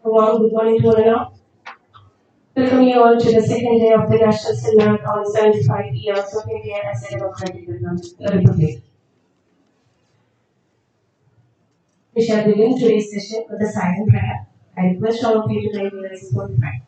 A warm good morning to all and all. Welcome you all to the second day of the National Seminar on 75 years of India as a democratic republic. We shall begin today's session with a silent prayer. I request all of you to make your support prayer.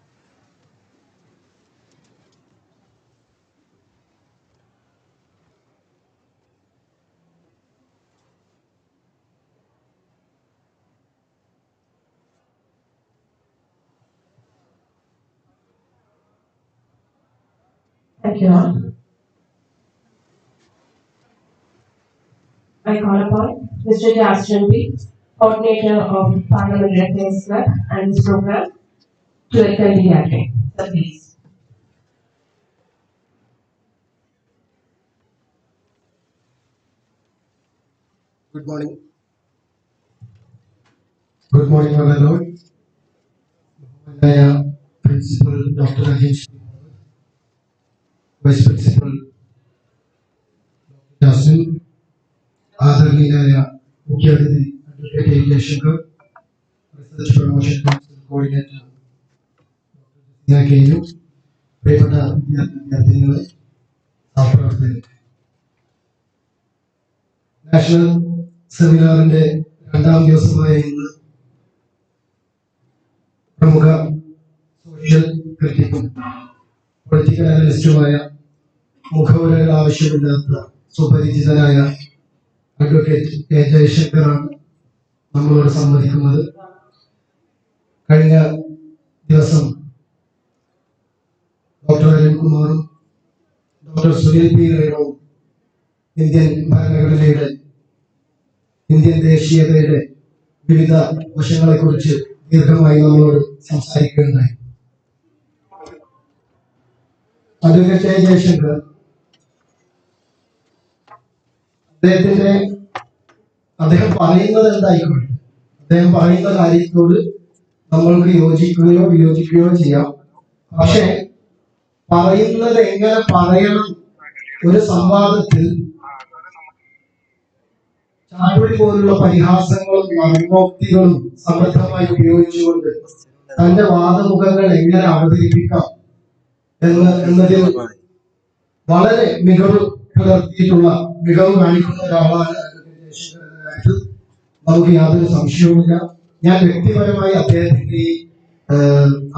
Thank you all. I call upon Mr. Jasjan P., Coordinator of Parliamentary Affairs Club and his program, to attend the gathering. So please. Good morning. Good morning, my Lord. I am Principal Dr. Rajesh, Vice Principal Justin, ആദരണീയനായ മുഖ്യാതിഥി advocate A Jayashankar, research promotion council coordinator KU, പ്രിയപ്പെട്ട വിദ്യാർത്ഥികളെ, സഹപ്രവർത്തകരെ, national സെമിനാറിന്റെ രണ്ടാം ദിവസമായ ഇന്ന് പ്രമുഖ social ക്രിറ്റിക്കും political അനലിസ്റ്റുമായ മുഖവുരകൾ ആവശ്യമില്ലാത്ത സുപരിചിതനായ അഡ്വക്കേറ്റ് എ ജയശങ്കറാണ് നമ്മളോട് സംവദിക്കുന്നത്. കഴിഞ്ഞ ദിവസം ഡോക്ടർ അരുൺകുമാറും ഡോക്ടർ സുനിൽ പി റേണവും ഇന്ത്യൻ ഭരണഘടനയുടെ, ഇന്ത്യൻ ദേശീയതയുടെ വിവിധ വശങ്ങളെക്കുറിച്ച് ദീർഘമായി നമ്മളോട് സംസാരിക്കുകയുണ്ടായി. അഡ്വക്കേറ്റ് എ ജയശങ്കർ അദ്ദേഹം പറയുന്നത് എന്തായിക്കോട്ടെ, അദ്ദേഹം പറയുന്ന കാര്യത്തോട് നമ്മൾക്ക് യോജിക്കുകയോ വിയോജിക്കുകയോ ചെയ്യാം. പക്ഷെ പറയുന്നത് എങ്ങനെ പറയണം, ഒരു സംവാദത്തിൽ ചാട്ടുളി പോലുള്ള പരിഹാസങ്ങളും നർമ്മോക്തികളും സമൃദ്ധമായി ഉപയോഗിച്ചുകൊണ്ട് തന്റെ വാദമുഖങ്ങൾ എങ്ങനെ അവതരിപ്പിക്കാം എന്നതിൽ വളരെ മികവ് പുലർത്തിയിട്ടുള്ള, മികവ് കാണിക്കുന്ന ഒരാളാണ് നമുക്ക് യാതൊരു സംശയവുമില്ല. ഞാൻ വ്യക്തിപരമായി അദ്ദേഹത്തിന്റെ ഈ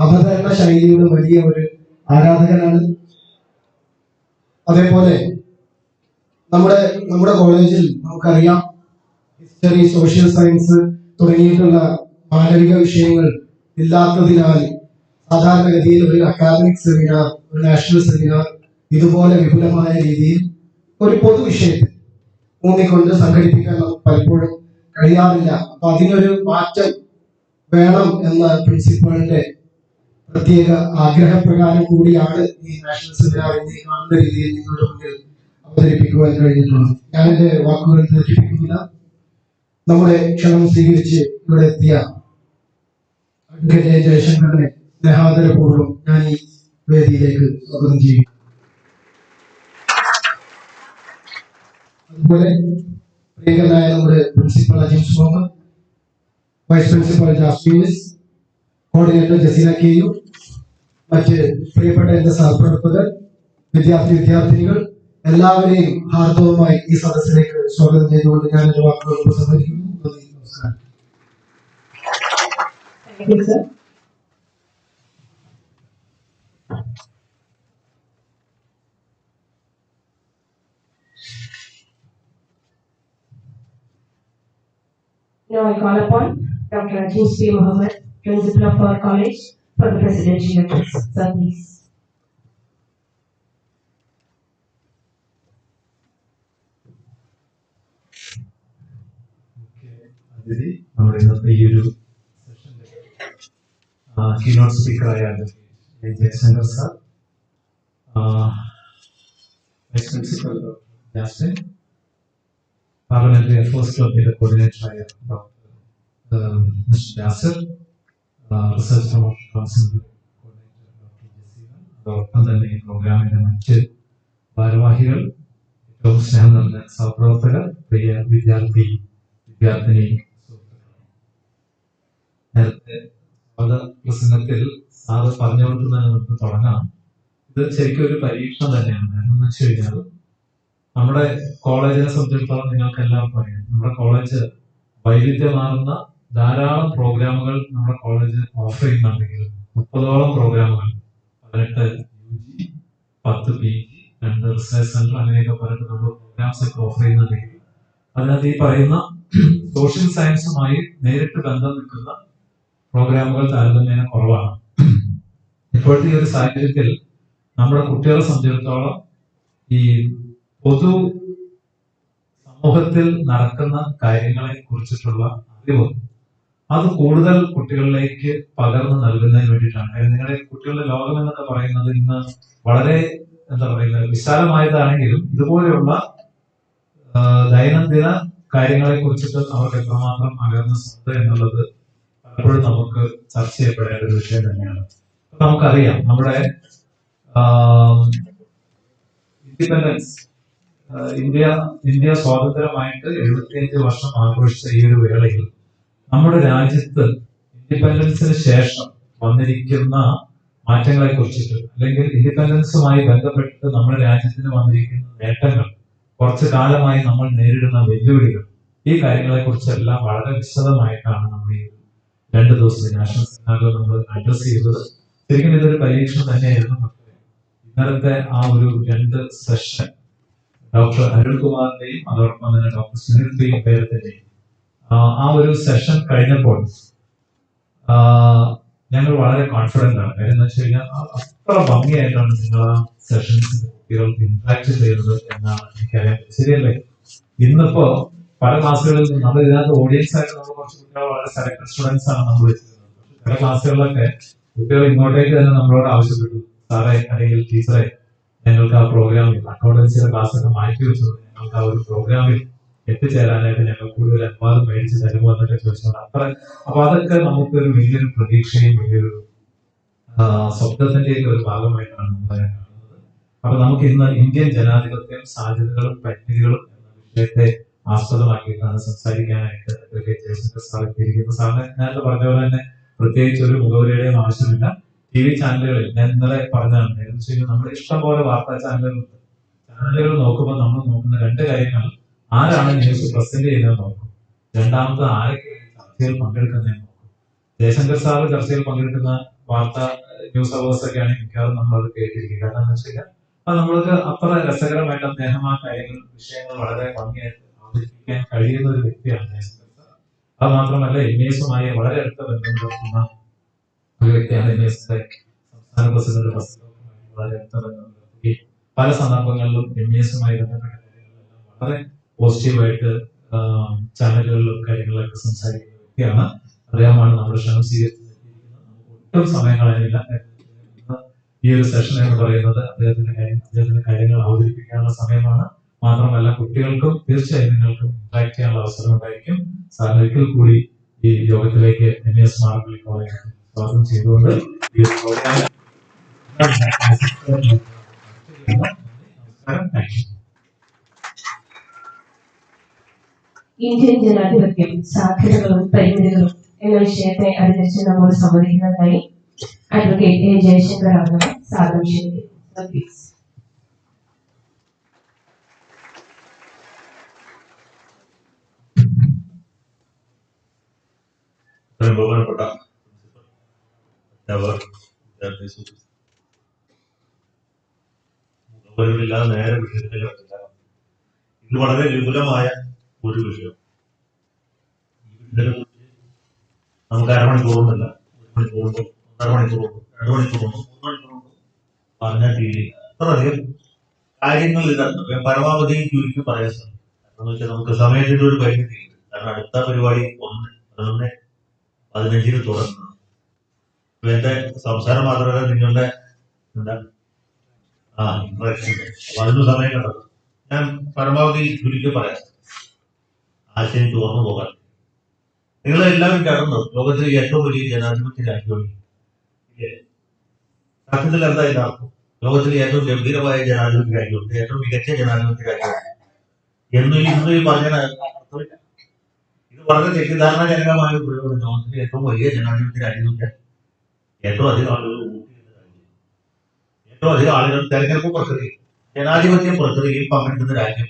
അവതരണ ശൈലിയുടെ വലിയ ഒരു ആരാധകനാണ്. അതേപോലെ നമ്മുടെ കോളേജിൽ നമുക്കറിയാം, ഹിസ്റ്ററി, സോഷ്യൽ സയൻസ് തുടങ്ങിയിട്ടുള്ള മാനവിക വിഷയങ്ങൾ ഇല്ലാത്തതിനാൽ സാധാരണഗതിയിൽ ഒരു അക്കാദമിക് സെമിനാർ, ഒരു നാഷണൽ സെമിനാർ ഇതുപോലെ വിപുലമായ രീതിയിൽ ഒരു പൊതുവിഷയത്തിൽ ഊന്നിക്കൊണ്ട് സംഘടിപ്പിക്കാൻ നമുക്ക് പലപ്പോഴും കഴിയാറില്ല. അപ്പൊ അതിനൊരു മാറ്റം വേണം എന്ന പ്രിൻസിപ്പളിന്റെ പ്രത്യേക ആഗ്രഹപ്രകാരം കൂടിയാണ് ഈ നാഷണൽ സെമിനാർ എന്നീ കാണുന്ന രീതിയിൽ നിങ്ങളുടെ മുന്നിൽ അവതരിപ്പിക്കുവാൻ കഴിഞ്ഞിട്ടുള്ളത്. ഞാൻ എന്റെ വാക്കുകൾ ദീർഘിപ്പിക്കുന്നില്ല. നമ്മുടെ ക്ഷണം സ്വീകരിച്ച് ഇവിടെ എത്തിയ അഡ്വക്കേറ്റ് എ ജയശങ്കറിനെ സ്നേഹാദരപൂർവ്വം ഞാൻ ഈ വേദിയിലേക്ക് സ്വാഗതം ചെയ്യും. അതുപോലെ പ്രിയങ്കരനായ നമ്മുടെ principal Ajeesh Muhammad, vice principal ജാസ്മിനിസ്, കോർഡിനേറ്റർ ജസീന കെയു, മറ്റ് പ്രിയപ്പെട്ട എന്റെ സഹപ്രവർത്തകർ, വിദ്യാർത്ഥിനികൾ എല്ലാവരെയും ഹാർദവമായി ഈ സദസ്സിലേക്ക് സ്വാഗതം ചെയ്തുകൊണ്ട് ഞാൻ എന്റെ വാക്കുകൾ ഉപസംഹരിക്കുന്നു. നമസ്കാരം. Now I call upon Dr. Rajesh P. Muhammad, Principal of our college, for the presidential address. Sir, please. നമ്മുടെ ഇന്നത്തെ ഈ ഒരു കീനോട്ട് സ്പീക്കറായ Jayashankar sir, vice principal Justin, parliamentary affairs ക്ലബിന്റെ കോർഡിനേറ്ററായ doctor mister Jasar, research promotion council coordinator doctor Jaseena, അതോടൊപ്പം തന്നെ ഈ പ്രോഗ്രാമിന്റെ മറ്റ് ഭാരവാഹികൾ, ഏറ്റവും സ്നേഹം നിറഞ്ഞ സഹപ്രവർത്തകർ, പ്രിയ വിദ്യാർത്ഥിനി സുഹൃത്തുക്കൾ, നേരത്തെ സ്വാഗത പ്രസംഗത്തിൽ സാറ് പറഞ്ഞു കൊടുക്കുന്നതിന് നമുക്ക് തുടങ്ങാം. ഇത് ശരിക്കും ഒരു പരീക്ഷണം തന്നെയാണ്. എന്ന് വെച്ച് കഴിഞ്ഞാൽ നമ്മുടെ കോളേജിനെ സംബന്ധിച്ചിടത്തോളം നിങ്ങൾക്ക് എല്ലാവർക്കും അറിയാം, നമ്മുടെ കോളേജ് വൈവിധ്യമാർന്ന ധാരാളം പ്രോഗ്രാമുകൾ നമ്മുടെ കോളേജ് ഓഫർ ചെയ്യുന്നുണ്ടെങ്കിൽ 30ഓളം പ്രോഗ്രാമുകൾ, 18 UG, 10 PG, 2 റിസർച്ച് സെന്റർ, അങ്ങനെയൊക്കെ പറഞ്ഞിട്ട് നമ്മൾ പ്രോഗ്രാംസ് ഒക്കെ ഓഫർ ചെയ്യുന്നുണ്ടെങ്കിൽ അതിനകത്ത് ഈ പറയുന്ന സോഷ്യൽ സയൻസുമായി നേരിട്ട് ബന്ധം നിൽക്കുന്ന പ്രോഗ്രാമുകൾ താരതമ്യേന കുറവാണ്. ഇപ്പോഴത്തെ ഈ ഒരു സാഹചര്യത്തിൽ നമ്മുടെ കുട്ടികളെ സംബന്ധിച്ചിടത്തോളം ഈ പൊതു സമൂഹത്തിൽ നടക്കുന്ന കാര്യങ്ങളെ കുറിച്ചിട്ടുള്ള അറിവ് അത് കൂടുതൽ കുട്ടികളിലേക്ക് പകർന്നു നൽകുന്നതിന് വേണ്ടിയിട്ടാണ്. കാര്യം നിങ്ങളുടെ കുട്ടികളുടെ ലോകം എന്നൊക്കെ പറയുന്നത് ഇന്ന് വളരെ എന്താ പറയുന്നത് വിശാലമായതാണെങ്കിലും ഇതുപോലെയുള്ള ദൈനംദിന കാര്യങ്ങളെ കുറിച്ചിട്ട് അവർക്ക് എത്രമാത്രം അവേർനെസ് എന്നുള്ളത് പലപ്പോഴും നമുക്ക് ചർച്ച ചെയ്യപ്പെടേണ്ട ഒരു വിഷയം തന്നെയാണ്. നമുക്കറിയാം നമ്മുടെ ഇൻഡിപെൻഡൻസ് ഇന്ത്യ സ്വാതന്ത്ര്യമായിട്ട് 75 വർഷം ആഘോഷിച്ച ഈ ഒരു വേളയിൽ നമ്മുടെ രാജ്യത്ത് ഇൻഡിപെൻഡൻസിന് ശേഷം വന്നിരിക്കുന്ന മാറ്റങ്ങളെ കുറിച്ചിട്ട് അല്ലെങ്കിൽ ഇൻഡിപെൻഡൻസുമായി ബന്ധപ്പെട്ട് നമ്മുടെ രാജ്യത്തിന് വന്നിരിക്കുന്ന നേട്ടങ്ങൾ, കുറച്ചു കാലമായി നമ്മൾ നേരിടുന്ന വെല്ലുവിളികൾ, ഈ കാര്യങ്ങളെ കുറിച്ചെല്ലാം വളരെ വിശദമായിട്ടാണ് നമ്മൾ ഈ 2 ദിവസത്തെ നാഷണൽ സെമിനാറിൽ നമ്മൾ അഡ്രസ് ചെയ്തത്. ശരിക്കും ഇതൊരു പരീക്ഷണം തന്നെയായിരുന്നു. ഇന്നലത്തെ ആ ഒരു 2 സെഷൻ ഡോക്ടർ അരുൺകുമാറിന്റെയും അതോടൊപ്പം തന്നെ ഡോക്ടർ സുനിൽ പി പേരത്തിന്റെയും ആ ഒരു സെഷൻ കഴിഞ്ഞപ്പോൾ ഞങ്ങൾ വളരെ കോൺഫിഡന്റ് ആണ്. കാര്യം എന്ന് വെച്ച് കഴിഞ്ഞാൽ അത്ര ഭംഗിയായിട്ടാണ് നിങ്ങൾ ആ സെഷൻസിൽ കുട്ടികൾക്ക് ഇന്ററാക്ട് ചെയ്യുന്നത് എന്നാണ് എനിക്കറിയാൻ. ശരിയല്ലേ? ഇന്നിപ്പോ പല ക്ലാസ്സുകളിൽ നമ്മൾ ഇതിനകത്ത് ഓഡിയൻസ് ആയിട്ട് നമ്മൾ കുറച്ച് കുട്ടികൾ വളരെ സെലക്ടഡ് സ്റ്റുഡൻസ് ആണ് നമ്മൾ വെച്ചിരുന്നത്. ചില ക്ലാസ്സുകളിലൊക്കെ കുട്ടികൾ ഇങ്ങോട്ടേക്ക് തന്നെ നമ്മളോട് ആവശ്യപ്പെട്ടു, സാറേ അല്ലെങ്കിൽ ടീച്ചറെ ഞങ്ങൾക്ക് ആ പ്രോഗ്രാമിൽ അക്കൗണ്ടൻസിയുടെ ക്ലാസ് ഒക്കെ മാറ്റി വെച്ചു, ഞങ്ങൾക്ക് ആ ഒരു പ്രോഗ്രാമിൽ എത്തിച്ചേരാനായിട്ട് ഞങ്ങൾ കൂടുതൽ അനുവാദം മേടിച്ച് തരുമോ എന്നൊക്കെ ചോദിച്ചോണ്ട് അപ്പൊ അതൊക്കെ നമുക്കൊരു വലിയൊരു പ്രതീക്ഷയും വലിയൊരു സ്വപ്നത്തിന്റെയൊക്കെ ഒരു ഭാഗമായിട്ടാണ് നമ്മൾ കാണുന്നത്. അപ്പൊ നമുക്ക് ഇന്ന് ഇന്ത്യൻ ജനാധിപത്യം, സാധ്യതകളും പരിമിതികളും എന്ന വിഷയത്തെ ആസ്പദമാക്കിയിട്ടാണ് സംസാരിക്കാനായിട്ട് ജയശങ്കർ സാർ എത്തിയിരിക്കുന്നത്. സാറിന് നേരത്തെ പറഞ്ഞ പോലെ തന്നെ പ്രത്യേകിച്ച് ഒരു മുഖവരിയുടെയും ആവശ്യമില്ല. TV ചാനലുകളിൽ ഞാൻ ഇന്നലെ പറഞ്ഞതാണ്, എന്ന് വെച്ച് കഴിഞ്ഞാൽ നമ്മുടെ ഇഷ്ടം പോലെ വാർത്താ ചാനലുകൾ നോക്കുമ്പോൾ നമ്മൾ നോക്കുന്ന 2 കാര്യങ്ങൾ: ആരാണ് ന്യൂസ് പ്രസന്റ് ചെയ്യുന്നത് നോക്കും, രണ്ടാമത് ആരൊക്കെ ചർച്ചയിൽ പങ്കെടുക്കുന്നതെന്ന് നോക്കും. ജയശങ്കർ സാർ ചർച്ചയിൽ പങ്കെടുക്കുന്ന വാർത്താ ന്യൂസ് അവേഴ്സ് ഒക്കെയാണ് മിക്കവാറും നമ്മളത് കേട്ടിരിക്കുക. കാരണം എന്ന് വെച്ച് കഴിഞ്ഞാൽ അത് നമ്മൾക്ക് അത്ര രസകരമായിട്ട് അദ്ദേഹം ആ കാര്യങ്ങൾ വിഷയങ്ങൾ വളരെ ഭംഗിയായിട്ട് അവതരിപ്പിക്കാൻ കഴിയുന്ന ഒരു വ്യക്തിയാണ് ജയശങ്കർ സാർ. അത് മാത്രമല്ല MAS-ഉമായി വളരെ അടുത്ത ബന്ധം പുലർത്തുന്ന ഒരു വ്യക്തിയാണ്. MAS-ന്റെ സംസ്ഥാന പ്രസിഡന്റ് വളരെ അടുത്ത ബന്ധം പുലർത്തുകയും പല സന്ദർഭങ്ങളിലും MAS-ഉമായി ബന്ധപ്പെട്ട കാര്യങ്ങളെല്ലാം വളരെ പോസിറ്റീവായിട്ട് ചാനലുകളിലും കാര്യങ്ങളിലൊക്കെ സംസാരിക്കുന്ന വ്യക്തിയാണ്. അദ്ദേഹമാണ് നമ്മുടെ ക്ഷണം സ്വീകരിച്ചിരിക്കുന്നത്. നമുക്ക് ഒട്ടും സമയം കളയാനില്ല. ഈ ഒരു സെഷൻ എന്ന് പറയുന്നത് അദ്ദേഹത്തിന്റെ കാര്യങ്ങൾ അവതരിപ്പിക്കാനുള്ള സമയമാണ്. മാത്രമല്ല കുട്ടികൾക്കും തീർച്ചയായും നിങ്ങൾക്കും ഇന്ററാക്ട് ചെയ്യാനുള്ള അവസരം ഉണ്ടായിരിക്കും. സാറിന് ഒരിക്കൽ കൂടി ഈ യോഗത്തിലേക്ക് MAS മാർഗളി കോളേജ് സ്വാഗതം ചെയ്തുകൊണ്ട് ഈ പ്രോഗ്രാം ഇന്ത്യൻ ജനാധിപത്യം, സാധ്യതകളും പരിമിതികളും എന്ന വിഷയത്തെ അനുസരിച്ച് നമ്മൾ സംവദിക്കുന്നതായി അഡ്വക്കേറ്റ് A. ജയശങ്കർ ആകുന്ന സാധനം ക്ഷണിക്കുന്നു. ബഹുമാനപ്പെട്ട മുഖവരില്ലാതെ നേരെ വിഷയത്തിലേക്ക് ഇത് വളരെ വിപുലമായ ഒരു വിഷയം. ഈ വിഷയത്തെക്കുറിച്ച് നമുക്ക് അരമണിക്കൂറൊന്നുമില്ല, 1 മണിക്കൂറുണ്ടോ, 1.5 മണിക്കൂറുണ്ടോ, 2 മണിക്കൂറുണ്ടോ, 3 മണിക്കൂറുണ്ടോ പറഞ്ഞാൽ അത്രയധികം കാര്യങ്ങൾ ഇതിനകത്ത് പരമാവധി ചുരുക്കി പറയാൻ സാധിക്കും. കാരണം എന്ന് വെച്ചാൽ നമുക്ക് സമയത്തിന്റെ ഒരു പരിമിതിയുണ്ട്. കാരണം അടുത്ത പരിപാടി 11:15 തുടങ്ങുന്നത്. എന്റെ സംസാരം മാത്രമല്ല നിങ്ങളുടെ ഇൻട്രാക്ഷൻ, അതിന് സമയം കണ്ടത് ഞാൻ പരമാവധി ചുരുക്കി പറയാം, ആശയം തുറന്നു പോകാൻ. നിങ്ങളെല്ലാവരും കാണുന്നു ലോകത്തിലെ ഏറ്റവും വലിയ ജനാധിപത്യ രാജ്യമാണ്. സത്യത്തിൽ എന്താ ഇതാക്കും? ലോകത്തിലെ ഏറ്റവും ഗംഭീരമായ ജനാധിപത്യ രാജ്യമുണ്ട്, ഏറ്റവും മികച്ച ജനാധിപത്യ രാജ്യമുണ്ട് എന്ന് ഇന്ന് പറഞ്ഞ ഇത് വളരെ തെറ്റിദ്ധാരണജനകമായ ഒരു പ്രയോഗം. ലോകത്തിലെ ഏറ്റവും വലിയ ജനാധിപത്യ രാജ്യമില്ല ഏറ്റവും അധികം ആളുകൾ വോട്ട് ചെയ്യുന്ന രാജ്യം, ഏറ്റവും അധികം ആളുകൾ തെരഞ്ഞെടുപ്പ് പ്രക്രിയ, ജനാധിപത്യ പ്രക്രിയയിൽ പങ്കെടുക്കുന്ന രാജ്യം.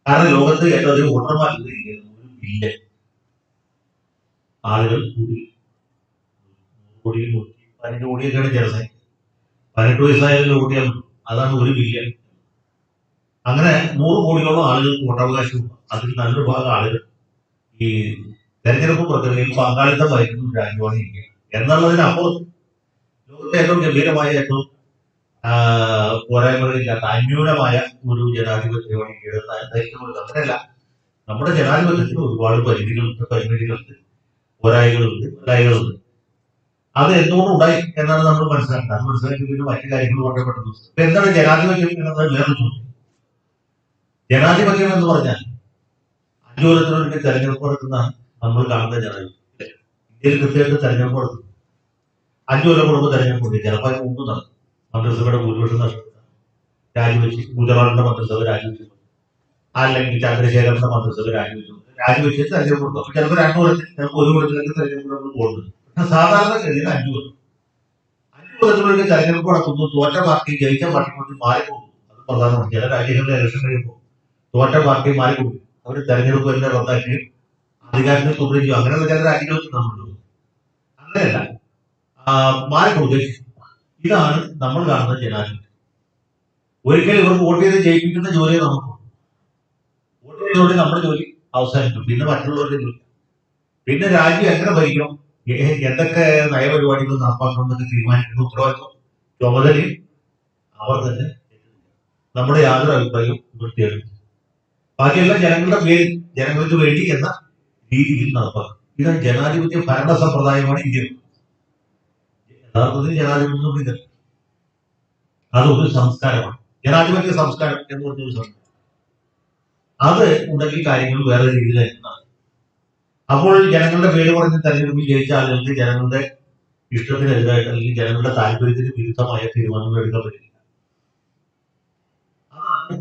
കാരണം ലോകത്ത് ഏറ്റവും അധികം വോട്ടർമാർ ഒരു ബില്യൺ ആളുകൾ കൂടി 100 കോടി 115 കോടിയൊക്കെയാണ് ജനസംഖ്യ. 18 വയസ്സായാലും വോട്ട് ചെയ്യാൻ പറ്റും. അതാണ് 1 ബില്യൺ. അങ്ങനെ 100 കോടിയോളം ആളുകൾക്ക് വോട്ടവകാശവും അതിൽ നല്ലൊരു ഭാഗം ആളുകൾ ഈ തെരഞ്ഞെടുപ്പ് പ്രക്രിയയിൽ പങ്കാളിത്തം വഹിക്കുന്ന ഒരു രാജ്യമാണ് ഇന്ത്യ എന്നുള്ളതിനപ്പുറത്ത് ലോകത്തെ ഏറ്റവും ഗംഭീരമായ ഏറ്റവും പോരായ്മകളില്ലാത്ത അന്യൂനമായ ഒരു ജനാധിപത്യമാണ് ഇന്ത്യയുടെ നയിക്കുന്നത്. അങ്ങനെയല്ല, നമ്മുടെ ജനാധിപത്യത്തിന് ഒരുപാട് പരിമിതികളുണ്ട്, പോരായ്മകളുണ്ട്, വല്ലായ്മകളുണ്ട്. അത് എന്തുകൊണ്ട് ഉണ്ടായി എന്നാണ് നമ്മൾ മനസ്സിലാക്കുന്നത്. അത് മനസ്സിലാക്കി പിന്നെ മറ്റു കാര്യങ്ങൾ വളരെ പെട്ടെന്ന്. ഇപ്പൊ എന്താണ് ജനാധിപത്യം എന്നത് വേറെ ചോദ്യം. ജനാധിപത്യം എന്ന് പറഞ്ഞാൽ 5 കൊല്ലത്തിനൊക്കെ തെരഞ്ഞെടുപ്പ് നടത്തുന്നതാണ് നമ്മൾ കാണുന്ന ജനാധിപത്യം. ഇന്ത്യയിൽ കൃത്യമായിട്ട് തെരഞ്ഞെടുപ്പ് നടത്തുന്നു. 5 കൊല്ലം കൂടുമ്പോൾ തെരഞ്ഞെടുപ്പ് ഉണ്ട്. ചിലപ്പോൾ അതിന് മുമ്പ് നടക്കും. മന്ത്രിസഭയുടെ ഭൂരിപക്ഷം നഷ്ടപ്പെട്ടു രാജിവെച്ച്, ഗുജറാളിന്റെ മന്ത്രിസഭ രാജിവെച്ചു, അല്ലെങ്കിൽ ചന്ദ്രശേഖരന്റെ മന്ത്രിസഭ രാജിവെച്ച് തെരഞ്ഞെടുപ്പ് കൊടുക്കും. അപ്പൊ ചിലപ്പോൾ 2 കൊല്ലത്തിൽ, ചിലപ്പോൾ 1 കൊല്ലത്തിലേക്ക് തെരഞ്ഞെടുപ്പ് നമ്മൾ പോകുന്നത്. പക്ഷെ സാധാരണ ഗതിയിൽ 5 കൊല്ലം. 5 കൊല്ലത്തിലൊക്കെ തെരഞ്ഞെടുപ്പ് നടത്തുന്നു. തോറ്റ പാർട്ടി ജയിച്ച പാർട്ടി കൊണ്ട് മാറിപ്പോകും. അത് പ്രധാനമാണ്. ചില രാജ്യങ്ങളിലെ ഇലക്ഷൻ കഴിയുമ്പോൾ തോറ്റ പാർട്ടി മാറിപ്പോകും. അവർ തെരഞ്ഞെടുപ്പ് തന്നെ റദ്ദാക്കി അധികാരത്തിൽ തുടരുകയും ചെയ്യും. അങ്ങനെയുള്ള ചില രാജ്യങ്ങൾക്ക് നമ്മളുണ്ട്. അങ്ങനെയല്ല, മാറിക്കൊടുക്കുകയും. ഇതാണ് നമ്മൾ കാണുന്ന ജനാധിപത്യം. ഒരിക്കലും ഇവർക്ക് വോട്ട് ചെയ്ത് ജയിപ്പിക്കുന്ന ജോലിയെ നമുക്ക് വോട്ട് ചെയ്തോടെ നമ്മുടെ ജോലി അവസാനിക്കും. പിന്നെ മറ്റുള്ളവരുടെ ജോലി, പിന്നെ രാജ്യം എങ്ങനെ ഭരിക്കണം, എന്തൊക്കെ നയപരിപാടികൾ നടപ്പാക്കണം എന്നൊക്കെ തീരുമാനിക്കുന്ന ഉത്തരവാദിത്വം, ചുമതലയും അവർ തന്നെ. നമ്മുടെ യാതൊരു അഭിപ്രായവും ഇവർ തേടുന്നു. ബാക്കിയെല്ലാം ജനങ്ങളുടെ പേരിൽ, ജനങ്ങൾക്ക് വേണ്ടി എന്ന രീതിയിൽ നടപ്പാക്കും. ഇതാണ് ജനാധിപത്യ ഭരണ സമ്പ്രദായമാണ് ഇന്ത്യ. യഥാർത്ഥത്തിൽ ജനാധിപത്യം ഇത് അതൊരു സംസ്കാരമാണ്. ജനാധിപത്യ സംസ്കാരം എന്ന് പറഞ്ഞൊരു സംസ്കാരം, അത് ഉണ്ടെങ്കിൽ കാര്യങ്ങൾ വേറെ രീതിയിലായിരിക്കും. അപ്പോൾ ജനങ്ങളുടെ പേര് പറഞ്ഞ് തെരഞ്ഞെടുപ്പിൽ ജയിച്ച ആളുകൾക്ക് ജനങ്ങളുടെ ഇഷ്ടത്തിനെതിരായിട്ട് അല്ലെങ്കിൽ ജനങ്ങളുടെ താല്പര്യത്തിന് വിരുദ്ധമായ തീരുമാനങ്ങൾ എടുക്കാൻ പറ്റില്ല. അതാണ്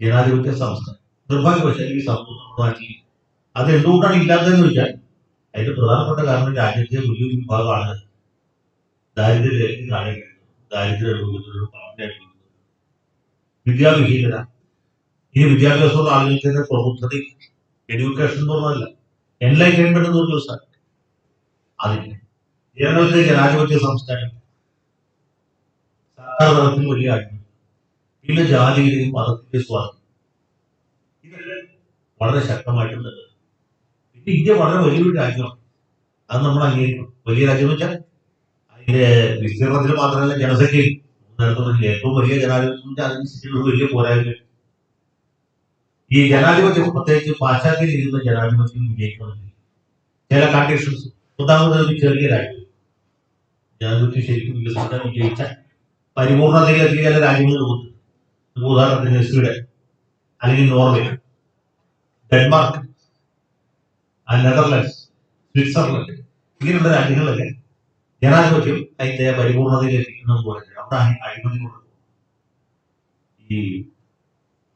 ജനാധിപത്യ സംസ്കാരം. നിർഭാഗ്യവശാൽ ഈ സമൂഹം അത് എന്തുകൊണ്ടാണ് ഇല്ലാത്തതെന്ന് വെച്ചാൽ അതിന്റെ പ്രധാനപ്പെട്ട കാരണം രാജ്യത്തെ വലിയൊരു വിഭാഗം ആളുകൾ ദാരിദ്ര്യത്തിലേക്ക് താഴെ, ദാരിദ്ര്യം അനുഭവിക്കുന്നവരും പാർട്ടി അനുഭവിക്കുന്നവരും, വിദ്യാവിഹീനത. ഈ വിദ്യാഭ്യാസമുള്ള ആളുകൾക്ക് തന്നെ പ്രബുദ്ധത, എഡ്യൂക്കേഷൻ എന്ന് പറഞ്ഞല്ല, എൻലൈറ്റൻമെന്റ് എന്നൊരു ദിവസമാണ്. അതിന് ജനങ്ങൾക്ക് ജനാധിപത്യ സംസ്കാരം, സർക്കാർ തലത്തിൽ വലിയ അഴിമതി, പിന്നെ ജാതിയുടെയും മതത്തിന്റെയും സ്വാധീനം, ഇതെല്ലാം വളരെ ശക്തമായിട്ടുണ്ട്. പിന്നെ ഇന്ത്യ വളരെ വലിയൊരു രാജ്യമാണ്. അത് നമ്മൾ അംഗീകരിക്കണം. വലിയ രാജ്യം എന്ന് വെച്ചാൽ അതിന്റെ വിസ്തീർണത്തിൽ മാത്രമല്ല, ജനസംഖ്യയും ഏറ്റവും വലിയ ജനാധിപത്യം. അതിനനുസരിച്ചുള്ള വലിയ പോരായ്മ ഈ ജനാധിപത്യം, പ്രത്യേകിച്ച് പാശ്ചാത്യ രീതിയിലുള്ള ജനാധിപത്യം വിജയിക്കണമെങ്കിൽ ചില കണ്ടീഷൻസ്. ഒന്നാമത് ഒരു ചെറിയ രാജ്യം ജനാധിപത്യം ശരിക്കും വികസിക്കാൻ വിജയിച്ച പരിപൂർണതയിലെത്തിയ ചില രാജ്യങ്ങൾ നോക്കുന്നത്. ഉദാഹരണത്തിന് സ്വീഡൻ, അല്ലെങ്കിൽ നോർവേ, ഡെൻമാർക്ക്, നെതർലാൻഡ്സ്, സ്വിറ്റ്സർലൻഡ്, ഇങ്ങനെയുള്ള രാജ്യങ്ങളിലൊക്കെ ജനാധിപത്യം അതിന്റെ പരിപൂർണതയിലെത്തിക്കുന്നത് പോലെ അവിടെ അഴിമതി കൊണ്ട് ഈ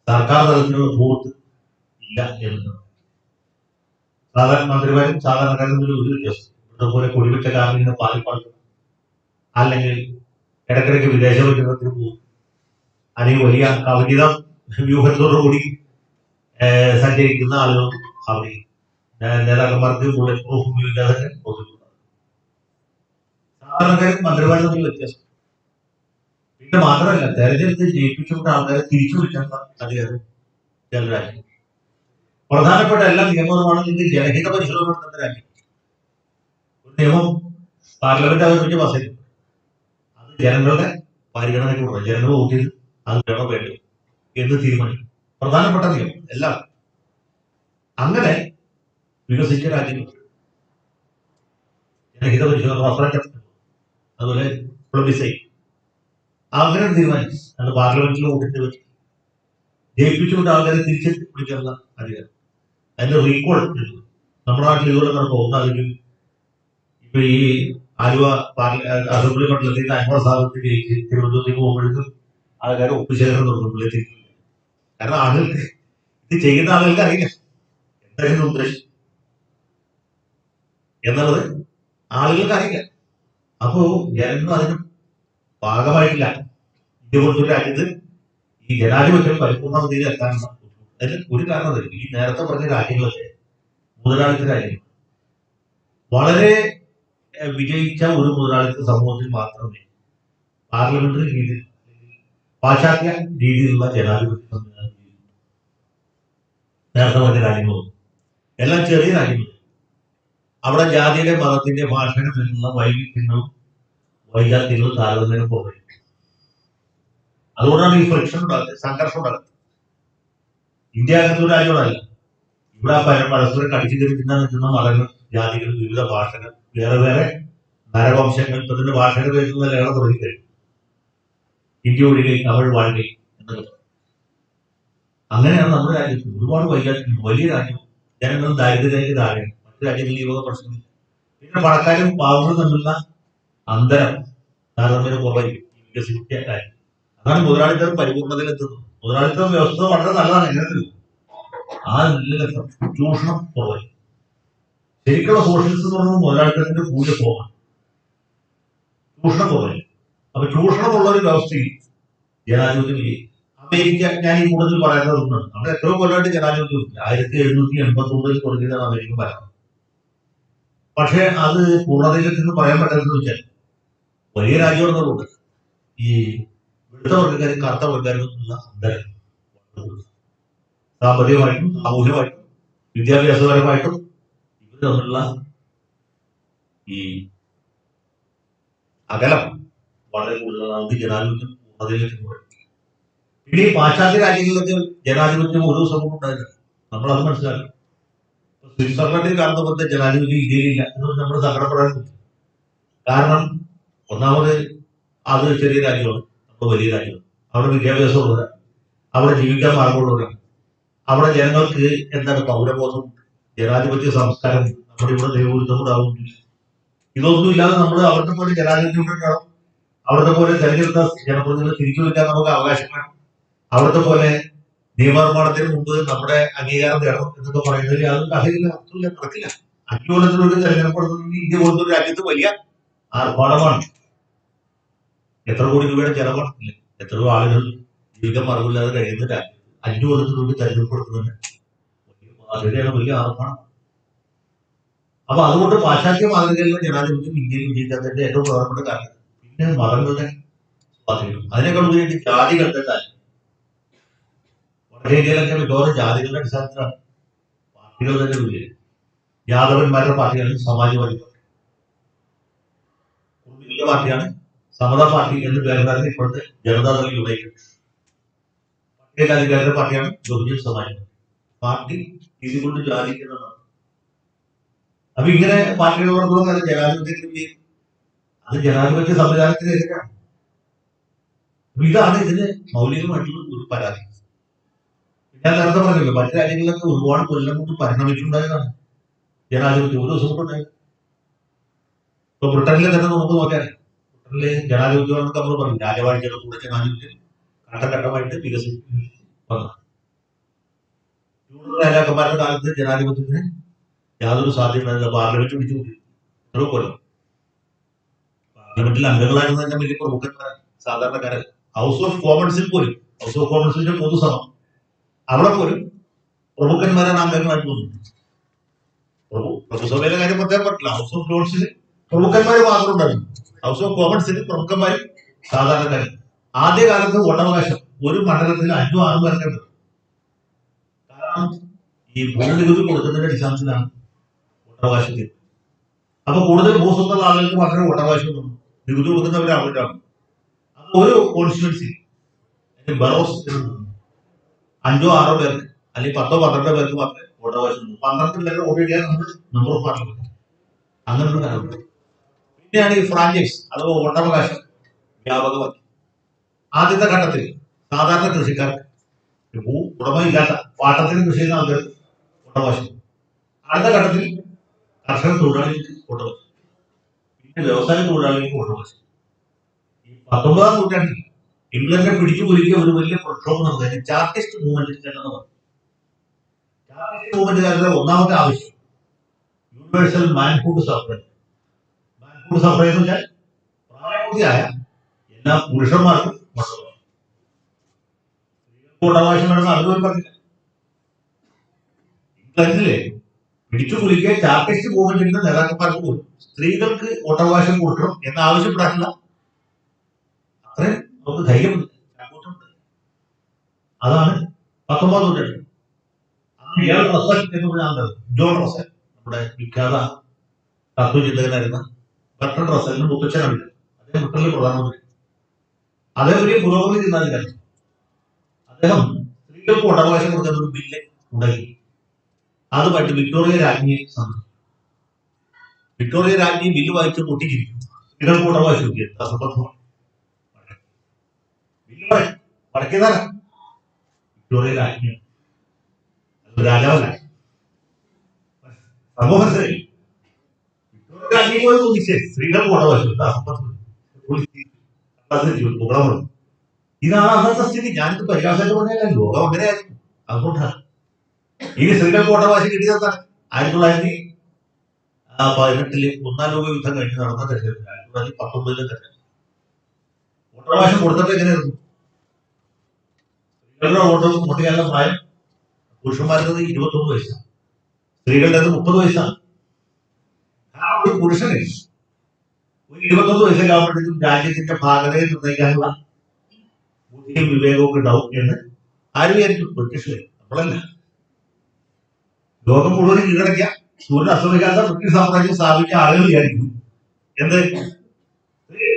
സർക്കാർ തലത്തിലുള്ള ബോർഡ് ഇല്ല എന്നത്. സാധാരണ മന്ത്രിമാരും സാധാരണക്കാരും തമ്മിൽ ഒരു വ്യത്യാസം. ഇതുപോലെ കൊടിവെച്ച കാറിന് പാലിപ്പാടും, അല്ലെങ്കിൽ ഇടയ്ക്കിടയ്ക്ക് വിദേശ പര്യടനത്തിന് പോകും, അല്ലെങ്കിൽ വലിയ കവചിത വ്യൂഹത്തോടുകൂടി സഞ്ചരിക്കുന്ന ആളുകളും അവിടെ നേതാക്കന്മാർക്ക് ബുള്ളറ്റ് പ്രൂഫ് ഉപയോഗിക്കാതെ പോകുന്നുണ്ട്. സാധാരണക്കാരും മന്ത്രിമാരും തമ്മിൽ വ്യത്യാസം. പിന്നെ മാത്രമല്ല, തെരഞ്ഞെടുത്ത് ജയിപ്പിച്ചുകൊണ്ട് ആൾക്കാരെ തിരിച്ചു വിളിക്കേണ്ട അധികാരം ചില രാജ്യം. പ്രധാനപ്പെട്ട എല്ലാ നിയമങ്ങളുമാണെങ്കിൽ ജനഹിത പരിശോധന നടത്തുന്ന രാജ്യം. ഒരു നിയമം പാർലമെന്റ് അവതരിപ്പിച്ച് പാസ്സാക്കി, അത് ജനങ്ങളുടെ പരിഗണനയ്ക്ക് കൊടുക്കുക. ജനങ്ങൾ വോട്ട് ചെയ്ത് അത് വേണോ വേണ്ടോ എന്ന് തീരുമാനിക്കും. പ്രധാനപ്പെട്ട നിയമം എല്ലാം. അങ്ങനെ വികസിച്ച രാജ്യങ്ങൾ ജനഹിത പരിശോധന, റഫറൻഡം, അതുപോലെ പ്ലബിസൈറ്റ്, അങ്ങനെ തീരുമാനിച്ചു. അത് പാർലമെന്റിൽ വോട്ടിട്ട് വെച്ച് ജയിപ്പിച്ചുകൊണ്ട് ആൾക്കാരെ തിരിച്ച് വിളിക്കാനുള്ള അധികാരം. അതിന്റെ റീകോൾ നമ്മുടെ നാട്ടിൽ ഇതുപോലെ നടക്കും. അതിന് ഇപ്പൊ ഈ ആലുവ അസംബ്ലി മണ്ഡലത്തിൽ നിന്ന് അൻവർ സാദത്ത് ജയിച്ച് തിരുവനന്തപുരത്തേക്ക് പോകുമ്പോഴേക്കും ആൾക്കാർ ഒപ്പുശേഖരം തുടങ്ങും. കാരണം ആളുകൾക്ക് ഇത് ചെയ്യുന്ന ആളുകൾക്ക് അറിയില്ല എന്തായിരുന്നു ഉദ്ദേശം എന്നുള്ളത് ആളുകൾക്ക് അറിയില്ല. അപ്പോ ജനങ്ങൾ അതിന് ഭാഗമായിട്ടില്ല. ഇന്ത്യ പോലത്തെ രാജ്യത്ത് ഈ ജനാധിപത്യം പരിപൂർണതയിൽ എത്താനുള്ള അതിന് ഒരു കാരണം തരും. ഈ നേരത്തെ പറഞ്ഞ രാജ്യങ്ങളൊക്കെ മുതലാളിത്ത രാജ്യങ്ങൾ വളരെ വിജയിച്ച ഒരു മുതലാളിത്ത സമൂഹത്തിൽ മാത്രമേ പാർലമെന്ററി രീതിയിൽ പാശ്ചാത്യ രീതിയിലുള്ള ജനാധിപത്യ സംവിധാനം നേരത്തെ പറഞ്ഞ രാജ്യങ്ങളും എല്ലാം ചെറിയ രാജ്യങ്ങൾ. അവിടെ ജാതിയുടെ മതത്തിന്റെ ഭാഷയുടെ പേരിലുള്ള വൈവിധ്യങ്ങളും വൈജാത്യങ്ങളും താരതമ്യം കുറയും. അതുകൊണ്ടാണ് ഈ ഫ്രിക്ഷൻ ഉണ്ടാകുന്നത്, സംഘർഷം ഉണ്ടാകുന്നത്. ഇന്ത്യ അങ്ങനത്തെ ഒരു രാജ്യങ്ങളല്ല. ഇവിടെ പരസ്പരം കടിച്ചു കയറി തിന്നാൻ നിൽക്കുന്ന മതങ്ങൾ, ജാതികൾ, വിവിധ ഭാഷകൾ, വേറെ വേറെ നരവംശങ്ങൾ, ഇപ്പൊ ഇതിന്റെ ഭാഷയുടെ പേരിലുള്ള ലഹള തുടങ്ങിക്കഴിഞ്ഞു. ഹിന്ദി ഒഴികെ തമിഴ് വാഴകை എന്നൊക്കെ. അങ്ങനെയാണ് നമ്മുടെ രാജ്യത്ത് ഒരുപാട് വൈകാരിക വലിയ രാജ്യം. ജനങ്ങൾ ദാരിദ്ര്യത്തിലേക്ക് താഴെയാണ്. മറ്റു രാജ്യങ്ങളിൽ ഈ വക പ്രശ്നമില്ല. പിന്നെ പണക്കാരും പാവങ്ങളും തമ്മിലുള്ള അന്തരം താരതമ്യം കുറവായിരിക്കും വികസിപ്പിച്ച കാര്യം. അതാണ് മുതലാളിത്തം പരിപൂർണതയിലെത്തുന്നത്. മുതലാളിത്ത വ്യവസ്ഥ വളരെ നല്ലതാണ്. എങ്ങനെ ആ നിലയിലെത്തും ചൂഷണം കുറവായി. ശരിക്കുള്ള സോഷ്യലിസം എന്ന് പറയുന്നത് മുതലാളിത്തത്തിന്റെ കൂടിയ ഫോമാണ്. ചൂഷണം കുറവായി. അപ്പൊ ചൂഷണമുള്ള ഒരു വ്യവസ്ഥയിൽ ജനാധിപത്യം അമേരിക്ക, ഞാൻ ഈ കൂടുതൽ പറയുന്നത് ഒന്നാണ്. അവിടെ എത്രയോ കൊല്ലമായിട്ട് ജനാധിപത്യം 1789 തുടങ്ങിയതാണ് അമേരിക്ക ഭരണം. പക്ഷെ അത് പൂർണ്ണതയിലെന്ന് പറയാൻ പറ്റാത്തതെന്ന് വെച്ചാൽ വലിയ രാജ്യങ്ങളുണ്ട്. ഈ വെളുത്ത വർഗ്ഗക്കാരും കറുത്ത വർഗ്ഗക്കാരും അന്തരം സാമ്പത്തികമായിട്ടും സാമൂഹ്യമായിട്ടും വിദ്യാഭ്യാസപരമായിട്ടും ഇവർ തമ്മിലുള്ള ഈ അകലം വളരെ കൂടുതലാണ്. ജനാധിപത്യം പൂർണ്ണതയിലേക്ക് പറയും. പിന്നെ ഈ പാശ്ചാത്യ രാജ്യങ്ങളിലൊക്കെ ജനാധിപത്യം ഓരോ സമൂഹം ഉണ്ടായില്ല. നമ്മളത് മനസ്സിലാക്കണം. സ്വിറ്റ്സർലൻഡിൽ കാണുന്ന പോലത്തെ ജനാധിപത്യം ഇന്ത്യയിലില്ല എന്ന് നമ്മൾ സങ്കടപ്പെടാറുണ്ട്. കാരണം ഒന്നാമത് അത് ചെറിയ രാജ്യമാണ്, നമ്മൾ വലിയ രാജ്യമാണ്. അവിടെ വിദ്യാഭ്യാസമുള്ളവരാണ്, അവിടെ ജീവിക്കാൻ മാർഗമുള്ളവരാണ്, അവിടെ ജനങ്ങൾക്ക് എന്താണ് പൗരബോധം, ജനാധിപത്യ സംസ്കാരം, നമ്മുടെ ഇവിടെ ദൈവവിരുദ്ധം ഉണ്ടാവുന്നില്ല. ഇതൊന്നും ഇല്ലാതെ നമ്മൾ അവിടുത്തെ പോലെ ജനാധിപത്യം ഉണ്ടാവും. അവിടുത്തെ പോലെ തെരഞ്ഞെടുത്ത ജനപ്രതിനിധികളെ തിരിച്ചു വയ്ക്കാൻ നമുക്ക് അവകാശമാണ്. അവിടുത്തെ പോലെ നിയമനിർമ്മാണത്തിന് മുമ്പ് നമ്മുടെ അംഗീകാരം തേടണം എന്നൊക്കെ പറയുന്നതിൽ യാതൊരു കാര്യമില്ല, അർത്ഥമില്ല, നടക്കില്ല. 5 കൊല്ലത്തിലൊരു തെരഞ്ഞെടുപ്പ് നടത്തുന്നത് ഇന്ത്യ പോലത്തെ ഒരു രാജ്യത്ത് വലിയ ആർഭാടമാണ്. എത്ര കോടി രൂപയുടെ ചെലവാണ്. എത്രയോ ആളുകൾ ജീവിക്കാൻ മാർഗമില്ലാതെ കഴിയുന്ന രാജ്യത്ത് 5 കൊല്ലത്തിലൊരു തെരഞ്ഞെടുപ്പ് നടത്തുന്നത് വലിയ ബാധ്യതയാണ്, വലിയ ആർഭാടം. അപ്പൊ അതുകൊണ്ട് പാശ്ചാത്യ മാതൃകയിലുള്ള ജനാധിപത്യം ഇന്ത്യയിൽ വിജയിക്കാത്തതിന്റെ ഏറ്റവും പ്രധാനപ്പെട്ട കാരണം പിന്നെ മതങ്ങളുടെ സ്വാധീനം. അതിനേക്കാൾ ഉപരി ജാതികളുടെ താല്പര്യം. വടക്കേന്ത്യയിലൊക്കെ മിക്കവാറും ജാതികളുടെ അടിസ്ഥാനത്തിലാണ് പാർട്ടികൾ തന്നെ വിജയം. യാദവന്മാരുടെ പാർട്ടിയാണ് സമാജ്വാദി പാർട്ടി, കുർമികളുടെ പാർട്ടിയാണ് സമതാ പാർട്ടി എന്ന് പേരുണ്ടായിരുന്ന ഇപ്പോഴത്തെ ജനതാദൾ യുണൈറ്റഡ്. പട്ടികജാതിക്കാരുടെ പാർട്ടിയാണ് ബഹുജൻ സമാജ് പാർട്ടി. ഇതുകൊണ്ട് ജാതിക്കുന്നതാണ്. അപ്പൊ ഇങ്ങനെ പാർട്ടികൾ വളർത്തുന്ന ജനാധിപത്യത്തിന് വിജയം. അത് ജനാധിപത്യ സംവിധാനത്തിനെതിരാണ്. ഇതാണ് ഇതിന് മൗലികമായിട്ടുള്ള ഒരു പരാതി. ഞാൻ നേരത്തെ പറഞ്ഞല്ലോ, മറ്റു രാജ്യങ്ങളിലൊക്കെ ഒരുപാട് കൊല്ലം കൊണ്ട് പരിണമിച്ചുണ്ടായതാണ് ജനാധിപത്യം. ഒരു ദിവസം കൊണ്ടുണ്ടായത്. ഇപ്പൊ ബ്രിട്ടനിലെ തന്നെ നമുക്ക് നോക്കാൻ, ബ്രിട്ടനിലെ ജനാധിപത്യമാണെന്ന് നമ്മൾ പറഞ്ഞു. രാജവാഴ്ചയുടെ കൂടെ ജനാധിപത്യം ഘട്ടഘട്ടമായിട്ട് വികസിപ്പിച്ചു വന്നു. രാജാക്കന്മാരുടെ കാലത്ത് ജനാധിപത്യത്തിന് യാതൊരു സാധ്യതയില്ല. പാർലമെന്റ് പിടിച്ചുകൂടി എത്രയോ കൊല്ലം. പാർലമെന്റിൽ അംഗങ്ങളായിരുന്ന തന്നെ വലിയ പ്രമുഖന്മാരാണ്, സാധാരണക്കാരല്ല. ഹൗസ് ഓഫ് കോമൺസിൽ പോലും, ഹൗസ് ഓഫ് കോമൺസിന്റെ പൊതുസഭ, അവിടെ പോലും പ്രമുഖന്മാരാണ് അംഗങ്ങളായിട്ട് വന്നത്. പ്രഭുസഭയിലെ കാര്യം പറയാൻ പറ്റില്ല. ഹൗസ് ഓഫ് ലോർഡ്സിൽ പ്രമുഖന്മാർ മാത്രം ഉണ്ടായിരുന്നു. ഹൗസ് ഓഫ് കോമൺസിൽ പ്രമുഖന്മാരും സാധാരണക്കാരും. ആദ്യകാലത്ത് വോട്ടവകാശം ഒരു മണ്ഡലത്തിൽ 5 6 പേർക്ക് ഉണ്ട്. കാരണം ഈ ഭൂനികുതി കൊടുക്കുന്നതിന്റെ അടിസ്ഥാനത്തിലാണ് വോട്ടവകാശത്തിൽ. അപ്പൊ കൂടുതൽ ഭൂസ്വത്തുള്ള ആളുകൾക്ക് മാത്രമേ വോട്ടവകാശം ഉള്ളൂ. നികുതി കൊടുക്കുന്നവരെ അവരാണ്. അപ്പൊ ഒരു കോൺസ്റ്റിറ്റ്യുവൻസി ബറോസ് 5 6 പേർക്ക് അല്ലെങ്കിൽ 10 12 പേർക്ക് മാത്രമേ വോട്ടവകാശം ഉള്ളൂ. 12 പേർക്ക് വോട്ട് ചെയ്യാൻ നമ്മൾ മെമ്പർ ഓഫ് പാർലമെന്റ് അങ്ങനൊരു കാര്യമുണ്ട്. പിന്നെയാണ് ഈ ഫ്രാഞ്ചൈസ് അഥവാ വോട്ടവകാശം വ്യാപകമാക്കി. ആദ്യത്തെ ഘട്ടത്തിൽ സാധാരണ കൃഷിക്കാർക്ക്, ഭൂ ഉടമയില്ലാത്ത പാട്ടത്തിന് കൃഷി ചെയ്യുന്ന ആളുകൾക്ക് വോട്ടവകാശം. അടുത്ത ഘട്ടത്തിൽ കർഷക തൊഴിലാളികൾക്ക് വോട്ടവകാശം. പിന്നെ വ്യവസായ തൊഴിലാളികൾക്ക് വോട്ടവകാശം. ഈ 19ാം നൂറ്റാണ്ടിൽ ഇംഗ്ലണ്ടിനെ പിടിച്ചു കുലുക്കിയ ഒരു വലിയ പ്രക്ഷോഭം നടന്നത് ചാർട്ടിസ്റ്റ് മൂവ്മെന്റ് എന്ന് പറഞ്ഞു. ചാർട്ടിസ്റ്റ് മൂവ്മെന്റുകാരുടെ ഒന്നാമത്തെ ആവശ്യം യൂണിവേഴ്സൽ മാൻഹുഡ് സഫ്രേജ്, സമുദായം എന്ന് വെച്ചാൽ പ്രായപൂർത്തിയായ എല്ലാ പുരുഷന്മാർക്കും വോട്ടവകാശം. സ്ത്രീകൾക്ക് വോട്ടവകാശം വേണമെന്ന് അതുപോലെ പറഞ്ഞില്ല. ഇംഗ്ലണ്ടിലെ പിടിച്ചു കുലിക്കെ ചാർട്ടിസ്റ്റ് മൂവ്മെന്റിന്റെ നേതാക്കന്മാർക്ക് പോലും സ്ത്രീകൾക്ക് വോട്ടവകാശം കൊടുക്കണം എന്ന് ആവശ്യപ്പെടാനുള്ള അത്രയും നമുക്ക് ധൈര്യമുണ്ട്, ചാക്കൂറ്റമുണ്ട്. അതാണ് 19ാം നൂറ്റാണ്ട്. അന്ന് ഇയാൾ റസൽ എന്ന് പറഞ്ഞാൽ ജോൺ റസൽ, നമ്മുടെ വിഖ്യാത തത്വചിന്തകനായിരുന്ന ബർട്രൻഡ് റസലിന് മുത്തച്ഛനാണ്. അദ്ദേഹം ബ്രിട്ടനിലെ പ്രധാനമന്ത്രി. അദ്ദേഹം ഒരു പുരോഗമന ചിന്താധികാരി. അദ്ദേഹം സ്ത്രീകൾക്ക് വോട്ടവകാശം കൊടുക്കുന്ന ഒരു ബില്ല് ഉണ്ടാക്കി. അതുമായിട്ട് വിക്ടോറിയ രാജ്ഞിയെ സന്ദർശിച്ചു. വിക്ടോറിയ രാജ്ഞി ബില്ല് വായിച്ച് പൊട്ടിച്ചിരിക്കും. സ്ത്രീകൾക്ക് വോട്ടവകാശം അസംബന്ധമാണ്. ബില്ല് വടക്കിയതാണ് വിക്ടോറിയ രാജ്ഞി, രാജാവല്ല. സമൂഹത്തിൽ വിക്ടോറിയ രാജ്ഞി പോയി തോന്നിച്ചേ സ്ത്രീകൾക്ക് വോട്ടവകാശം അസംബന്ധം. ഇതാണ് അന്നത്തെ സ്ഥിതി. ഞാനിത് പരിഹാസമായിട്ട് പറഞ്ഞാൽ ലോകം അങ്ങനെയായിരുന്നു. അതുകൊണ്ടാണ് ഇനി സ്ത്രീകൾക്ക് വോട്ടവകാശം കിട്ടിയത് 1918 ഒന്നാം ലോക യുദ്ധം കഴിഞ്ഞ് നടന്ന തെരഞ്ഞെടുപ്പ്. 1919 തെരഞ്ഞെടുപ്പ് വോട്ടവകാശം കൊടുത്തപ്പോൾ എങ്ങനെയായിരുന്നു? സ്ത്രീകളുടെ വോട്ട് ചെയ്യാനുള്ള പ്രായം പുരുഷന്മാരുടേത് 21 വയസ്സാണ്, സ്ത്രീകളുടേത് 30 വയസ്സാണ്. ഒരു പുരുഷന് ഒരു 21 വയസ്സൊക്കെ ആകുമ്പോഴത്തേക്കും രാജ്യത്തിന്റെ ഭാഗതയെ നിർണ്ണയിക്കാനുള്ള ബുദ്ധിയും വിവേകവും ഉണ്ടാവും എന്ന് ആര് വിചാരിക്കും? ബ്രിട്ടീഷുകാർ, നമ്മളല്ല. ലോകം മുഴുവൻ കീഴടക്കിയ സൂര്യൻ അസ്തമിക്കാത്ത ബ്രിട്ടീഷ് സാമ്രാജ്യം സ്ഥാപിച്ച ആളുകൾ വിചാരിക്കും എന്ത്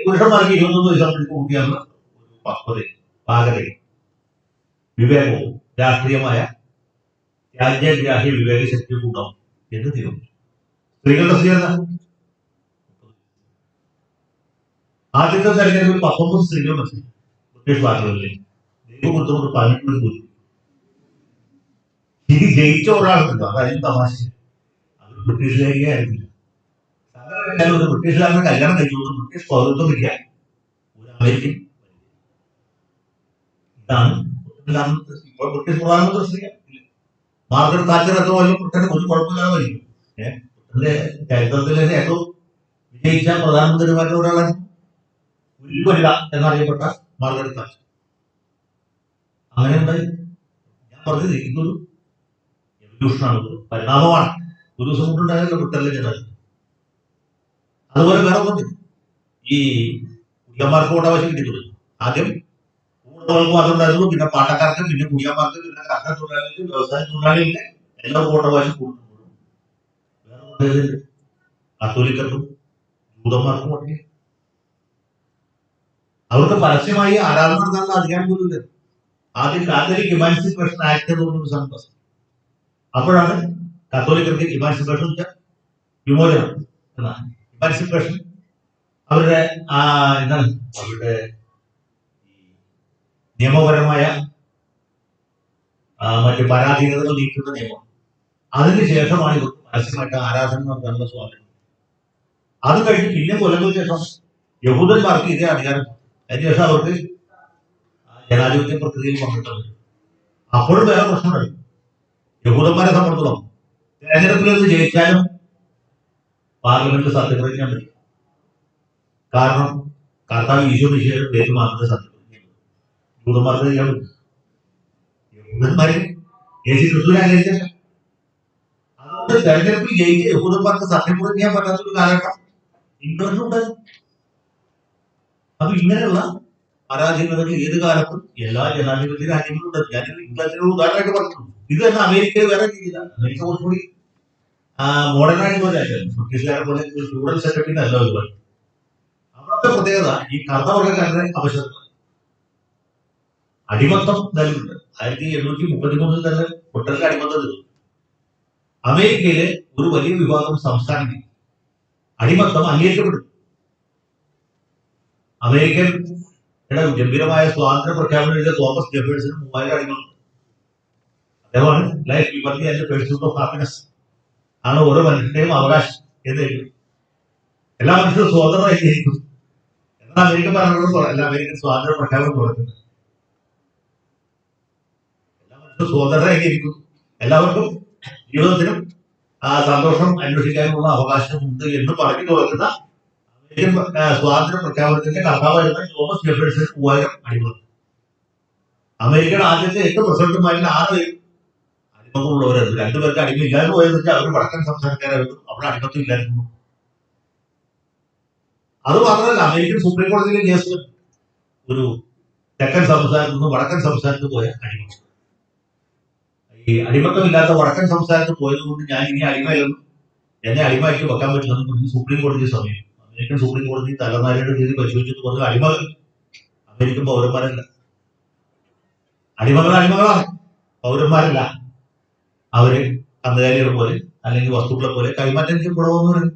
പുരുഷന്മാർക്ക് 21 വയസ്സാകുമ്പോഴേക്കും കൂട്ടിയാലുള്ള ഒരു പക്വതയും പാകതയും വിവേകവും രാഷ്ട്രീയമായ രാജ്യഗ്രാഹ്യ വിവേക ശക്തിയും ഉണ്ടാവും എന്ന് തീരുമാനിച്ചു. സ്ത്രീകളുടെ സ്ഥിരത ആദ്യത്തെ തെരഞ്ഞെടുപ്പിൽ 19 സ്ത്രീകൾ മത്സരിച്ചു. ബ്രിട്ടീഷ് പാർലമെന്റിൽ ദൈവം കൊടുത്തുകൊണ്ട് 18 പോയി. ഇത് ജയിച്ച ഒരാളുണ്ടല്ലോ, അതായത് തമാശ. അത് ബ്രിട്ടീഷുകാരിയായിരുന്നില്ല. ഒരു ബ്രിട്ടീഷുകാരനെ കല്യാണം കഴിച്ചുകൊണ്ട് ബ്രിട്ടീഷ് പൗരത്വം കിട്ടിയ ഒരു അമേരിക്കൻ. ഇതാണ് ഇപ്പോൾ ബ്രിട്ടീഷ് പ്രധാനമന്ത്രി സ്ത്രീയാണ്. മാർഗരറ്റ് താച്ചർ എത്ര കൊല്ലം ബ്രിട്ടന് ഒരു കുഴപ്പമില്ലാതെ വരിക്കും. ബ്രിട്ടന്റെ ചരിത്രത്തിലെ ഏറ്റവും വിജയിച്ച പ്രധാനമന്ത്രിമാരുടെ ഒരാളാണ് വനിത എന്നറിയപ്പെട്ട മാർഗരറ്റ് താച്ചർ. അങ്ങനെ ഉണ്ടായി. ഞാൻ പറഞ്ഞത് ഇതൊരു എവല്യൂഷനാണ്, പരിണാമമാണ്. ഒരു ദിവസം കൊണ്ടുണ്ടായല്ലോ ബ്രിട്ടനിലെ ജനങ്ങൾ. അതുപോലെ വേറെ ഒന്നും ഈ കുടിയന്മാർക്ക് വോട്ടവകാശം കിട്ടിയിട്ടുള്ളൂ. ആദ്യം ഊണുകൾക്ക് മാത്രം ഉണ്ടായിരുന്നു, പിന്നെ പാട്ടക്കാർക്ക്, പിന്നെ കുടിയന്മാർക്ക്, പിന്നെ കർഷക തൊഴിലാളികൾക്ക്, വ്യവസായ തൊഴിലാളികൾക്ക് എല്ലാവർക്കും വോട്ടവകാശം കൊടുക്കുന്നുള്ളൂ. വേറെ കത്തോലിക്കർക്കും ജൂതന്മാർക്കും ഒക്കെ അവർക്ക് പരസ്യമായി ആരാധന നടത്താനുള്ള അധികാരം പോലും ഇല്ല. ആദ്യം കാത്തലിക് ഇമാൻസിപ്പേഷൻ ആക്ട് എന്ന് പറഞ്ഞൊരു സംഭവം. അപ്പോഴാണ് കത്തോലിക്കർക്ക് ഇമാൻസിപ്പേഷൻ വിമോചനം എന്നാണ്. ഇമാൻസിപ്പേഷൻ അവരുടെ എന്താണ് അവരുടെ നിയമപരമായ മറ്റ് പരാധീനതകൾ നീക്കുന്ന നിയമം. അതിനുശേഷമാണ് ഇവർക്ക് പരസ്യമായിട്ട് ആരാധന നടത്താനുള്ള സ്വാതന്ത്ര്യം. അത് കഴിഞ്ഞ് പിന്നെ കൊല്ലങ്ങൾക്ക് ശേഷം യഹൂദന്മാർക്ക് ഇതേ അധികാരം. അതിനുശേഷം അവർക്ക് ജനാധിപത്യ പ്രക്രിയയിൽ പങ്കിട്ടുണ്ട്. അപ്പോഴും വേറെ പ്രശ്നമുണ്ട്. യഹൂദന്മാരെ സംബന്ധിച്ചിടത്തോളം തെരഞ്ഞെടുപ്പിൽ നിന്ന് ജയിച്ചാലും പാർലമെന്റിൽ സത്യപ്രതിജ്ഞ പറ്റും. കാരണം കർത്താവ് ഈശോ മിശിഹായുടെ പേര് മാത്രമേ സത്യപ്രതിജ്ഞ. യഹൂദന്മാർക്ക് ചെയ്യാൻ പറ്റും. യഹൂദന്മാര് യേശു ക്രിസ്തുവിനെ അംഗീകരിച്ചില്ല. അതുകൊണ്ട് തെരഞ്ഞെടുപ്പിൽ ജയിച്ച് യഹൂദന്മാർക്ക് സത്യപ്രതിജ്ഞ ചെയ്യാൻ പറ്റാത്തൊരു കാലഘട്ടം ഇംഗ്ലണ്ടിലുണ്ടായിരുന്നു. അപ്പൊ ഇങ്ങനെയുള്ള പരാധീനതകൾ ഏത് കാലത്തും എല്ലാ ജനാധിപത്യ രാജ്യങ്ങളും ഉണ്ട്. ഞാൻ ഇംഗ്ലണ്ടിനോട് ഉദാഹരണമായിട്ട് പറഞ്ഞു. ഇത് തന്നെ അമേരിക്കയിൽ വേറെ രീതിയിലാണ്. അമേരിക്ക കുറച്ചുകൂടി മോഡേൺ ആയിട്ടുള്ള രാജ്യമാണ്. ബ്രിട്ടീഷുകാരെ പോലെ ഫ്യൂഡൽ സെറ്റപ്പിന്റെ അല്ല ഒരുപാട്. അവിടുത്തെ പ്രത്യേകത ഈ കർത്തവർഗക്കാരുടെ അവശത, അടിമത്തം നിലവിലുണ്ട്. 1833 തന്നെ ബ്രിട്ടനിലെ അടിമത്തം തീർന്നു. അമേരിക്കയിലെ ഒരു വലിയ വിഭാഗം സംസ്ഥാനങ്ങളിൽ അടിമത്തം അംഗീകരിക്കപ്പെട്ടു. അമേരിക്കൻ ഗംഭീരമായ സ്വാതന്ത്ര്യ പ്രഖ്യാപനം എഴുതിയ തോമസ് ജെഫേഴ്സന് 3000 അടിമകൾ. അദ്ദേഹമാണ് life, liberty and pursuit of happiness ആണ് ഓരോ മനുഷ്യന്റെയും അവകാശം എന്ന് എഴുതി. എല്ലാ മനുഷ്യരും സ്വതന്ത്രമായി ജീവിക്കും. എന്നാൽ അമേരിക്കൻ ഭരണകൂടം എല്ലാ അമേരിക്കൻ സ്വാതന്ത്ര്യ പ്രഖ്യാപനം തുറക്കുന്നത് എല്ലാ മനുഷ്യരും സ്വതന്ത്രമായി ജീവിക്കും, എല്ലാവർക്കും ജീവിതത്തിനും സന്തോഷം അന്വേഷിക്കാനുള്ള അവകാശമുണ്ട് എന്ന് പറഞ്ഞു തുടങ്ങുന്ന സ്വാതന്ത്ര്യ പ്രഖ്യാപനത്തിന്റെ കർത്താവായിരുന്ന തോമസ് ജെഫേഴ്സൺ 3000 അടിമകൾ. അമേരിക്കയുടെ ആദ്യത്തെ 8 പ്രസിഡന്റുമാരിൽ 6 പേര് അടിമകളുള്ളവരായിരുന്നു. 2 പേർക്ക് അടിമ ഇല്ലാതെ പോയെന്ന് വെച്ചാൽ അവർ വടക്കൻ സംസ്ഥാനക്കാരായിരുന്നു, അവിടെ അടിമത്വം ഇല്ലായിരുന്നു. അത് മാത്രമല്ല, അമേരിക്കൻ സുപ്രീം കോടതിയിലെ കേസ് ഒരു തെക്കൻ സംസ്ഥാനത്ത് നിന്ന് വടക്കൻ സംസ്ഥാനത്ത് പോയ അടിമ. ഈ അടിമത്വമില്ലാത്ത വടക്കൻ സംസ്ഥാനത്ത് പോയത് കൊണ്ട് ഞാൻ ഇനി അടിമയല്ലെന്നും എന്നെ അടിമയാക്കി വെക്കാൻ പറ്റില്ലെന്നും പറഞ്ഞ് സുപ്രീം കോടതിയെ സമീപിക്കും. അമേരിക്കൻ സുപ്രീം കോടതി തലനാരിയുടെ രീതി പരിശോധിച്ചിട്ട് പറഞ്ഞു, അടിമകൾ അമേരിക്കൻ പൗരന്മാരല്ല, അടിമകളാണ്, പൗരന്മാരല്ല, അവര് കന്നുകാലികളെ പോലെ അല്ലെങ്കിൽ വസ്തുക്കളെ പോലെ കൈമാറ്റം ചെയ്യപ്പെടുമെന്ന് പറയും.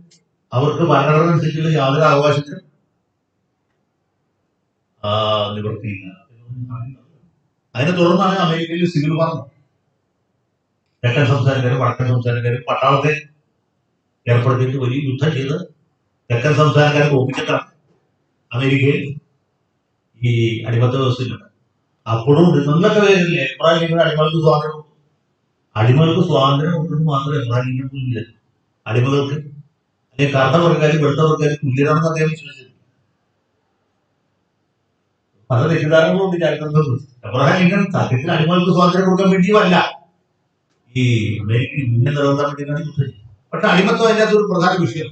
അവർക്ക് ഭരണഘടന അനുസരിച്ചുള്ള യാതൊരു അവകാശത്തിനും നിവൃത്തിയില്ല. അതിനെ തുടർന്നാണ് അമേരിക്കയിൽ സിവിൽ വാർ. തെക്കൻ സംസ്ഥാനക്കാരും വടക്കൻ സംസ്ഥാനക്കാരും പട്ടാളത്തെ ഏർപ്പെടുത്തിയിട്ട് വലിയ യുദ്ധം ചെയ്ത് തെക്കൻ സംസ്ഥാനക്കാരെ തോപ്പിച്ചിട്ടാണ് അമേരിക്കയിൽ ഈ അടിമത്ത വ്യവസ്ഥയിലുണ്ട്. അപ്പോഴും നിന്നൊക്കെ പേരില്ലേ എബ്രഹാം ലിങ്കൺ അടിമകൾക്ക് സ്വാതന്ത്ര്യം, അടിമകൾക്ക് സ്വാതന്ത്ര്യം ഉണ്ടെന്ന് മാത്രമേ എബ്രഹാം ലിങ്കൺ ഇല്ല. അടിമകൾക്ക് അല്ലെങ്കിൽ കറുത്തവർക്കാരും വെളുത്തവർക്കാരും തുല്യരാണെന്ന് അദ്ദേഹം വിശ്വസിച്ചത്. പല തെറ്റിദ്ധാരണകളുണ്ട് ചരിത്രത്തിൽ. എബ്രഹാം ലിങ്കൺ സത്യത്തിൽ അടിമകൾക്ക് സ്വാതന്ത്ര്യം കൊടുക്കാൻ വേണ്ടിയുമല്ല, ഈ അമേരിക്കൻ യൂണിയൻ നിലനിർത്താൻ വേണ്ടിയാണ് യുദ്ധം ചെയ്തത്. പക്ഷെ അടിമത്വം അതിനകത്ത് ഒരു പ്രധാന വിഷയം.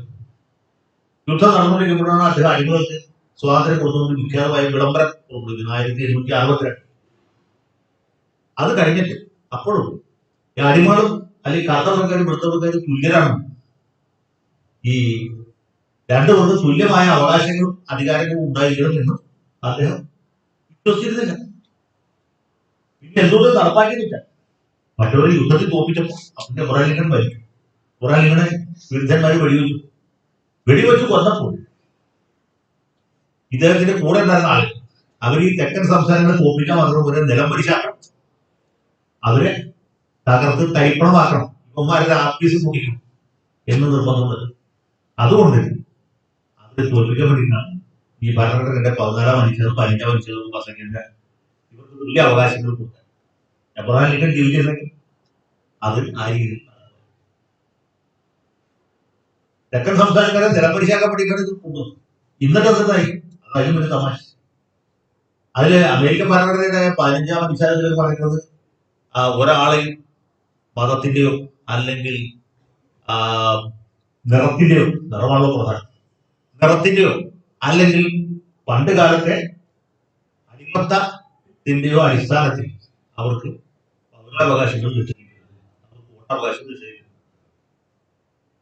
യുദ്ധം നടന്നുകൊണ്ടിരിക്കുമ്പോഴാണ് അദ്ദേഹം അടിമകൾക്ക് സ്വാതന്ത്ര്യം കൊടുത്തുകൊണ്ട് വിഖ്യാതമായ വിളംബരം പുറപ്പെടുവിക്കുന്നത് 1762. അത് കഴിഞ്ഞിട്ട് അപ്പോഴും ഈ അടിമകളും അല്ലെങ്കിൽ കറുത്തവർക്കാരും വെളുത്തവർക്കാരും തുല്യരാണ്. ഈ രണ്ടുപേർക്ക് തുല്യമായ അവകാശങ്ങളും അധികാരങ്ങളും ഉണ്ടായിരിക്കണം എന്ന് അദ്ദേഹം വിശ്വസിച്ചിരുന്നില്ല. പിന്നെ എന്തുകൊണ്ട് നടപ്പാക്കിയിട്ടില്ല? മറ്റൊരു യുദ്ധത്തിൽ തോപ്പിച്ചപ്പോൾ അവന്റെ എബ്രഹാം ലിങ്കൺ മരിച്ചു. എബ്രഹാം ലിങ്കണെ വിരുദ്ധന്മാർ വെടിവെച്ച് കൊന്നപ്പോൾ ഇദ്ദേഹത്തിന്റെ കൂടെ ഉണ്ടായിരുന്ന ആള് അവർ ഈ തെക്കൻ സംസ്ഥാനങ്ങളെ തോപ്പിക്കാൻ മാത്രം നിലം പരിശാക്കണം, അവരെ തകർത്ത് തരിപ്പണമാക്കണം, ഇവന്മാരുടെ ആഫീസ് മുടിക്കണം എന്ന് നിർബന്ധമുണ്ട്. അതുകൊണ്ട് അവരെ തോൽപ്പിക്കാൻ വേണ്ടിയിട്ടാണ് ഈ ഭരണഘടനയുടെ 14 അനുച്ഛേദം 15 അനുച്ഛേദം പാസാക്കിയതിന്റെ ഇവർക്ക് തുല്യ അവകാശങ്ങൾ കൊടുത്തത്. എബ്രഹാം ലിങ്കൺ ജീവിച്ചിരുന്നെങ്കിൽ അത് ആ രീതിയിൽ തെക്കൻ സംസ്ഥാനക്കാരെ നിലംപരിശാക്കാൻ വേണ്ടിയിട്ടാണ് ഇത് കൊണ്ടുവന്നത്. ഇന്നത്തെ എന്തായി അതിലും ഒരു തമാശ. അതില് അമേരിക്കൻ ഭരണഘടനയുടെ 15 അനുച്ഛേദത്തിൽ പറയുന്നത് ഒരാളെയും മതത്തിന്റെയോ അല്ലെങ്കിൽ നിറത്തിന്റെയോ, നിറമാണല്ലോ പ്രധാനം, നിറത്തിന്റെയോ അല്ലെങ്കിൽ പണ്ട് കാലത്തെ അടിമത്തത്തിന്റെയോ അടിസ്ഥാനത്തിൽ അവർക്ക് പൗരാവകാശങ്ങൾ നിശ്ചയിക്കുന്നത്, അവർക്ക് വോട്ടവകാശം നിശ്ചയിക്കുന്നത്.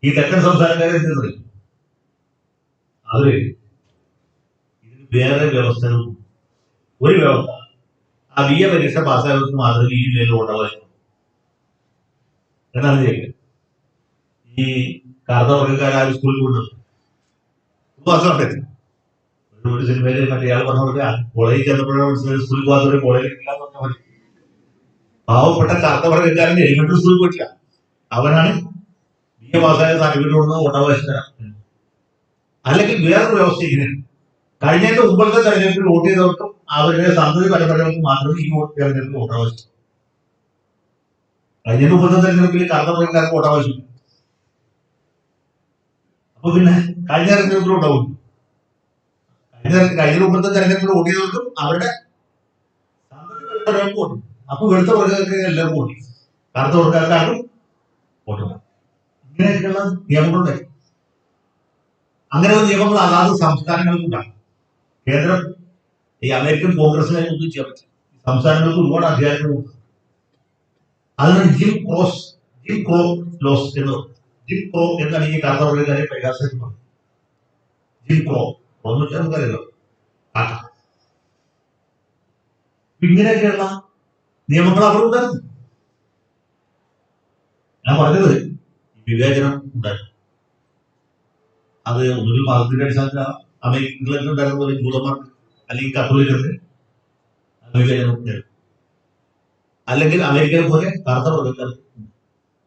ഈ തെക്കൻ സംസ്ഥാനക്കാരെ എന്ത് പറയും? അവര് ഇതിന് വേറെ വ്യവസ്ഥകൾ. ഒരു വ്യവസ്ഥ, ആ BA പരീക്ഷ പാസ്സായവർക്ക് മാത്രമേ ഈ മേലിൽ വോട്ടവകാശം. എന്നാണ് ചെയ്യുക. ഈ കറുത്തവർഗക്കാരും സ്കൂളിൽ കൊണ്ടുവന്നു ഒരു സിനിമയില് മറ്റേയാൾ പറഞ്ഞ കോളേജിൽ ചെന്നപ്പോഴാണ് സ്കൂളിൽ പോകാത്തവരെ കോളേജിൽ പാവപ്പെട്ട കറുത്തവർഗക്കാരൻ എലിമെന്ററി സ്കൂളിൽ പോയിട്ടില്ല. അവനാണ് BA പാസ്സായ സർട്ടിഫിക്കറ്റ് കൊടുക്കുന്നത് വോട്ടവകാശം തരാം. അല്ലെങ്കിൽ വേറൊരു വ്യവസ്ഥ ഇങ്ങനെ, കഴിഞ്ഞതിന്റെ മുമ്പത്തെ തെരഞ്ഞെടുപ്പിൽ വോട്ട് ചെയ്തവർക്കും അവരുടെ സന്തതി പരമ്പരകൾക്ക് മാത്രമേ ഈ തെരഞ്ഞെടുപ്പിൽ വോട്ടവകാശം. കഴിഞ്ഞതിന്റെ മുമ്പത്തെ തെരഞ്ഞെടുപ്പിൽ കറുത്തവർഗക്കാർക്ക് വോട്ടവകാശം. അപ്പൊ പിന്നെ കഴിഞ്ഞ തെരഞ്ഞെടുപ്പിൽ ഉണ്ടാവും. കഴിഞ്ഞ മുമ്പത്തെ തെരഞ്ഞെടുപ്പിൽ വോട്ട് ചെയ്തവർക്കും അവരുടെ സന്തതി പരമ്പരകൾക്ക് വോട്ട്. അപ്പൊ വെളുത്ത വർഗ്ഗക്കാർക്ക് എല്ലാവർക്കും വോട്ട് ചെയ്യും, കറുത്ത വർഗ്ഗക്കാർക്കും വോട്ട്. ഇങ്ങനെയൊക്കെയുള്ള നിയമങ്ങളുണ്ടായി. അങ്ങനെ ഒരു നിയമങ്ങൾ അതാത് സംസ്ഥാനങ്ങൾക്കുണ്ടാകും. കേന്ദ്രം ഈ അമേരിക്കൻ കോൺഗ്രസിനെ ഒന്നും ചെയ്യാൻ പറ്റില്ല. സംസ്ഥാനങ്ങൾക്ക് ഒരുപാട് അധികാരങ്ങൾ ഉണ്ട്. അതിനാണ് ജിം ക്രോ ലോസ് എന്ന്. ജിം ക്രോ എന്നാണ് ഈ കറുത്തവർഗ്ഗക്കാരെ പരിഹാസപ്പെടുന്നത്. ജിം ക്രോ എന്ന് വെച്ചാൽ നമുക്കറിയാലോ, കാക്ക. ഇങ്ങനെയൊക്കെയുള്ള നിയമങ്ങൾ അവിടെ ഉണ്ടായിരുന്നു. ഞാൻ പറഞ്ഞത് വിവേചനം ഉണ്ടായിരുന്നു. അത് ഒന്നുകിൽ മതത്തിന്റെ അടിസ്ഥാനത്തിൽ അമേരിക്കയിൽ ഉണ്ടായിരുന്ന പോലെ ജൂതന്മാർക്ക് അല്ലെങ്കിൽ കത്തോലിക്കർക്ക് വിവേചനം ഉണ്ടായിരുന്നു, അല്ലെങ്കിൽ അമേരിക്കയെ പോലെ കറുത്ത വർഗ്ഗക്കാർക്ക്.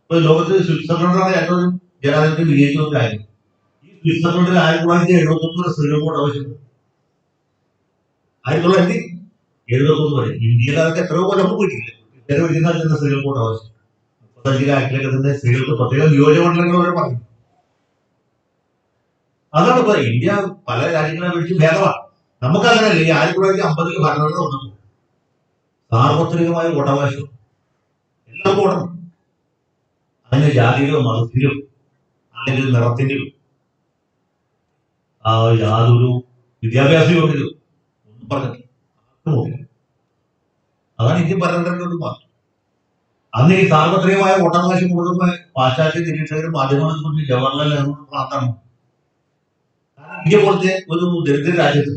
ഇപ്പൊ ലോകത്ത് സ്വിറ്റ്സർലൻഡാണ് ഏറ്റവും ജനാധിപത്യം വിജയിച്ച ഒരു കാര്യം. ഈ സ്വിറ്റ്സർലൻഡിൽ 1971 സ്ത്രീകൾക്ക് ആവശ്യമുണ്ട്. 1971 വരെ. ഇന്ത്യയിൽ അതൊക്കെ എത്രയോ കൊല്ലം പോയിട്ടില്ല. ഇത്തരം വിളിക്കുന്ന സ്ത്രീകൾക്ക് ആവശ്യം. 35 ആക്ടിലൊക്കെ തന്നെ സ്ത്രീകൾക്ക് പ്രത്യേക നിയോജകമണ്ഡലങ്ങൾ വരെ പറഞ്ഞു. അതാണ് ഇപ്പൊ ഇന്ത്യ പല രാജ്യങ്ങളെ വിളിച്ച് ഭേദമാണ്. നമുക്കങ്ങനെയല്ല. ഈ 1950 ഭരണഘടന വന്നു സാർവത്രികമായ വോട്ടവകാശം എല്ലാവർക്കും വോട്ടണം. അതിന് ജാതിയിലോ മതത്തിലോ അല്ലെങ്കിൽ നിറത്തിന്റെയോ യാതൊരു വിദ്യാഭ്യാസ യോഗ്യതയോ ഒന്നും പറഞ്ഞില്ല. അതാണ് ഇന്ത്യൻ ഭരണഘടനയുടെ ഒരു മാറ്റം. അന്ന് ഈ സാർവത്രികമായ വോട്ടവകാശം കൊടുക്കുമ്പോൾ പാശ്ചാത്യ നിരീക്ഷകരും മാധ്യമങ്ങളും കൊണ്ട് ജവഹർലാൽ നെഹ്റു പ്രാന്താണ്. ഇന്ത്യ പോലത്തെ ഒരു ദരിദ്ര രാജ്യത്ത്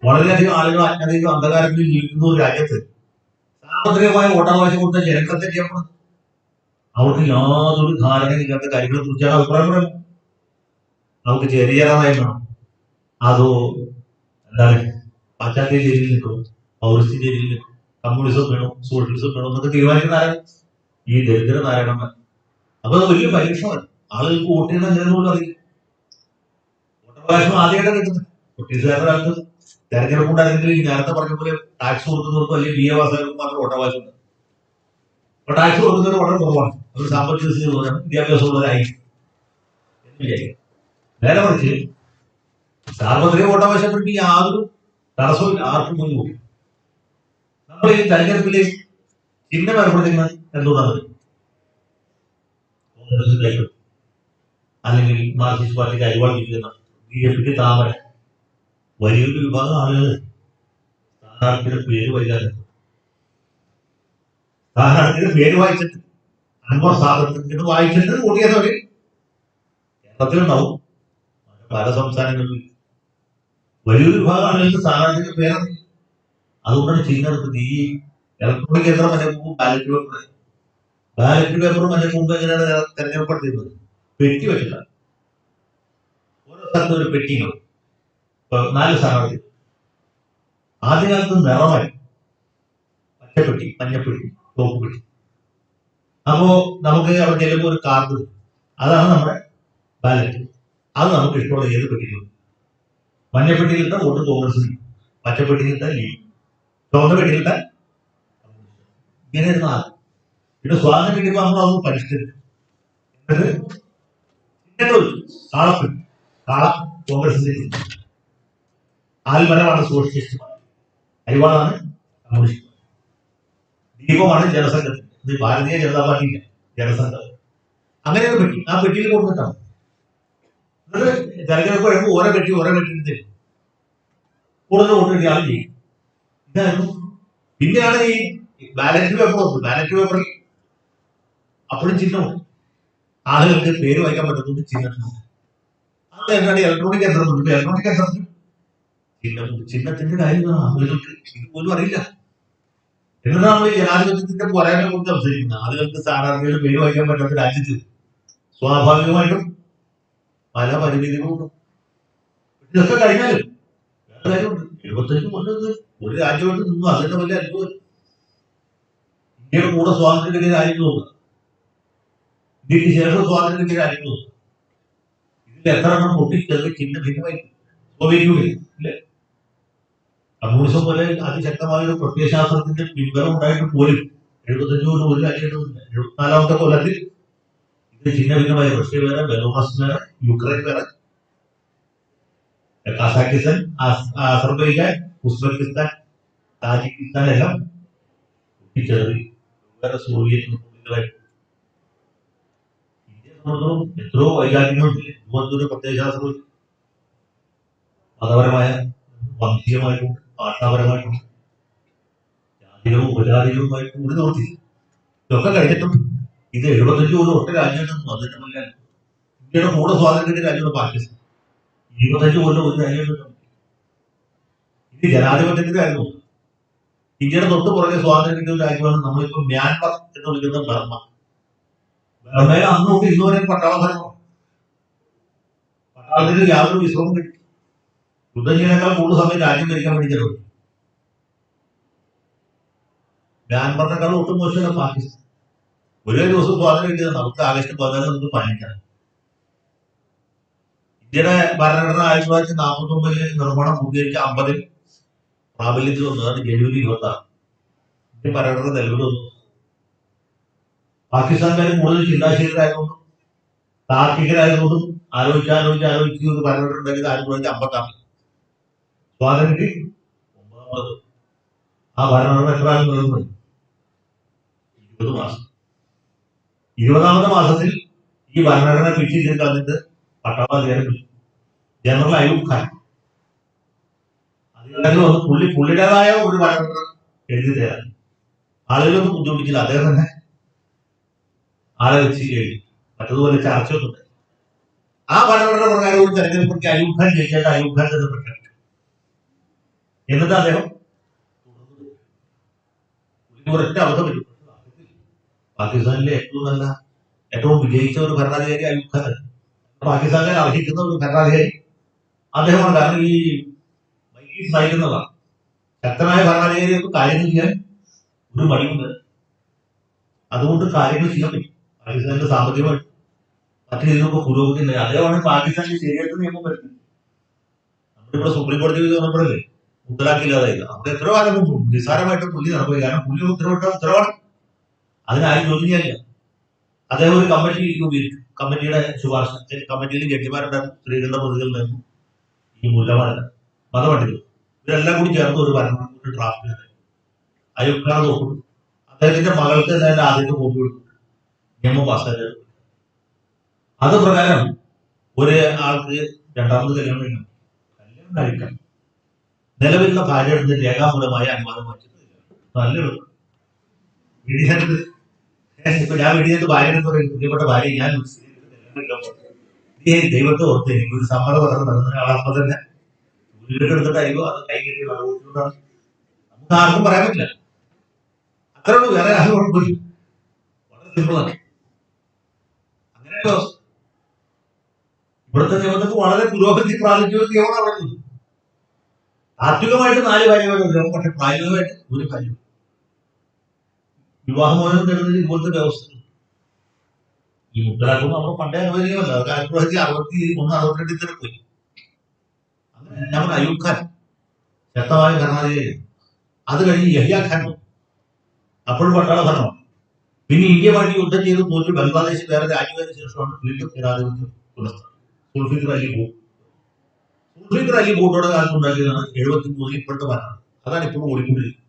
വളരെയധികം ആളുകൾ അജ്ഞതയിലും അന്ധകാരത്തിലും ജീവിക്കുന്ന ഒരു രാജ്യത്ത് സാർവത്രികമായ വോട്ടവകാശം കൊടുത്ത ജനങ്ങളെ ചെയ്യപ്പെടുന്നത് അവർക്ക് യാതൊരു ധാരണയില്ലാത്ത കാര്യങ്ങളെ കുറിച്ചാണ് അഭിപ്രായം പറയുന്നത്. നമുക്ക് ചെറിയതായി വേണം, അതോ എന്താണ് പാശ്ചാത്യ ജയിലിൽ നിൽക്കണം, പൗരസ്ത്യ ജയിലിൽ നിൽക്കണം, കമ്മ്യൂണിസം വേണം, സോഷ്യലിസം വേണം എന്നൊക്കെ തീരുമാനിക്കുന്ന ആരാണ്? ഈ ദരിദ്ര നാരായണന്മാർ. അപ്പൊ അത് വലിയ പരീക്ഷണമാണ്. ആളുകൾക്ക് വോട്ട് ചെയ്യുന്ന ജനങ്ങളോട് അറിയില്ല. വോട്ടവകാശം ആദ്യമായിട്ട് കിട്ടുന്നത് ബ്രിട്ടീഷുകാരുടെ കാലത്ത് തെരഞ്ഞെടുപ്പ് ഉണ്ടായിരുന്നെങ്കിൽ ഈ നേരത്തെ പറഞ്ഞ പോലെ ടാക്സ് കൊടുക്കുന്നവർക്കും അല്ലെങ്കിൽ ബിഎവാസകർക്കും മാത്രം വോട്ടവകാശം ഉണ്ട്. അപ്പൊ ടാക്സ് കൊടുക്കുന്നവർ വളരെ കുറവാണ്. അവർ സാമ്പത്തിക സ്ഥിതി ഉള്ളവരാണ്, വിദ്യാഭ്യാസമുള്ളവരായി എന്ന് വിചാരിക്കും. നേരെ മറിച്ച് സാർവത്രിക വോട്ടവകാശപ്പെട്ട് യാതൊരു തടസ്സവും ആർക്കും പോയി പോകും. നമ്മൾ ഈ തെരഞ്ഞെടുപ്പിൽ ചിഹ്നം ഏർപ്പെടുത്തുന്നത് എന്തുകൊണ്ടാണ്? കോൺഗ്രസിന്റെ അല്ലെങ്കിൽ മാർക്സിസ്റ്റ് പാർട്ടിക്ക് അരിവാൾ ഇരിക്കുന്ന BJPക്ക് താമര. വലിയൊരു വിഭാഗം ആളുകൾ സ്ഥാനാർത്ഥിയുടെ പേര് വായിക്കാതെ സ്ഥാനാർത്ഥിയുടെ പേര് വായിച്ചിട്ട് അൻവർ സാദത്ത് വായിച്ചിട്ട് കൂടിയതവര് കേരളത്തിലുണ്ടാവും, പല സംസ്ഥാനങ്ങളിലും വലിയൊരു വിഭാഗം ആളുകൾക്ക് സ്ഥാനാർത്ഥിയുടെ പേരാണ്. അതുകൊണ്ടാണ് ചെയ്യുന്നത്. ഈ ഇലക്ട്രോണിക് യന്ത്രം മറ്റേ ബാലറ്റ് പേപ്പറും മറ്റേ മുമ്പ് എങ്ങനെയാണ് തെരഞ്ഞെടുപ്പ് നടത്തിയിരുന്നത്? പെട്ടി വെച്ചില്ല. ഓരോ സ്ഥലത്തും ഒരു പെട്ടികൾ. ഇപ്പൊ 4 സ്ഥാനാർത്ഥി. ആദ്യകാലത്ത് നിറമായി പച്ചപ്പെട്ടി, മഞ്ഞപ്പെട്ടി, ചുവപ്പ് പെട്ടി. അപ്പോ നമുക്ക് അവിടെ ചെല്ലുമ്പോൾ ഒരു കാർഡ്, അതാണ് നമ്മുടെ ബാലറ്റ്. അത് നമുക്ക് ഇഷ്ടമുള്ള ഏത് പെട്ടിയിലും. മഞ്ഞപ്പെട്ടിയിലിട്ട വോട്ട് കോൺഗ്രസിന്, പച്ചപ്പെട്ടിയിലിട്ട ലീഗ്, ചുവന്ന പെട്ടിയിലിട്ട ഇങ്ങനെയായിരുന്നു ആദ്യം. പിന്നെ സ്വാതന്ത്ര്യം കിട്ടിയപ്പോൾ നമ്മൾ അതൊന്ന് പരിഷ്കരിച്ചു. കാളപ്പെട്ടി, കാള കോൺഗ്രസിന്റെ ആൽമരമാണ് socialist party, അരിവാളാണ് communist, ദീപമാണ് ജനസംഘത്തിന്, Bharatiya Janata പാർട്ടിയില്ല, ജനസംഘം. അങ്ങനെ ഒരു പെട്ടി, ആ പെട്ടിയിൽ കൊടുത്തിട്ടാണ് എന്നിട്ട് തെരഞ്ഞെടുപ്പ് കഴിയുമ്പോൾ ഓരോ പെട്ടി തരും. കൂടുതൽ വോട്ട് കിട്ടിയ ആളും ചെയ്യും. ഇതായിരുന്നു. പിന്നെയാണ് ഈ ബാലറ്റ് പേപ്പർ വന്നത്. ബാലറ്റ് പേപ്പറിൽ അപ്പോഴും ചിഹ്നമുണ്ട്. ആളുകൾക്ക് പേര് വായിക്കാൻ പറ്റുന്നത് ചിഹ്നത്തിനുണ്ട്. അത് എന്താണ് ഇലക്ട്രോണിക് യന്ത്രമുണ്ട്. ഇലക്ട്രോണിക് യന്ത്രത്തിൽ ചിഹ്നമുണ്ട്. ചിഹ്നത്തിന്റെ കാര്യം ആളുകൾക്ക് ഇതുപോലും അറിയില്ല. എന്നിട്ട് നമ്മൾ ഈ ജനാധിപത്യത്തിന്റെ പോരായ്മയെ കുറിച്ച് സംസാരിക്കുന്നത്. ആളുകൾക്ക് സ്ഥാനാർത്ഥികളുടെ പേര് വായിക്കാൻ പറ്റാത്ത രാജ്യത്ത് സ്വാഭാവികമായിട്ടും പല പരിമിതികളുണ്ട്. ഇതൊക്കെ കഴിഞ്ഞാലും വേറെ കാര്യമുണ്ട്. 75 കൊല്ലം ഒരു രാജ്യമായിട്ട് നിന്നു. അതിന്റെ വലിയ അത്ഭുതം. ഇന്ത്യയുടെ കൂടെ സ്വാതന്ത്ര്യം കിട്ടിയ രാജ്യങ്ങൾ നോക്കുക, ഇന്ത്യക്ക് ശേഷം സ്വാതന്ത്ര്യം കിട്ടിയ രാജ്യങ്ങൾ നോക്കുക. ഇതിൽ എത്ര എണ്ണം പൊട്ടിച്ചത് ചിഹ്ന ഭിന്നമായി. സോവിയറ്റ് യൂണിയൻ ഇല്ലേ, കമ്മ്യൂണിസം പോലെ അതിശക്തമായ ഒരു പ്രത്യയശാസ്ത്രത്തിന്റെ പിൻബലം ഉണ്ടായിട്ട് പോലും 75 കൊല്ലം ഒരു രാജ്യമില്ല. 74ാമത്തെ കൊല്ലത്തിൽ ഇത് ചിഹ്ന ഭിന്നമായി. റഷ്യ വേറെ, ബെലോറസ് വേറെ, യുക്രൈൻ വേറെ, കസാക്കിസ്ഥാൻ, അസർബൈജാൻ, ഉസ്ബെക്കിസ്ഥാൻ, താജിക്കിസ്ഥാൻ എല്ലാം പൊട്ടിച്ചേറി വേറെ സോവിയറ്റ് റിപ്പബ്ലിക്കുകളായിട്ട്. ഇന്ത്യയെ സംബന്ധിച്ചിടത്തോളം എത്രയോ വൈകാരികങ്ങളുണ്ട്. ഇതുപോലത്തെ പ്രത്യയശാസ്ത്രം മതപരമായ, വംശീയമായിട്ടുണ്ട്, ഭാഷാപരമായിട്ടുണ്ട്, ജാതികളും ഉപജാതികളുമായിട്ടും ഒരു നിവൃത്തി. ഇതൊക്കെ കഴിഞ്ഞിട്ടും ഇത് 75 കൊല്ലം ഒറ്റ രാജ്യമായിട്ടൊന്നും അതിന്റെ മുന്നിൽ ഇന്ത്യയുടെ കൂടെ സ്വാതന്ത്ര്യം കിട്ടിയ രാജ്യമാണ് പാകിസ്ഥാൻ. 25 കൊല്ലം ഒരു രാജ്യമായിട്ട്. ഇത് ജനാധിപത്യത്തിന്റെ കാര്യമാണ്. ഇന്ത്യയുടെ തൊട്ട് പുറകെ സ്വാതന്ത്ര്യം കിട്ടിയ ഒരു രാജ്യമാണ് നമ്മളിപ്പോ മ്യാൻമർ എന്ന് വിളിക്കുന്ന ബർമ്മ. ബർമ്മയിൽ അന്നോട്ട് ഇന്നുവരെ പട്ടാള ഭരണമാണ്. പട്ടാളത്തിന് യാതൊരു വിശ്രമം കിട്ടി. യുദ്ധം ചെയ്യുന്നതിനേക്കാൾ കൂടുതൽ സമയം രാജ്യം ഭരിക്കാൻ വേണ്ടി ചെലവഴിക്കും. മ്യാൻമറിനേക്കാൾ ഒട്ടും മോശമല്ല പാകിസ്ഥാൻ. ഒരേ ദിവസം സ്വാതന്ത്ര്യം കിട്ടിയത് നമുക്ക് ആഗസ്റ്റ് 14 നമുക്ക് പാലിക്കാം. ഇന്ത്യയുടെ ഭരണഘടന 1949 നിർമ്മാണം പൂർത്തീകരിച്ച 50 പ്രാബല്യത്തിൽ വന്നതാണ് ജനുവരി 26. ഇന്ത്യൻ ഭരണഘടന നിലവിൽ വന്നു. പാകിസ്ഥാൻകാർ കൂടുതൽ ചിന്താശീലരായതുകൊണ്ടും താർക്കികരായതുകൊണ്ടും ആലോചിച്ച് ഒരു ഭരണഘടന ഉണ്ടാക്കിയത് 1956. സ്വാതന്ത്ര്യം 9. ആ ഭരണഘടന എത്ര കാലം നിലനിന്നു? 20 മാസം. 20ാമത്തെ മാസത്തിൽ ഈ ഭരണഘടന പിടിച്ചു ചെയ്ത് കളഞ്ഞിട്ട് പട്ടാളാധികാരം ജനറൽ അയൂബ് ഖാൻ അധികാരത്തിൽ വന്ന് പുള്ളിയുടേതായ ഒരു ഭരണഘടന എഴുതി തരാൻ ആളുകളൊന്നും ബുദ്ധിമുട്ടിച്ചില്ല. അദ്ദേഹം തന്നെ ആളെ വെച്ച് എഴുതി. മറ്റതുപോലെ ചർച്ചയൊന്നും. ആ ഭരണഘടന പ്രകാരം ഒരു തെരഞ്ഞെടുപ്പ് അയൂബ് ഖാൻ ജയിച്ചാൽ അയൂബ് ഖാൻ തന്നെ പ്രഖ്യാപിച്ചു. എന്നിട്ട് അദ്ദേഹം ഒരൊറ്റ അബദ്ധം പറ്റും. പാകിസ്ഥാനിലെ ഏറ്റവും വിജയിച്ച ഒരു ഭരണാധികാരി അയൂബ് ഖാൻ. പാകിസ്ഥാനിലെ അർഹിക്കുന്ന ഒരു ഭരണാധികാരി അദ്ദേഹമാണ്. കാരണം ഈ വൈകീസ് നയിക്കുന്നതാണ്. ശക്തനായ ഭരണാധികാരികൾക്ക് കാര്യങ്ങൾ ചെയ്യാൻ ഒരു മടിയുണ്ട്. അതുകൊണ്ട് കാര്യങ്ങൾ ചെയ്യാൻ പറ്റും. പാകിസ്ഥാനിന്റെ സാമ്പത്തികമായിട്ട് മറ്റു രീതിയിലൊക്കെ പുരോഗതി ഉണ്ട്. അദ്ദേഹമാണ് പാകിസ്ഥാനിൽ ശരിയായിട്ട് നിയമം വരുന്നത്. നമ്മളിവിടെ സുപ്രീം കോടതി വന്നപ്പോഴല്ലേ മുത്തലാഖില്ലാതായില്ല. അവിടെ എത്ര കാലം നിസ്സാരമായിട്ട് പുള്ളി നടക്കുക. കാരണം പുള്ളി ഉത്തരവാണ്. അതിനാരും ചോദ്യം ചെയ്യാനില്ല. അദ്ദേഹം ഒരു കമ്മിറ്റി ഉപയോഗിച്ചു. കമ്മിറ്റിയുടെ ശുപാർശ, കമ്മിറ്റിയിൽ ജഡ്ജിമാരുണ്ടായിരുന്നു, സ്ത്രീകളുടെ പ്രതികളുണ്ടായിരുന്നു, ഈ മുല്ലമാരല്ല മതപണ്ഡിതർ, ഇവരെല്ലാം കൂടി ചേർന്ന് ഒരു ഭരണഘടന ഡ്രാഫ്റ്റ് അയൂബ് ഖാൻ നോക്കും. അദ്ദേഹത്തിന്റെ മകൾക്ക് തന്നെ ആദ്യത്തെ കോപ്പി കൊടുത്തു നിയമം പാസ്സാക്കി. അത് പ്രകാരം ഒരു ആൾക്ക് രണ്ടാമത് കല്യാണം കഴിക്കാം. നിലവിലുള്ള ഭാര്യ എടുത്ത് രേഖാമൂലമായ അനുവാദം വാങ്ങിച്ചത് നല്ലൊരു വീടിനകത്ത്. ഇപ്പൊ ഞാൻ വീടിനകത്ത് ഭാര്യ എന്ന് പറയുന്നത് പ്രിയപ്പെട്ട ഭാര്യ, ഞാൻ ദൈവത്തെ ഓർത്ത് എനിക്കൊരു സമ്മതം പറഞ്ഞു നടന്ന ആളപ്പോ തന്നെ വീടെടുത്തിട്ടായിരിക്കും അത് കൈ കെട്ടി വളർത്തുന്നതാണ്. നമുക്ക് ആർക്കും പറയാൻ പറ്റില്ല. അത്രേ ഉള്ളൂ. വേറെ ആരും കുഴപ്പമില്ല. വളരെ സിമ്പിളാണ്. അങ്ങനെ ഇവിടുത്തെ നിയമത്തിൽ വളരെ പുരോഗതി പ്രാപിച്ച നിയമമാണ് അവിടെ നിന്ന്. താത്വികമായിട്ട് 4 കാര്യങ്ങളുണ്ട്. പക്ഷെ പ്രായോഗികമായിട്ട് ഒരു കാര്യം. വിവാഹമോചനം തരുന്നതിന് ഇതുപോലത്തെ വ്യവസ്ഥ. ഈ മുത്തലാഖൊന്നും നമ്മൾ പണ്ടേ അനുവദനീയമല്ല. അത് 1961-62 തന്നെ പോയി. അങ്ങനെ നമ്മുടെ അയൂബ് ഖാൻ ശക്തമായ ഭരണാധികാരി. അത് കഴിഞ്ഞ് യഹ്യാ ഖാൻ അപ്പോഴും പട്ടാള ഭരണമാണ്. പിന്നെ ഇന്ത്യയുമായിട്ട് യുദ്ധം ചെയ്ത് തോറ്റു ബംഗ്ലാദേശ് വേറെ രാജ്യമായതിനു ശേഷമാണ് വീണ്ടും ജനാധിപത്യം പുലർത്തുന്നത്. സുൽഫിക്കർ അലി ഭൂട്ടോയുടെ കാലത്ത് ഉണ്ടാക്കിയതാണ് 73 ഇപ്പോഴത്തെ ഭരണം. അതാണ് ഇപ്പോഴും ഓടിക്കൊണ്ടിരിക്കുന്നത്.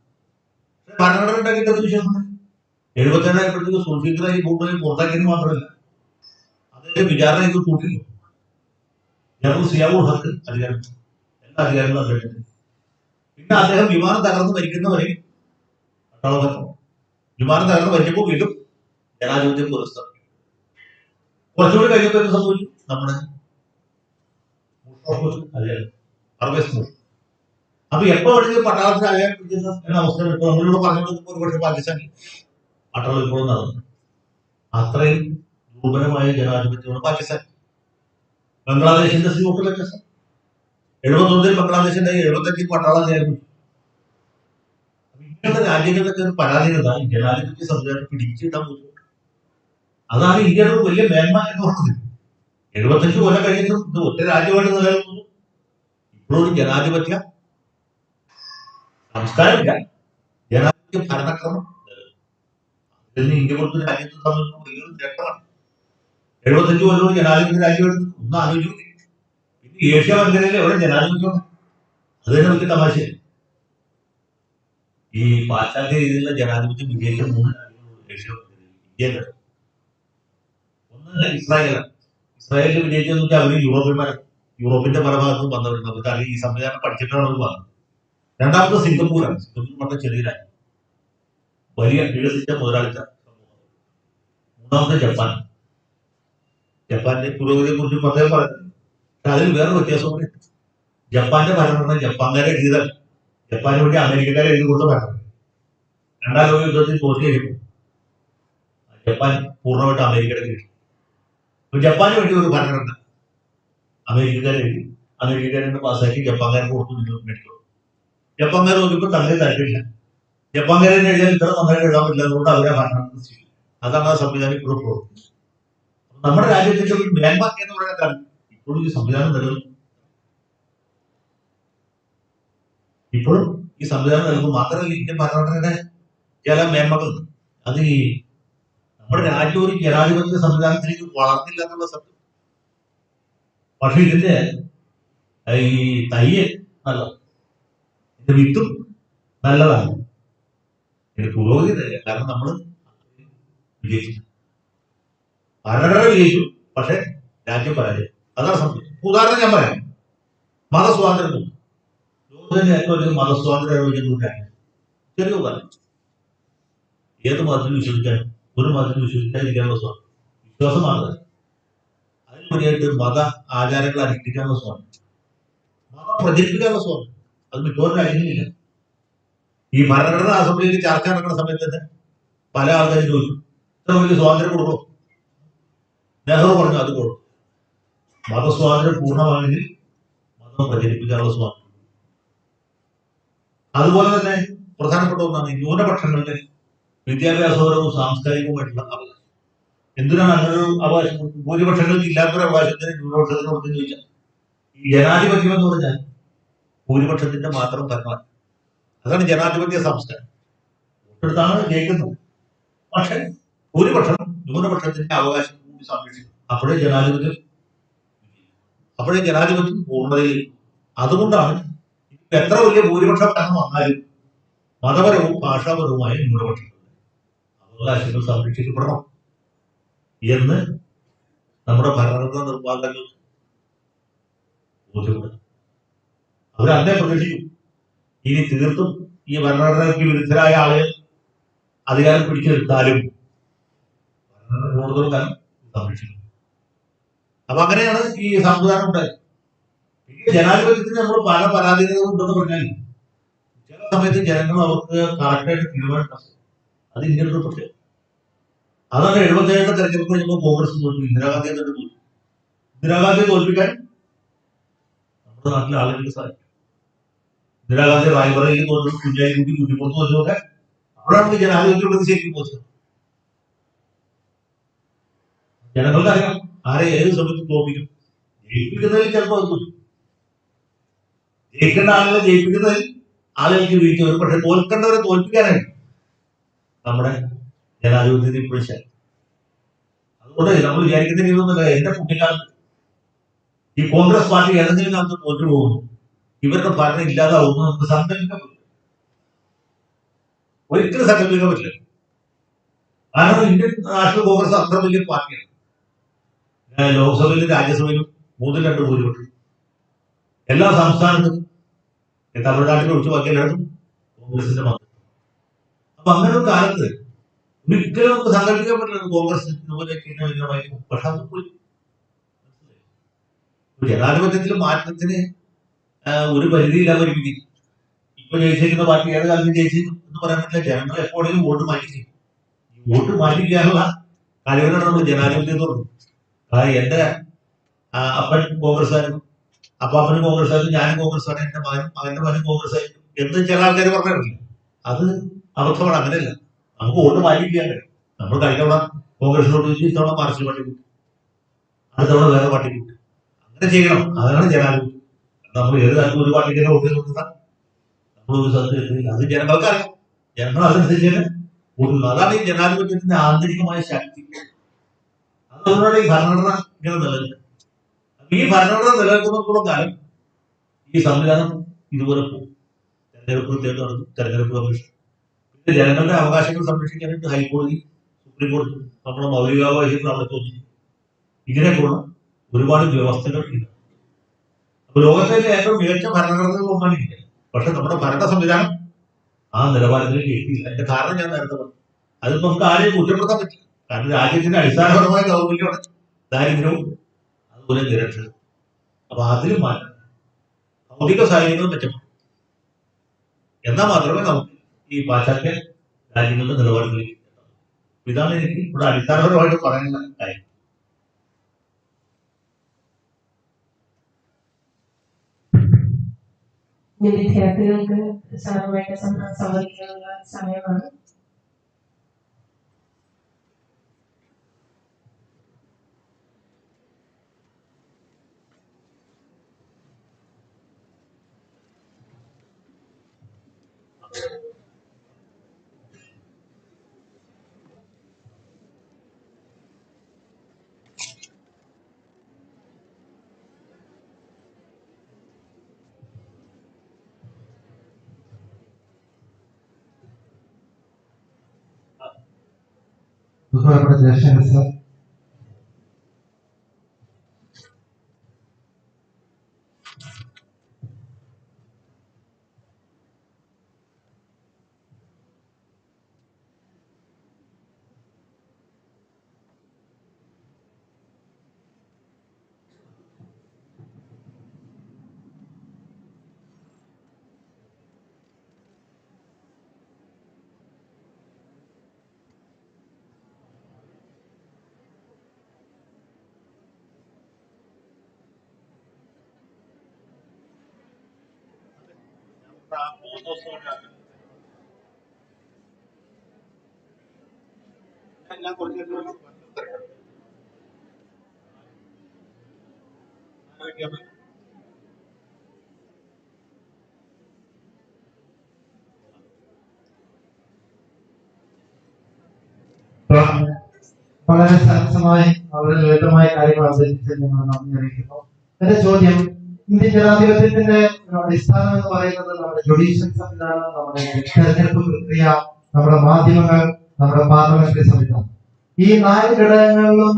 ഭരണഘടന ഉണ്ടാക്കിയിട്ടതിനു ശേഷം 77 സുൽഫിക്കർ അലി ഭൂട്ടോയെ പുറത്താക്കിയത് മാത്രമല്ല, അതിന്റെ വിചാരണ ഇത് കൂട്ടില്ല. ജനറൽ സിയാവുൾ ഹക്ക് അധികാരം, എല്ലാ അധികാരങ്ങളും അദ്ദേഹത്തിന്. പിന്നെ അദ്ദേഹം വിമാനം തകർന്ന് മരിക്കുന്നവരെ പട്ടാള ഭരണം. വിമാനം തകർന്ന് മരിച്ചപ്പോൾ വീണ്ടും ജനാധിപത്യം പുരസ്കാരം. കുറച്ചുകൂടി കഴിഞ്ഞപ്പോൾ എന്ത് സംഭവിച്ചു? നമ്മുടെ അപ്പൊ എപ്പോ വേണമെങ്കിൽ പട്ടാളത്തിന് അധികാരം പിടിക്കുന്ന എന്ന അവസ്ഥ ഇപ്പൊ നമ്മളിവിടെ പറഞ്ഞുകൊണ്ടിരിക്കുമ്പോൾ ഒരുപക്ഷെ പാകിസ്ഥാനിൽ പട്ടാളം ഇപ്പോഴും നടന്നു. അത്രയും ദുർബലമായ ജനാധിപത്യമാണ് പാകിസ്ഥാൻ. ബംഗ്ലാദേശിന്റെ സ്ഥിതി ഒട്ടും വ്യത്യാസം. 71 ബംഗ്ലാദേശിന്റെ 75 പട്ടാളാധികാരം. ഇങ്ങനത്തെ രാജ്യങ്ങളിലൊക്കെ ഒരു പരാധീനത ജനാധിപത്യ സംവിധാനം പിടിച്ചിട്ടാൻ ബുദ്ധിമുട്ട്. അതാണ് ഇന്ത്യയുടെ ഒരു വലിയ മേന്മ എന്ന് പറഞ്ഞത്. 75 കൊല്ലം കഴിഞ്ഞിട്ടും ഇത് ഒറ്റ രാജ്യമായിട്ട് നിലനിൽക്കുന്നു. ഇപ്പോഴും ജനാധിപത്യ സംസ്കാരമില്ല, ജനാധിപത്യ ഭരണക്രമം. ഇന്ത്യ പോലത്തെ രാജ്യത്ത് തമ്മിൽ വലിയൊരു നേട്ടമാണ്. 75 കൊല്ലം ജനാധിപത്യ രാജ്യമെടുത്ത് ഒന്ന് ആലോചിച്ചു. പിന്നെ ഏഷ്യ മേഖലയിൽ എവിടെ ജനാധിപത്യം? അത് തന്നെ വലിയ തമാശയാണ്. ഈ പാശ്ചാത്യ രീതിയിലുള്ള ജനാധിപത്യം വിജയിച്ച 3 രാജ്യങ്ങളുണ്ട് ഏഷ്യ മേഖലയിൽ. ഇന്ത്യയിലെ ഒന്ന് ഇസ്രായേലാണ്. ഇസ്രായേലിൽ വിജയിച്ചതെന്ന് വെച്ചാൽ അവർ യൂറോപ്പിന്റെ പല ഭാഗത്തും വന്നവരുണ്ട്. അവർക്ക് അല്ലെങ്കിൽ ഈ സംവിധാനം പഠിച്ചിട്ടാണ് അവർ വന്നത്. രണ്ടാമത്തെ സിംഗപ്പൂരാണ്. സിംഗപ്പൂർ പറഞ്ഞ ചെറിയ രാജ്യം, വലിയ വികസിച്ച മുതലാളിത്ത സമൂഹം. മൂന്നാമത്തെ ജപ്പാൻ. ജപ്പാന്റെ പുരോഗതിയെ കുറിച്ച് പ്രത്യേകം പറയുന്നത്. പക്ഷെ അതിൽ വേറെ വ്യത്യാസം കൂടി. ജപ്പാന്റെ ഭരണഘടന ജപ്പാൻകാരെ എഴുതിയതല്ല. ജപ്പാന് വേണ്ടി അമേരിക്കക്കാരെ എഴുതി കൊടുത്ത ഭരണഘടന. 2ാം ലോക യുദ്ധത്തിൽ തോറ്റു കഴിയുമ്പോൾ ജപ്പാൻ പൂർണ്ണമായിട്ട് അമേരിക്കയുടെ കീഴിൽ. ജപ്പാന് വേണ്ടി ഒരു ഭരണഘടന അമേരിക്കക്കാരെ എഴുതി, അമേരിക്കക്കാരെ പാസ്സാക്കി ജപ്പാൻകാരെ കൊടുത്തു. നിങ്ങൾ മേടിച്ചോളൂ. ജപ്പാൻകാർ നോക്കിയപ്പോൾ തങ്ങളെ താല്പര്യമില്ല. ജപ്പാൻകാരെ എഴുതിയാൽ ഇത്ര നന്നായിട്ട് എഴുതാൻ പറ്റില്ല. അതുകൊണ്ട് അവരെ ഭരണഘടന ചെയ്യും. അതാണ് ആ സംവിധാനം ഇപ്പോഴും പ്രവർത്തിക്കുന്നത്. നമ്മുടെ രാജ്യത്തിന്റെ ഒരു മേന്മ എന്ന് പറയുന്ന ഇപ്പോഴും ഈ സംവിധാനം നിലനിൽക്കും. ഇപ്പോഴും ഈ സംവിധാനം നൽകും. മാത്രമല്ല ഇന്ത്യൻ ഭരണഘടനയുടെ ചില മേന്മകളുണ്ട്. അത് ഈ നമ്മുടെ രാജ്യം ഒരു ജനാധിപത്യ സംവിധാനത്തിലേക്ക് വളർന്നില്ല എന്നുള്ള സത്യം. പക്ഷെ ഇതിന്റെ ഈ തയ്യ് നല്ലത്, ഇതിന്റെ വിത്തും നല്ലതാണ്. ഇതിന്റെ പുരോഗതി തരിക, കാരണം നമ്മൾ വിജയിച്ചു, ഭരണഘടന വിജയിച്ചു, പക്ഷെ രാജ്യം പരാജയം. അതാണ് സംഭവിച്ചത്. ഉദാഹരണം ഞാൻ പറയാം, മതസ്വാതന്ത്ര്യം. ലോകത്തിന്റെ ഏറ്റവും അധികം മതസ്വാതന്ത്ര്യം അനുഭവിക്കുന്ന രാജ്യം. ചെറിയ ഉദാഹരണം, ഏത് മതത്തിൽ വിശ്വസിക്കാൻ, ഒരു മതത്തിൽ വിശ്വസിക്കാതിരിക്കാനുള്ള സ്വാതന്ത്ര്യം, വിശ്വാസമാണ്. അതിനുപരിയായിട്ട് മത ആചാരങ്ങൾ അനുഷ്ഠിക്കാനുള്ള സ്വാതന്ത്ര്യം, മതം പ്രചരിപ്പിക്കാനുള്ള സ്വാതന്ത്ര്യം, അത് മിക്കവാറും രാജ്യങ്ങളില്ല. ഈ ഭരണഘടനാ അസംബ്ലിയിൽ ചർച്ച നടക്കുന്ന സമയത്ത് തന്നെ പല ആൾക്കാരും ചോദിച്ചു, ഇത്ര വലിയ സ്വാതന്ത്ര്യം കൊടുക്കണം. നെഹ്റു പറഞ്ഞു അത് കൊടുക്കും, മതസ്വാതന്ത്ര്യം പൂർണ്ണമാണെങ്കിൽ മതം പ്രചരിപ്പിക്കാനുള്ള സ്വാതന്ത്ര്യം. അതുപോലെ തന്നെ പ്രധാനപ്പെട്ട ഒന്നാണ് ഈ ന്യൂനപക്ഷങ്ങളുടെ വിദ്യാഭ്യാസപരവും സാംസ്കാരികവുമായിട്ടുള്ള അവകാശം. എന്തിനാണ് അങ്ങനെ ഒരു അവകാശം? ഭൂരിപക്ഷങ്ങൾക്ക് ഇല്ലാത്തൊരു അവകാശത്തിന് ന്യൂനപക്ഷത്തിന് കൊടുത്തെന്ന് ചോദിച്ചാൽ, ഈ ജനാധിപത്യം എന്ന് പറഞ്ഞാൽ ഭൂരിപക്ഷത്തിന്റെ മാത്രം ഭരണമാണ്. അതാണ് ജനാധിപത്യ സംസ്കാരം. വോട്ടെടുത്താണ് ജയിക്കുന്നത്, പക്ഷെ ഭൂരിപക്ഷം ന്യൂനപക്ഷത്തിന്റെ അവകാശം കൂടി സംരക്ഷിക്കും. അപ്പോഴേ ജനാധിപത്യം പൂർണ്ണതയിൽ. അതുകൊണ്ടാണ് എത്ര വലിയ ഭൂരിപക്ഷ ഭരണം വന്നാലും മതപരവും ഭാഷാപരവുമായ ന്യൂനപക്ഷങ്ങളുടെ അവകാശങ്ങൾ സംരക്ഷിക്കപ്പെടണം എന്ന് നമ്മുടെ ഭരണഘടനാ നിർമ്മാതാക്കൾ ബോധ്യപ്പെടും. അവർ അന്നേ പ്രതീക്ഷിക്കും ഇനി തീർത്തും ഈ ഭരണഘടനയ്ക്ക് വിരുദ്ധരായ ആളുകൾ അധികാരം പിടിച്ചെടുത്താലും ഭരണഘടന കൂടുതൽ കാലം സംരക്ഷിക്കും. അപ്പൊ അങ്ങനെയാണ് ഈ സംവിധാനം ഉണ്ടായത്. ജനാധിപത്യത്തിന് നമ്മൾ പല പരാധീനതകളും ഉണ്ടെന്ന് പറഞ്ഞാൽ ചില സമയത്ത് ജനങ്ങൾ അവർക്ക് കറക്റ്റായിട്ട് തീരുമാനം, അത് ഇന്ത്യൻ പ്രത്യേകം. അതാണ് 77 തെരഞ്ഞെടുപ്പ് കഴിഞ്ഞപ്പോൾ കോൺഗ്രസ് തോൽവി, ഇന്ദിരാഗാന്ധിയെ തന്നെ തോൽവി. ഇന്ദിരാഗാന്ധിയെ തോൽപ്പിക്കാൻ നമ്മുടെ നാട്ടിലെ ആളുകൾക്ക് സാധിക്കും. ഇന്ദിരാഗാന്ധി റായ്ബറയിൽ തോന്നുന്നു, കുഞ്ഞാലിക്കുട്ടി കുറ്റിപ്പുറത്ത് തോന്നുന്നതൊക്കെ അപ്പോഴാണ് ജനാധിപത്യമുള്ളത് ശരിക്കും പോച്ചത്. ജനങ്ങൾക്ക് അറിയാം ആരെ ഏത് സമയത്ത് തോൽപ്പിക്കും. ജയിപ്പിക്കുന്നതിൽ ചിലപ്പോൾ അത് തോൽക്കും, ജയിക്കേണ്ട ആളുകളെ ജയിപ്പിക്കുന്നതിൽ ആളുകൾക്ക് വീഴ്ച വരും. പക്ഷെ തോൽക്കേണ്ടവരെ തോൽപ്പിക്കാനായിട്ട് നമ്മുടെ ജനാധിപത്യത്തിൽ ഇപ്പോഴും. അതുകൊണ്ട് നമ്മൾ വിചാരിക്കുന്ന രീതിയൊന്നുമല്ല. എന്റെ കുട്ടിക്കാലത്ത് ഈ കോൺഗ്രസ് പാർട്ടി ഏതെങ്കിലും കാലത്ത് തോറ്റു പോകുന്നു, ഇവരുടെ ഭരണം ഇല്ലാതാവുന്നു, നമുക്ക് സങ്കല്പിക്കാൻ പറ്റില്ല, ഒരിക്കലും സങ്കല്പിക്കാൻ പറ്റില്ല. കാരണം ഇന്ത്യൻ നാഷണൽ കോൺഗ്രസ് അത്ര വലിയ പാർട്ടിയാണ്. ലോക്സഭയിലും രാജ്യസഭയിലും 3-2 ഭൂരിപക്ഷം. എല്ലാ സംസ്ഥാനത്തും തമിഴ്നാട്ടിൽ ഒഴിച്ച് ബാക്കി എല്ലായിടത്തും കോൺഗ്രസിന്റെ മന്ത്രി. അപ്പൊ അങ്ങനെ ഒരു കാലത്ത് ഒരിക്കലും നമുക്ക് സങ്കല്പിക്കാൻ പറ്റില്ല കോൺഗ്രസ് ഇതുപോലെയൊക്കെ. പക്ഷെ അത് പോയി. ജനാധിപത്യത്തിൽ മാറ്റത്തിന് ഒരു പരിധിയില്ലാതെ ഒരുമിതി. ഇപ്പൊ ജയിച്ചിരിക്കുന്ന പാർട്ടി ഏത് കാലത്തും ജയിച്ചിരിക്കും എന്ന് പറയാൻ പറ്റില്ല. ജനങ്ങൾ എപ്പോഴെങ്കിലും വോട്ട് മാറ്റി. വോട്ട് മാറ്റിക്കാനുള്ള കഴിവിനാണ് നമ്മൾ ജനാധിപത്യം തുറന്നു. എന്റെ അപ്പൻ കോൺഗ്രസ്സായിരുന്നു, അപ്പാപ്പനും കോൺഗ്രസ്സായിരുന്നു, ഞാനും കോൺഗ്രസ്സാണ്, എന്റെ മകന്റെ മകനും കോൺഗ്രസ്സായിരുന്നു എന്ന് ചില ആൾക്കാർ പറഞ്ഞിട്ടില്ല. അത് അബദ്ധമാണ്. അങ്ങനെയല്ല, നമുക്ക് വോട്ട് മാറ്റിക്കാൻ കഴിയും. നമ്മൾ കഴിഞ്ഞ തവണ കോൺഗ്രസിനോട് ചോദിച്ചു, ഇത്തവണ മാർക്സിസ്റ്റ് പാർട്ടി കൂട്ടി, അടുത്തവണ വേറെ പാർട്ടി കൂട്ടി. അങ്ങനെ ചെയ്യണം. അതാണ് ജനാധിപത്യം. നമ്മൾ ഏത് കാലത്തും ഒരു പാർട്ടിക്ക് തന്നെ വോട്ട് കൊടുത്താൽ നമ്മൾ ഒരു സ്ഥലത്ത് എത്തില്ല. അത് ജനങ്ങൾക്ക് അറിയാം, ജനങ്ങൾ അതനുസരിച്ച് തന്നെ വോട്ട്. അതാണ് ഈ ജനാധിപത്യത്തിന്റെ ആന്തരികമായ ശക്തി. അതുകൊണ്ടാണ് ഈ ഭരണഘടന ഇങ്ങനെ നിലനിൽക്കുന്നത്. ഈ ഭരണഘടന നിലനിൽക്കുന്നിടത്തോളം കാലം ഈ സംവിധാനം ഇതുപോലെ പോകും. തെരഞ്ഞെടുപ്പ് നടത്തും, തെരഞ്ഞെടുപ്പ് കമ്മീഷൻ, പിന്നെ ജനങ്ങളുടെ അവകാശങ്ങൾ സംരക്ഷിക്കാനായിട്ട് ഹൈക്കോടതി, സുപ്രീം കോടതി, നമ്മുടെ മൗലികാവകാശങ്ങൾ അവിടെ ചോദിച്ചു. ഇതിനെക്കുള്ള ഒരുപാട് വ്യവസ്ഥകൾ ഉണ്ട്. അപ്പൊ ലോകത്തിലെ ഏറ്റവും മികച്ച ഭരണഘടനകൾ ഒന്നാണ് ഇന്ത്യ. പക്ഷെ നമ്മുടെ ഭരണ സംവിധാനം ആ നിലവാരത്തിലേക്ക് എത്തിയില്ല. അതിന്റെ കാരണം ഞാൻ നേരത്തെ പറഞ്ഞു. അതിൽ നമുക്ക് ആരെയും കുറ്റപ്പെടുത്താൻ പറ്റില്ല. കാരണം രാജ്യത്തിന്റെ അടിസ്ഥാനപരമായ ദൗർബല്യമാണ് ദാരിദ്ര്യവും അതുപോലെ നിരക്ഷരവും. അപ്പൊ അതിലും മാറ്റം, ഭൗതിക സാഹചര്യങ്ങൾ മെച്ചപ്പെടും. എന്നാൽ മാത്രമേ നമുക്ക് ഈ പാശ്ചാത്യ രാജ്യങ്ങളുടെ നിലപാടുകളിലേക്ക് എത്താം. ഇതാണ് എനിക്ക് ഇവിടെ അടിസ്ഥാനപരമായിട്ട് പറയാനുള്ള കാര്യം. വിദ്യാർത്ഥികൾക്ക് സാറുമായിട്ട് സംവദിക്കാനുള്ള സമയമാണ്. ബഹുമാനപ്പെട്ട ജയശങ്കർ സർ, വളരെ സരസമായി വളരെ ലളിതമായ കാര്യങ്ങൾ അവതരിപ്പിച്ചത് നിങ്ങൾ നന്ദി അറിയിക്കുന്നു. എന്റെ ചോദ്യം, ഇന്ത്യൻ ജനാധിപത്യത്തിന്റെ അടിസ്ഥാനം എന്ന് പറയുന്നത് നമ്മുടെ ജുഡീഷ്യൽ സംവിധാനം, നമ്മുടെ തെരഞ്ഞെടുപ്പ് പ്രക്രിയ, നമ്മുടെ മാധ്യമങ്ങൾ, നമ്മുടെ പാർലമെന്ററി സംവിധാനം, ഈ 4 ഘടകങ്ങളിലും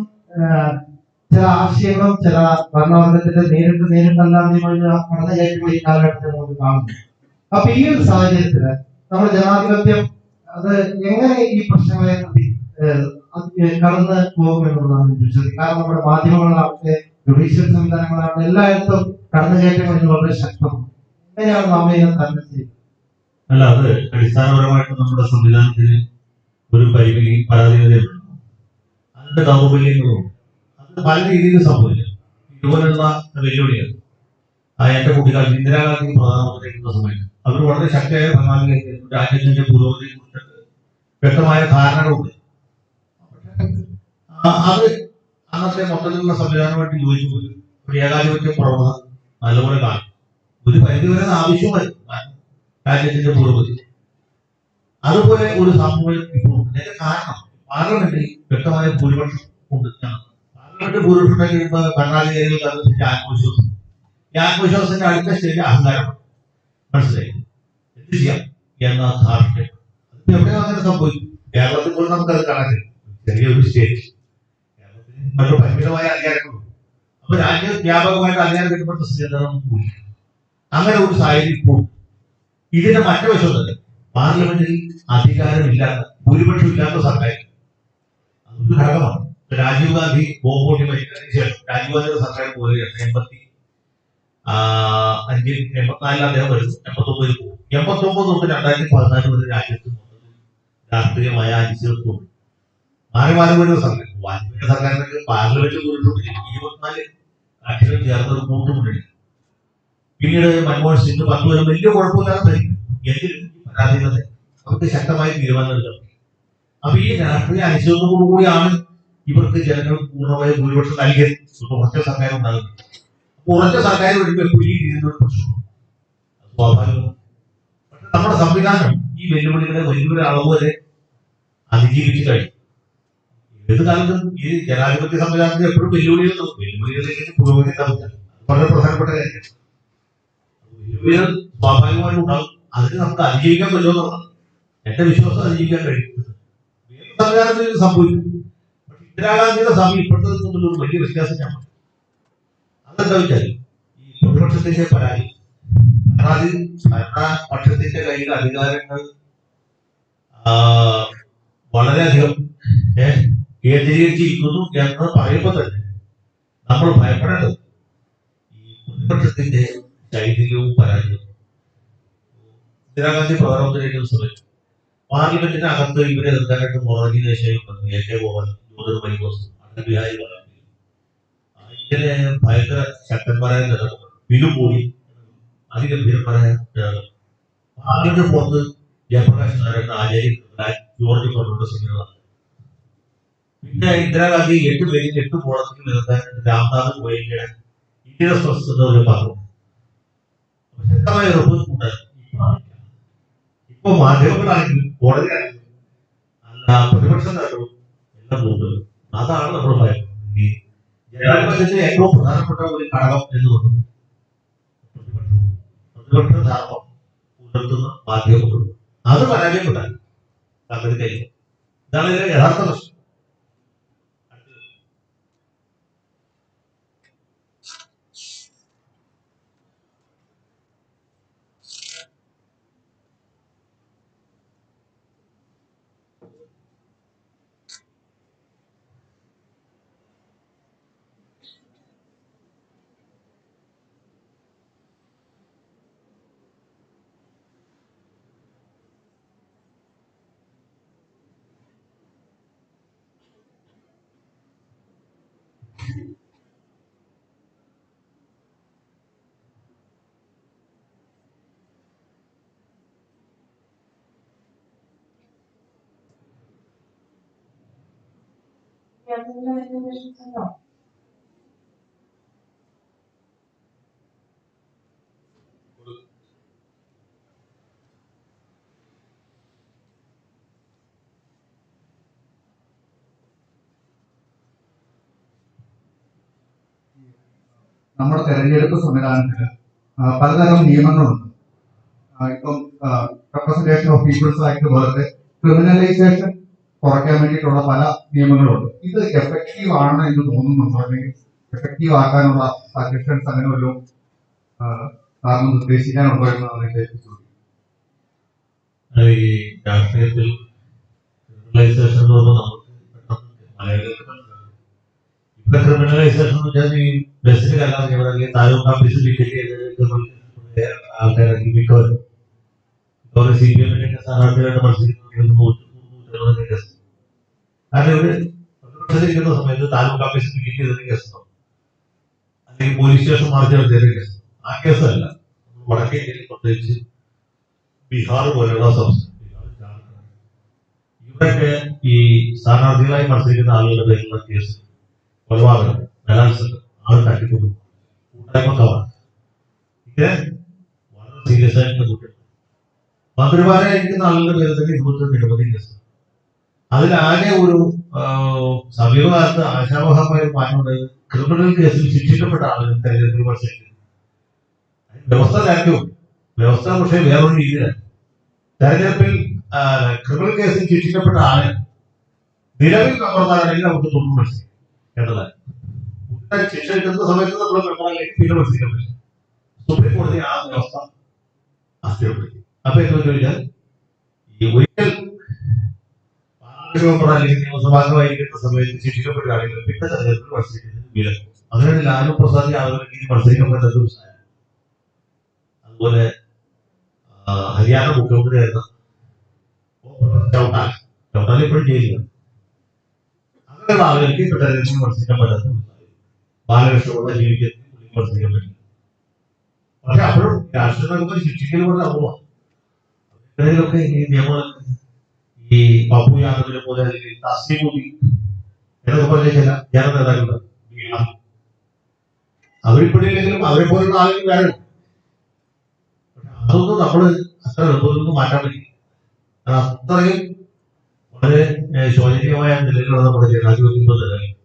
ചില ആശയങ്ങളും ചില ഭരണവർഗത്തിന്റെ നേരിട്ടല്ലാതെയുള്ള കടന്നുകയറ്റം ഈ കാലഘട്ടത്തിൽ നമുക്ക് കാണുന്നു. അപ്പൊ ഈ ഒരു സാഹചര്യത്തില് നമ്മുടെ ജനാധിപത്യം അത് എങ്ങനെ ഈ പ്രശ്നങ്ങളെ കടന്നു പോകുമെന്നുള്ളതാണ് ചോദിച്ചത്. കാരണം നമ്മുടെ മാധ്യമങ്ങളാവട്ടെ, ജുഡീഷ്യൽ സംവിധാനങ്ങളാവട്ടെ, എല്ലായിടത്തും കടന്നുകയറ്റം എന്ന് വളരെ ശക്തമാണ്. എങ്ങനെയാണ് നമ്മെ തന്നെ ചെയ്യുന്നത്? അല്ല, അത് അടിസ്ഥാനപരമായിട്ട് നമ്മുടെ സംവിധാനത്തിന് ഒരു പരിമിതി പരാധീനതയുണ്ട്. അതിന്റെ ദൗർബല്യങ്ങളും അത് പല രീതിയിൽ സംഭവിക്കും. ഇതുപോലുള്ള വെല്ലുവിളികൾ എന്റെ കുട്ടിക്കാലത്ത് ഇന്ദിരാഗാന്ധി പ്രധാനമന്ത്രിയായിരുന്ന സമയത്ത് അവർ വളരെ ശക്തിയായ ഭരണാധികാരികൾ രാജ്യത്തിന്റെ പുരോഗതിയെ കുറിച്ചിട്ട് വ്യക്തമായ ധാരണകളുണ്ട്. അത് അന്നത്തെ മൊത്തത്തിലുള്ള സംവിധാനമായിട്ട് യോജിച്ചു പോയി. ഒരു ഏകാധിപത്യ പ്രവണത നല്ലപോലെ കാണും. ഒരു പരിധിവരെ ആവശ്യമായി രാജ്യത്തിന്റെ പുരോഗതി. അതുപോലെ ഒരു സംഭവം ഇപ്പോൾ ഇതിന്റെ കാരണം പാർലമെന്റിൽ വ്യക്തമായ ഭൂരിപക്ഷം ഉണ്ട്. പാർലമെന്റ് ഭൂരിപക്ഷം കഴിയുമ്പോൾ ഭരണാധികാരികൾക്ക് അതനുസരിച്ച് ആത്മവിശ്വാസം. ഈ ആത്മവിശ്വാസത്തിന്റെ അടുത്ത സ്റ്റേജ് അഹങ്കാരം. മനസ്സിലായി എന്ത് ചെയ്യാം എന്ന ധാർഷ്ട്യം. അത് എവിടെയോ അങ്ങനെ സംഭവിക്കും. കേരളത്തിൽ പോലും നമുക്കത് കാണാൻ കഴിയും. ചെറിയൊരു സ്റ്റേറ്റ്, കേരളത്തിന് വളരെ പരിമിതമായ അധികാരങ്ങളുണ്ട്. അപ്പൊ രാജ്യം വ്യാപകമായിട്ട് അധികാരം കിട്ടപ്പെട്ട സ്ഥിതി പോയി. അങ്ങനെ ഒരു സാഹചര്യം ഇപ്പോൾ. ഇതിന്റെ മറ്റു വശത്ത് പാർലമെന്റിൽ അധികാരമില്ലാത്ത, ഭൂരിപക്ഷം ഇല്ലാത്ത സർക്കാർ അതൊരു ഘടകമാണ്. രാജീവ് ഗാന്ധി ബോംബോട്ടി മരിച്ചതിന് ശേഷം രാജീവ് ഗാന്ധിയുടെ സർക്കാർ പോയി 84 അദ്ദേഹം വരുന്നു. 89 പോകും. 89 തൊട്ട് 2014 വരെ രാജ്യത്ത് രാഷ്ട്രീയമായ അനിശ്ചിതത്വം മാറി മാറി വരുന്ന സർക്കാർ. വാജ്പേയിയുടെ സർക്കാരിനൊക്കെ പാർലമെന്റ് ഭൂരിപക്ഷം 24 കക്ഷികൾ ചേർന്ന ഒരു കൂട്ടുമുന്നണി. പിന്നീട് മൻമോഹൻ സിംഗ് 10 വരെ വലിയ കുഴപ്പമില്ലാതെ ഭരിക്കും. എങ്കിലും പരാധീനത അവർക്ക് ശക്തമായ തീരുമാനം എടുക്കണം. അപ്പൊ ഈ രാഷ്ട്രീയ അനിശ്ചിതത്തോടുകൂടിയാണ് ഇവർക്ക് ജനങ്ങൾ പൂർണ്ണമായ ഭൂരിപക്ഷം നൽകിയത്. ഉറച്ച സർക്കാർ ഉണ്ടാകുന്നത്. ഉറച്ച സർക്കാർ വരുമ്പോൾ എപ്പോഴും ഈ രീതിയിലുള്ള പ്രശ്നം സ്വാഭാവികമാണ്. പക്ഷെ നമ്മുടെ സംവിധാനം ഈ വെല്ലുവിളികളെ വലിയൊരു അളവ് വരെ അതിജീവിച്ചു കഴിഞ്ഞു. ഏത് കാലത്തും ഈ ജനാധിപത്യ സംവിധാനത്തിൽ എപ്പോഴും വെല്ലുവിളികളിലേക്ക് പുരോഗതി ഉണ്ടാവില്ല. വളരെ പ്രധാനപ്പെട്ട കാര്യമാണ്. വെല്ലുവിളികൾ സ്വാഭാവികമായിട്ടും ഉണ്ടാകും. അതിന് നമുക്ക് അതിജീവിക്കാൻ പറ്റുമെന്നുള്ളതാണ് എന്റെ വിശ്വാസം. അതിജീവിക്കാൻ കഴിയും. സംവിധാനത്തിൽ സംഭവിക്കും. പക്ഷെ ഇന്ദിരാഗാന്ധിയുടെ സമയം ഇപ്പോഴത്തെ തമ്മിലുള്ള ഒരു വലിയ വ്യത്യാസം ഞാൻ പറഞ്ഞു. അതെന്താ വെച്ചാൽ ഈ പ്രതിപക്ഷത്തിന്റെ പരാതി, ഭരണപക്ഷത്തിന്റെ കയ്യിൽ അധികാരങ്ങൾ വളരെയധികം കേന്ദ്രീകരിച്ചിരിക്കുന്നു എന്ന് പറയുമ്പോൾ തന്നെ നമ്മൾ ഭയപ്പെടേണ്ടത് ഈ പ്രതിപക്ഷത്തിന്റെ ശൈഥില്യവും പരാജയവും. ഇന്ദിരാഗാന്ധി പ്രധാനമന്ത്രിയായിരുന്ന സമയത്ത് പാർലമെന്റിന് അകത്ത് ഇവരെ എതിർക്കാനായിട്ട് മൊറാർജി ദേശായി, AK ഗോപാൽ, ജ്യോതിർമയി ബോസ്, അടൽ ബിഹാരി വാജ്പേയി ഇങ്ങനെ ഭയങ്കര ശക്തന്മാരായ നേതാക്കൾ, വിലുകൂടി അതിഗംഭീരന്മാരായ നേതാക്കൾ. പാർലമെന്റ് പുറത്ത് ജയപ്രകാശ് നാരായണ, ആചാര്യ, ജോർജ് ഫെർണാണ്ടസ് ഇങ്ങനെയുള്ള. പിന്നെ ഇന്ദിരാഗാന്ധി 8 പേരിൽ 8 കോളത്തിൽ നിർത്താൻ രാംനാഥ് ഗോയലിന്റെ ഇന്ത്യയുടെ സ്വസ്ഥത പറഞ്ഞു. ശക്തമായ എതിർപ്പ് ഉണ്ടായിരുന്നു. ഇപ്പൊ മാധ്യമങ്ങളാണെങ്കിലും കോടതിയാണെങ്കിലും അല്ല പ്രതിപക്ഷം നേട്ടവും എല്ലാം ഉണ്ട്. അതാണ് നമ്മൾ ഭയപ്പെടുന്നത്. ഈ ജനാധിപത്യത്തിന്റെ ഏറ്റവും പ്രധാനപ്പെട്ട ഒരു ഘടകം എന്ന് പറയുന്നത് പ്രതിപക്ഷ ധർമ്മം പുലർത്തുന്ന മാധ്യമങ്ങളും അത് പരാജയപ്പെട്ടാൽ സംഗതി കഴിഞ്ഞു. ഇതാണ് ഇതിന്റെ യഥാർത്ഥ പ്രശ്നം. നമ്മുടെ തെരഞ്ഞെടുപ്പ് സംവിധാനത്തിൽ പലതരം നിയമങ്ങളുണ്ട്. ഇപ്പം റെപ്രസെന്റേഷൻ ഓഫ് പീപ്പിൾസ് ആക്ട് പോലത്തെ ക്രിമിനലൈസേഷൻ കുറയ്ക്കാൻ വേണ്ടിയിട്ടുള്ള പല നിയമങ്ങളുണ്ട്. ഇത് എഫക്റ്റീവ് ആണ് എന്ന് തോന്നുന്നുണ്ടോ, അല്ലെങ്കിൽ എഫക്റ്റീവ് ആക്കാനുള്ള സജഷൻസ് അങ്ങനെ വല്ലതും കാരണം നിർദ്ദേശിക്കാനുണ്ടോ എന്നാണ് എന്റെ ചോദ്യം. ഈ രാഷ്ട്രീയത്തിൽ ക്രിമിനലൈസേഷൻ എന്ന് പറയുമ്പോൾ നമുക്ക് ക്രിമിനലൈസേഷൻ എന്ന് വെച്ചാൽ ഈ ബസ്സിൽ കല്ലാതെ അല്ലെങ്കിൽ താലൂക്ക് ഓഫീസിൽ ടിക്കറ്റ് ചെയ്ത് ആൾക്കാരാക്കി മിക്കവരും CPM സ്ഥാനാർത്ഥികളായിട്ട് മത്സരിക്കുന്ന കേസ്. കാരണം ഇവര് പ്രതിപക്ഷത്തിരിക്കുന്ന സമയത്ത് താലൂക്ക് ഓഫീസിൽ ടിക്കറ്റ് ചെയ്തതിന് കേസുണ്ടോ, അല്ലെങ്കിൽ പോലീസ് സ്റ്റേഷൻ മാർച്ച് നടത്തിയതിന് കേസ്. ആ കേസല്ല. വടക്കേ ഇന്ത്യയിൽ പ്രത്യേകിച്ച് ബീഹാർ പോലെയുള്ള സംസ്ഥാനം, ഇവിടെയൊക്കെ ഈ സ്ഥാനാർത്ഥികളായി മത്സരിക്കുന്ന ആളുകളുടെ പേരിലുള്ള കേസ്, കൊലപാതകം, ബലാത്സംഗം, ആൾ തട്ടിക്കൊണ്ടു, കൂട്ടായ്മ കവാണ്, ഇങ്ങനെ വളരെ സീരിയസ് ആയിട്ടുള്ള കുറ്റം. മന്ത്രിമാരായിരിക്കുന്ന ആളുകളുടെ പേരിൽ തന്നെ ഇതുപോലത്തെ നിരവധി കേസ്. അതിലാകെ ഒരു സമീപകാലത്ത് ആശാവഹമായ ഒരു മാറ്റമുണ്ടായത് ക്രിമിനൽ കേസിൽ ശിക്ഷിക്കപ്പെട്ട ആളുകൾ തെരഞ്ഞെടുപ്പിൽ മത്സരിക്കുന്നു. വ്യവസ്ഥ രാജ്യവും വ്യവസ്ഥ പക്ഷേ വേറൊരു രീതിയിലാണ്. തെരഞ്ഞെടുപ്പിൽ ക്രിമിനൽ കേസിൽ ശിക്ഷിക്കപ്പെട്ട ആളുകൾ നിലവിൽ മെമ്പർമാരാണെങ്കിൽ നമുക്ക് തുടർന്ന് മത്സരിക്കും കേട്ടതാണ്. ശിക്ഷ കിട്ടുന്ന സമയത്ത് നമ്മൾ മെമ്പറാണെങ്കിൽ പിന്നെ മത്സരിക്കാൻ പറ്റും. സുപ്രീം കോടതി ആ വ്യവസ്ഥ അസ്ഥിരപ്പെടുത്തി. അപ്പൊ എന്താ ചോദിച്ചാൽ ഈ ഒരിക്കൽ മെമ്പർ അല്ലെങ്കിൽ നിയമസഭാംഗമായിരിക്കുന്ന സമയത്ത് ശിക്ഷിക്കപ്പെട്ട ആളുകൾ പിന്നെ തെരഞ്ഞെടുപ്പിൽ മത്സരിക്കുന്നത് വിലക്കും. അങ്ങനെയാണ് ലാലു പ്രസാദ് യാദവിന് മത്സരിക്കാൻ പറ്റുന്ന ഒരു സാധനം. അതുപോലെ ഹരിയാന മുഖ്യമന്ത്രിയായിരുന്ന ചൗട്ടാല ഇപ്പോഴും ജയിലിലാണ്. അങ്ങനെയുള്ള ആളുകൾക്ക് ഇപ്പൊ തെരഞ്ഞെടുപ്പിൽ മത്സരിക്കാൻ പറ്റാത്ത ബാലകൃഷ്ണ ജീവിതത്തിൽ മത്സരിക്കാൻ പറ്റില്ല. പക്ഷെ അപ്പോഴും രാഷ്ട്രീയ നമുക്ക് ശിക്ഷിക്കൽ കൊണ്ട് അപൂർവമാണ്. ഇടയിലൊക്കെ ഈ നിയമങ്ങൾ ഈ ബാബു യാദവിനെ പോലെ അല്ലെങ്കിൽ തസ്ലിമോദി എന്നൊക്കെ പറഞ്ഞ ചില ജന നേതാക്കളുണ്ട്. അവരിപ്പോഴില്ലെങ്കിലും അവരെ പോലുള്ള ആളുകൾ വേറെ. അതൊന്നും നമ്മള് അത്ര എളുപ്പമൊന്നും മാറ്റാൻ പറ്റില്ല. അത്രയും വളരെ ശോചനീയമായ നിലയിലുള്ള നമ്മുടെ ജനാധിപത്യം നിലനിൽക്കും.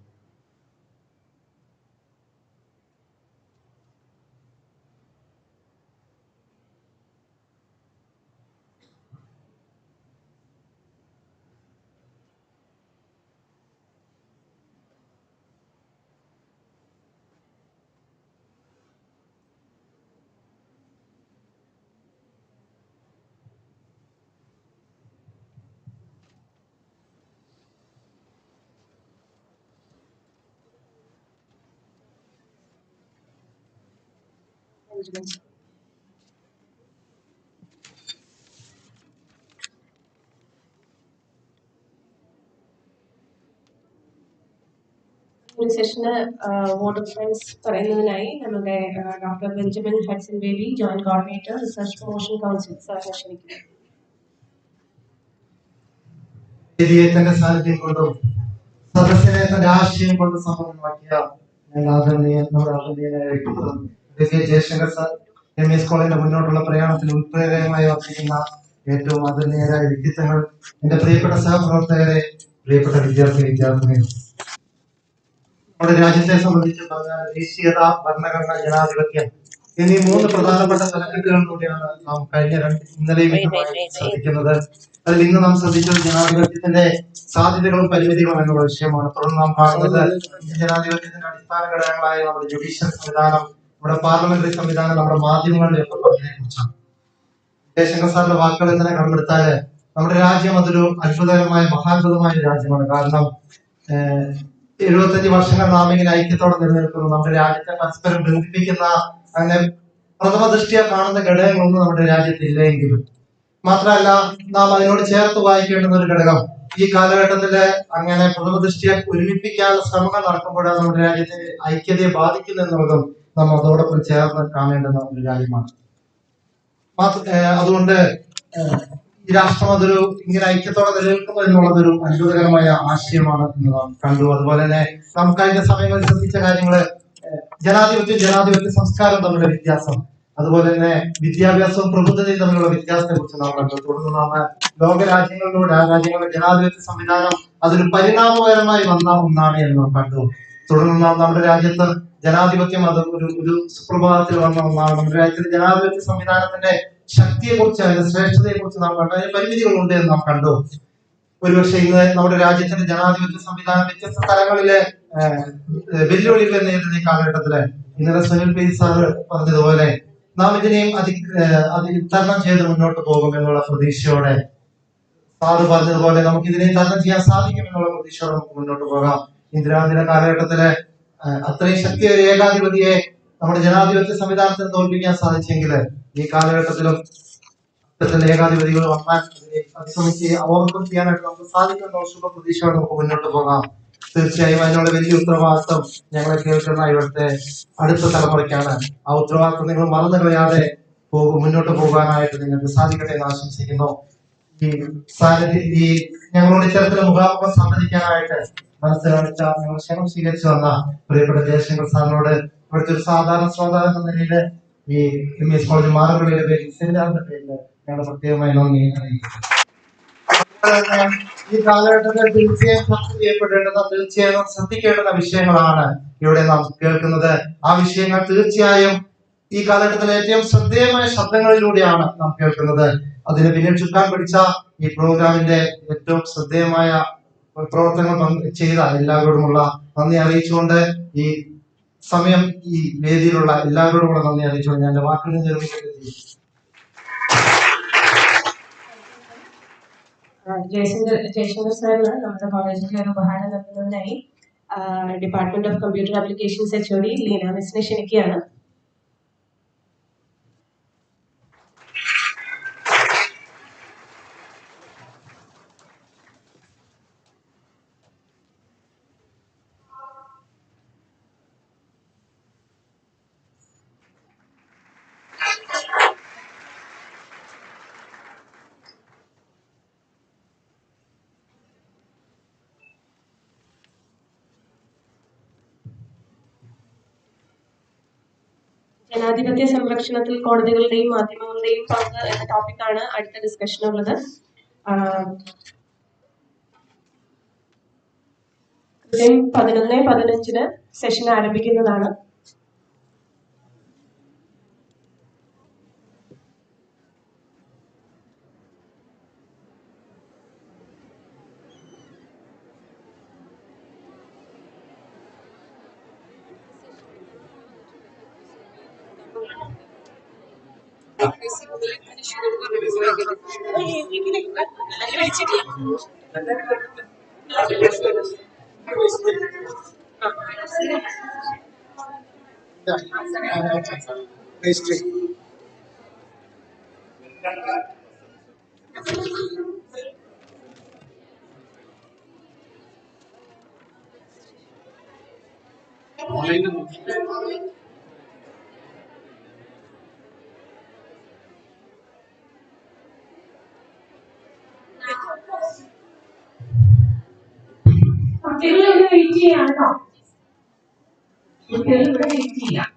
ഒരു സെഷന് വോട്ട് ഓഫ് ഫ്രണ്ട്സ് പറയുന്നതിനായി നമ്മുടെ doctor Benjamin Hudson baby, joint coordinator, research promotion council സാറിനെ ക്ഷണിക്കുന്നു. തന്റെ സാന്നിധ്യം കൊണ്ടും സദസ്സിനെ തന്റെ ആശയം കൊണ്ട് സമ്പന്നമാക്കിയ നമ്മുടെ ആദരണീയനായ വ്യക്തിത്വം ജയശങ്കർ സാർ, MS കോളേജിന്റെ മുന്നോട്ടുള്ള പ്രയാണത്തിൽ ഉത്പ്രേരകമായി വർദ്ധിക്കുന്ന ഏറ്റവും ആദരണീയരായ വ്യക്തിത്വങ്ങൾ, എന്റെ പ്രിയപ്പെട്ട സഹപ്രവർത്തകരെ, പ്രിയപ്പെട്ട വിദ്യാർത്ഥിനികൾ, നമ്മുടെ രാജ്യത്തെ സംബന്ധിച്ച് പറഞ്ഞാൽ ദേശീയത, ഭരണഘടന, ജനാധിപത്യം എന്നീ 3 പ്രധാനപ്പെട്ട തലക്കെട്ടുകളിലൂടെയാണ് നാം കഴിഞ്ഞ ഇന്നലെയും ശ്രദ്ധിക്കുന്നത്. അതിൽ ഇന്ന് നാം ശ്രദ്ധിച്ചത് ജനാധിപത്യത്തിന്റെ സാധ്യതകളും പരിമിതികളും എന്നുള്ള വിഷയമാണ്. തുടർന്ന് നാം കാണുന്നത് ജനാധിപത്യത്തിന്റെ അടിസ്ഥാന ഘടകങ്ങളായ നമ്മുടെ ജുഡീഷ്യൽ സംവിധാനം, നമ്മുടെ പാർലമെന്ററി സംവിധാനം, നമ്മുടെ മാധ്യമങ്ങളുടെ ഒക്കെ പങ്കിനെ കുറിച്ചാണ്. ജയശങ്കർ സാറിന്റെ വാക്കുകളിൽ തന്നെ കണ്ടെടുത്താല് നമ്മുടെ രാജ്യം അതൊരു അത്ഭുതകരമായ മഹാത്ഭുതമായ രാജ്യമാണ്. കാരണം 75 വർഷങ്ങൾ നാം ഇങ്ങനെ ഐക്യത്തോടെ നിലനിൽക്കുന്നു. നമ്മുടെ രാജ്യത്തെ പരസ്പരം ബന്ധിപ്പിക്കുന്ന അങ്ങനെ പ്രഥമ ദൃഷ്ടിയ കാണുന്ന ഘടകങ്ങളൊന്നും നമ്മുടെ രാജ്യത്തില്ല എങ്കിലും മാത്രമല്ല നാം അതിനോട് ചേർത്ത് വായിക്കേണ്ടുന്ന ഒരു ഘടകം ഈ കാലഘട്ടത്തില് അങ്ങനെ പ്രഥമദൃഷ്ടിയെ ഒരുമിപ്പിക്കാനുള്ള ശ്രമങ്ങൾ നടക്കുമ്പോഴാണ് നമ്മുടെ രാജ്യത്തെ ഐക്യതയെ ബാധിക്കുന്നു എന്നുള്ളതും നമ്മൾ അതോടൊപ്പം ചേർന്ന് കാണേണ്ടുന്ന ഒരു കാര്യമാണ്. അതുകൊണ്ട് ഈ രാഷ്ട്രം അതൊരു ഇങ്ങനെ ഐക്യത്തോടെ നിലനിൽക്കുന്നു എന്നുള്ളതൊരു അത്ഭുതകരമായ ആശയമാണ് എന്ന് നാം കണ്ടു. അതുപോലെ തന്നെ നാം കഴിഞ്ഞ സമയങ്ങളിൽ ശ്രദ്ധിച്ച കാര്യങ്ങള് ജനാധിപത്യ സംസ്കാരം തമ്മിലുള്ള വ്യത്യാസം, അതുപോലെ തന്നെ വിദ്യാഭ്യാസവും പ്രബുദ്ധതയും തമ്മിലുള്ള വ്യത്യാസത്തെ കുറിച്ച് നാം കണ്ടു. തുടർന്ന് നാം ലോക രാജ്യങ്ങളിലൂടെ ആ രാജ്യങ്ങളുടെ ജനാധിപത്യ സംവിധാനം അതൊരു പരിണാമകരമായി വന്ന ഒന്നാണ് എന്ന് നാം കണ്ടു. തുടർന്ന് നാം നമ്മുടെ രാജ്യത്ത് ജനാധിപത്യം അത് ഒരു സുപ്രഭാതത്തിൽ വന്ന ഒന്നാണ്. നമ്മുടെ രാജ്യത്തെ ജനാധിപത്യ സംവിധാനത്തിന്റെ ശക്തിയെ കുറിച്ച് അതിന്റെ ശ്രേഷ്ഠതയെ കുറിച്ച് നാം കണ്ടു. അതിന് പരിമിതികളുണ്ട് എന്ന് നാം കണ്ടു. ഒരുപക്ഷെ ഇന്ന് നമ്മുടെ രാജ്യത്തിന്റെ ജനാധിപത്യ സംവിധാനം വ്യത്യസ്ത തലങ്ങളിലെ വെല്ലുവിളികളെ നേരിടുന്ന ഈ കാലഘട്ടത്തില് ഇന്നലെ സുനിൽ പി സാറ് പറഞ്ഞതുപോലെ നാം ഇതിനെയും തരണം ചെയ്ത് മുന്നോട്ട് പോകും എന്നുള്ള പ്രതീക്ഷയോടെ, സാറ് പറഞ്ഞതുപോലെ നമുക്ക് ഇതിനെയും തരണം ചെയ്യാൻ സാധിക്കും എന്നുള്ള പ്രതീക്ഷയോടെ നമുക്ക് മുന്നോട്ട് പോകാം. ഇന്ദിരാഗാന്ധിയുടെ കാലഘട്ടത്തിലെ അത്രയും ശക്തി ഒരു ഏകാധിപതിയെ നമ്മുടെ ജനാധിപത്യ സംവിധാനത്തിന് തോൽപ്പിക്കാൻ സാധിച്ചെങ്കിൽ ഈ കാലഘട്ടത്തിലും ഏകാധിപതികൾ വന്നാൽ അതിശ്രമിച്ച് ഓവർകം ചെയ്യാനായിട്ട് നമുക്ക് സാധിക്കുന്ന ശുഭ പ്രതീക്ഷയോടെ നമുക്ക് മുന്നോട്ട് പോകാം. തീർച്ചയായും അതിനുള്ള വലിയ ഉത്തരവാദിത്വം ഞങ്ങളെ കേൾക്കുന്ന ഇവിടുത്തെ അടുത്ത തലമുറയ്ക്കാണ്. ആ ഉത്തരവാദിത്വം നിങ്ങൾ മറന്നു കളയാതെ മുന്നോട്ട് പോകാനായിട്ട് നിങ്ങൾക്ക് സാധിക്കട്ടെ എന്ന് ആശംസിക്കുന്നു. ഈ ഞങ്ങളോട് ഇത്തരത്തിലുള്ള മുഖാമുഖം സംവദിക്കാനായിട്ട് മനസ്സ് കാണിച്ച ഞങ്ങൾ ക്ഷണം സ്വീകരിച്ചു വന്ന പ്രിയപ്പെട്ട ജയശങ്കർ സാറിനോട് ഇവിടുത്തെ ഒരു സാധാരണ ശ്രോതാവ് എന്ന നിലയിൽ ഈ MES കോളേജ് മാറുകളിയുടെ പേരിൽ സെമിനാറിന്റെ പേരിൽ ഞങ്ങൾ പ്രത്യേകമായി നന്ദി അറിയിക്കുന്നു. ഈ കാലഘട്ടത്തിൽ തീർച്ചയായും ചർച്ച ചെയ്യപ്പെടേണ്ടുന്ന, തീർച്ചയായും ശ്രദ്ധിക്കേണ്ടുന്ന വിഷയങ്ങളാണ് ഇവിടെ നാം കേൾക്കുന്നത്. ആ വിഷയങ്ങൾ തീർച്ചയായും ഈ കാലഘട്ടത്തിലെ ഏറ്റവും ശ്രദ്ധേയമായ ശബ്ദങ്ങളിലൂടെയാണ് നാം കേൾക്കുന്നത്. അതിന് പിന്നിൽ ചുക്കാൻ പിടിച്ച ഈ പ്രോഗ്രാമിന്റെ ഏറ്റവും ശ്രദ്ധേയമായ പ്രവർത്തനങ്ങൾ ചെയ്ത എല്ലാവരോടുമുള്ള നന്ദി അറിയിച്ചുകൊണ്ട്, ഈ സമയം ഈ വേദിയിലുള്ള എല്ലാവരോടുമുള്ള നന്ദി അറിയിച്ചുകൊണ്ട് ഞാൻ എന്റെ വാക്കുകൾ നിർമ്മിക്കട്ടെ. ജയശങ്കർ സാറിന് നമ്മുടെ കോളേജിലെ ഒരു ഉപഹാരം നൽകുന്നതിനായി department of computer applications HOD Leena മിസ്സിനെ ക്ഷണിക്കുകയാണ്. ജനാധിപത്യ സംരക്ഷണത്തിൽ കോടതികളുടെയും മാധ്യമങ്ങളുടെയും പങ്ക് എന്ന ടോപ്പിക്കാണ് അടുത്ത ഡിസ്കഷൻ ഉള്ളത്. കൃത്യം 11:15 സെഷൻ ആരംഭിക്കുന്നതാണ്. കുട്ടികളിവിടെ വെയിറ്റ് ചെയ്യാം കേട്ടോ. കുട്ടികളിവിടെ വെയിറ്റ് ചെയ്യാം.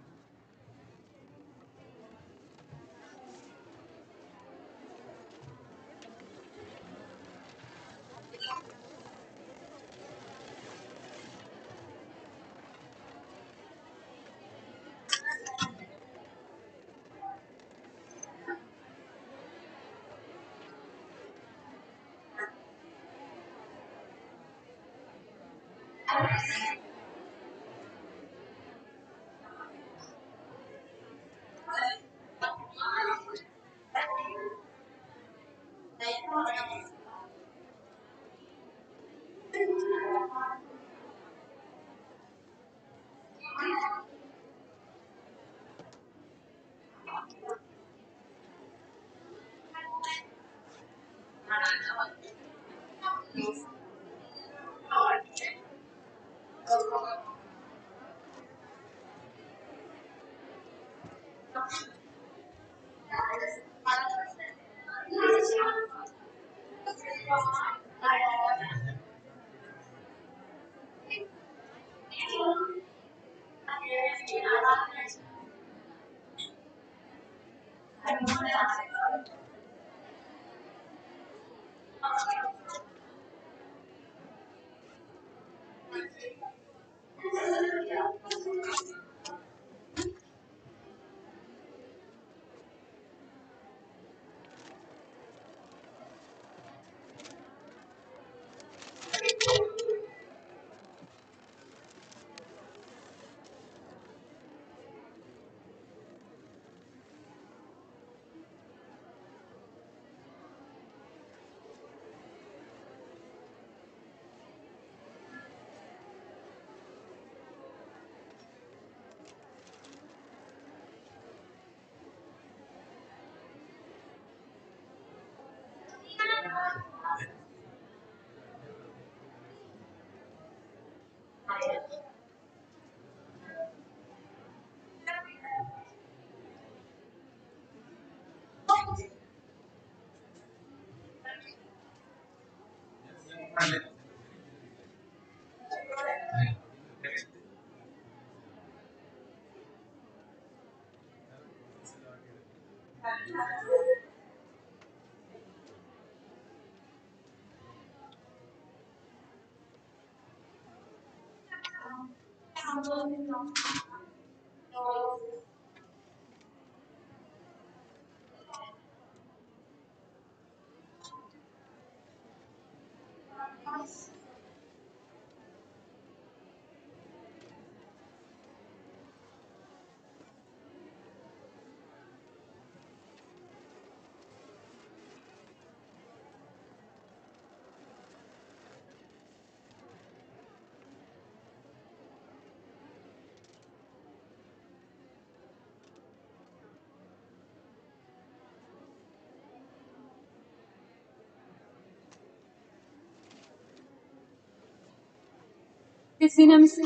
Christina Miss.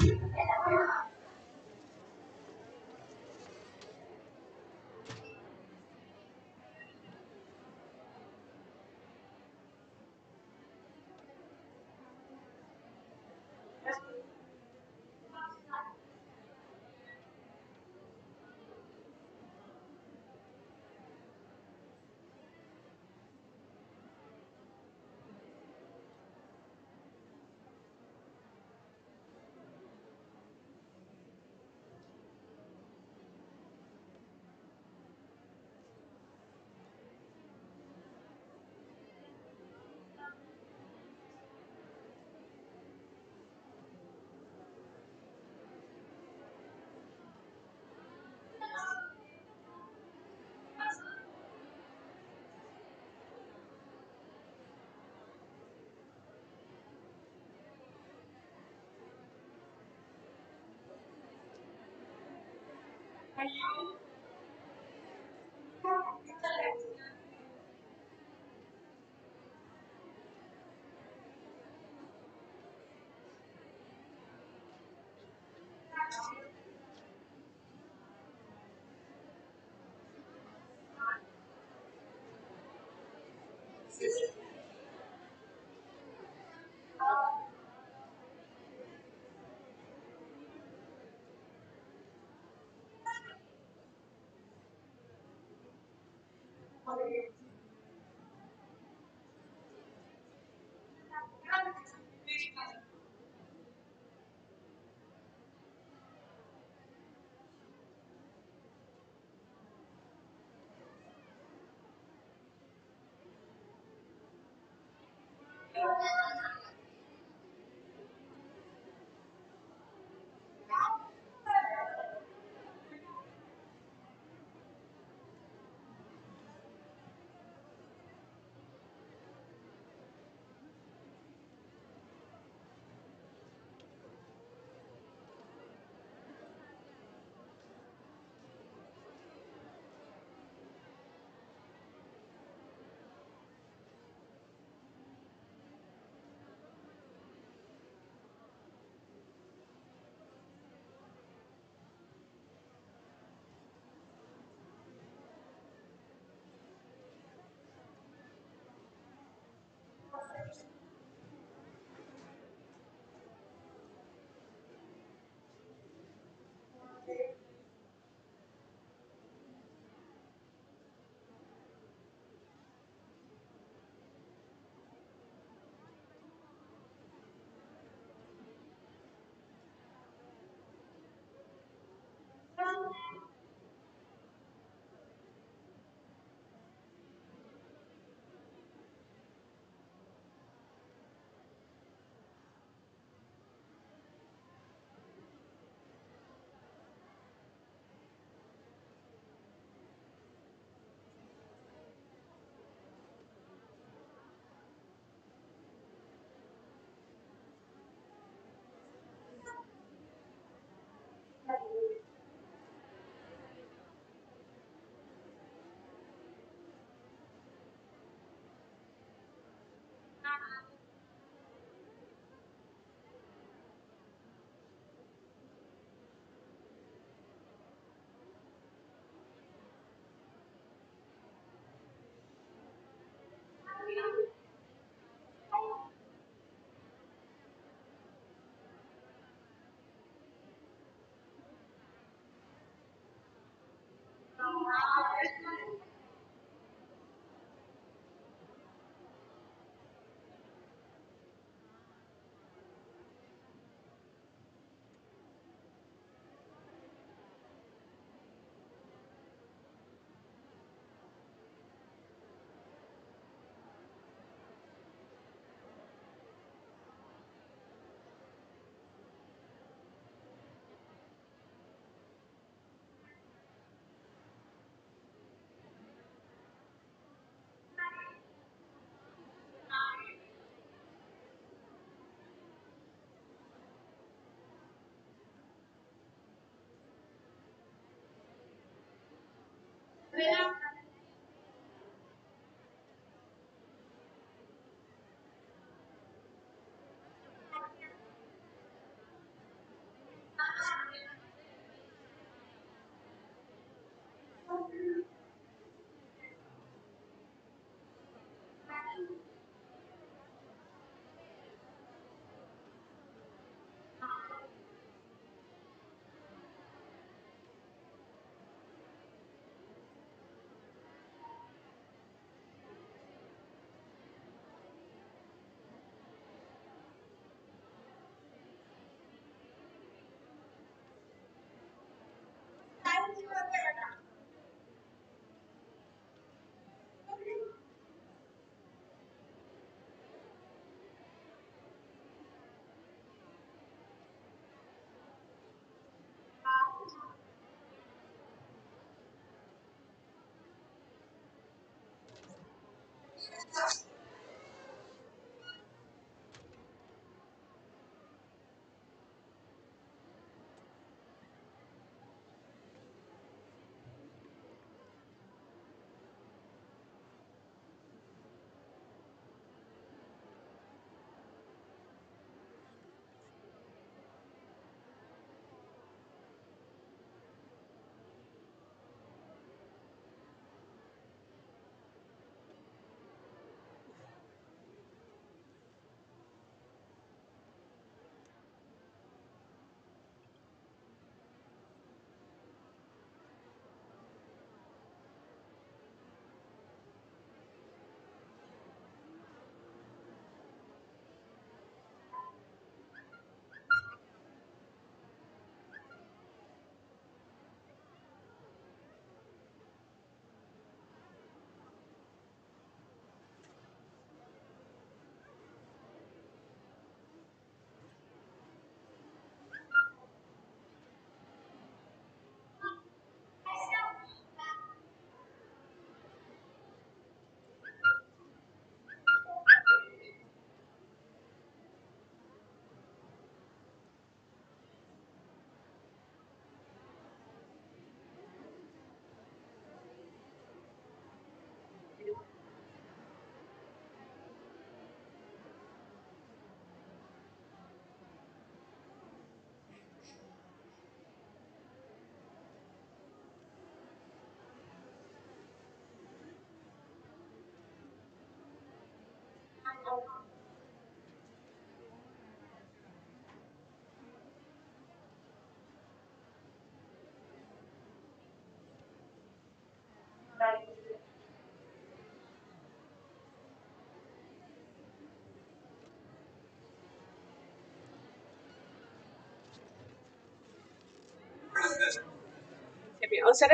Oh, sorry.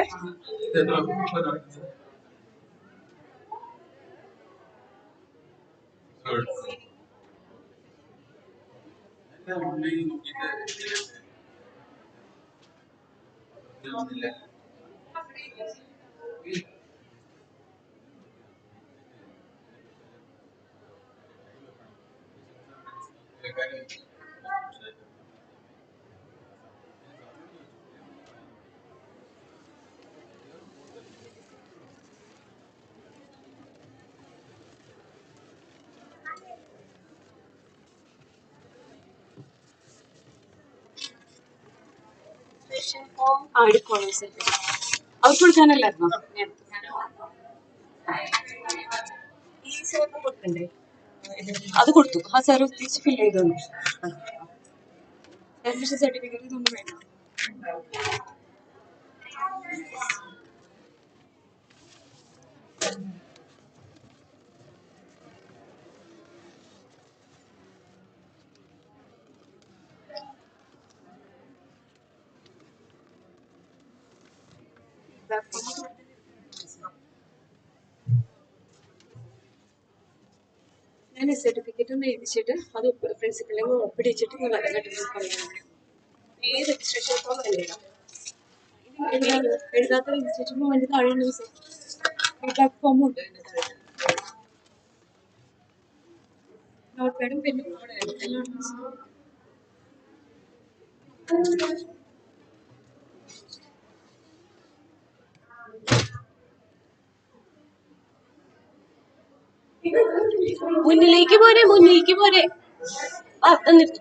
എടുക്കോളൂ സെറ്റ് അത് കൊടുക്കാനല്ലായിരുന്നോ ഈ സാറിന് കൊടുക്കണ്ടേ അത് കൊടുത്തു ആ സാർ ഉദ്ദേശിച്ച് ഫില്ല് ചെയ്തു അഡ്മിഷൻ സർട്ടിഫിക്കറ്റ് ഇതൊന്നും വേണ്ട ഞാൻ സർട്ടിഫിക്കറ്റ് ഒന്ന് എഴുതിച്ചിട്ട് അത് പ്രിൻസിപ്പളിനെ ഒപ്പിടിച്ചിട്ട് ഞാൻ സർട്ടിഫിക്കറ്റ് ഏത് രജിസ്ട്രേഷൻ ഫോം അല്ലേ എഴുതാത്ത രജിസ്ട്രേഷൻ ഫോം അതിൻ്റെ താഴെ ഫീഡ്ബാക്ക് ഫോമും ഉണ്ട് അതിൻ്റെ താഴെ നോട്ട് പാഡും പെന്നും എല്ലാം മുന്നിലേക്ക് പോരെ, മുന്നിലേക്ക് പോരെ. എന്നിട്ട്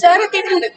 സാർ എത്തിയിട്ടുണ്ട്.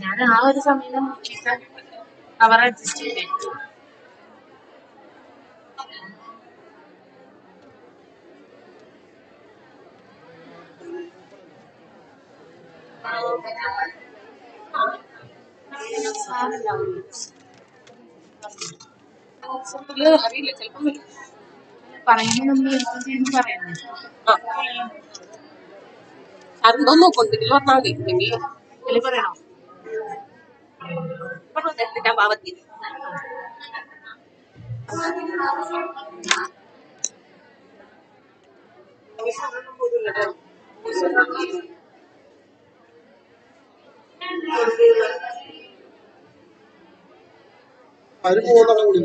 ഞാൻ ആ ഒരു സമയം നോക്കിയിട്ട് അവർ അഡ്ജസ്റ്റ് ചെയ്തേ. അറിയില്ല, ചിലപ്പം വരും. പറയുമ്പോൾ നമ്മൾ എന്ത് ചെയ്യുന്നു പറയുന്നത് അതെന്തോ നോക്കൊണ്ടെങ്കിൽ പറഞ്ഞാൽ മതി. ഇല്ലെങ്കിൽ ഇതിൽ പറയണോ? പറഞ്ഞിട്ട് പാവത്തി അതിന് പോകുന്ന കൂടി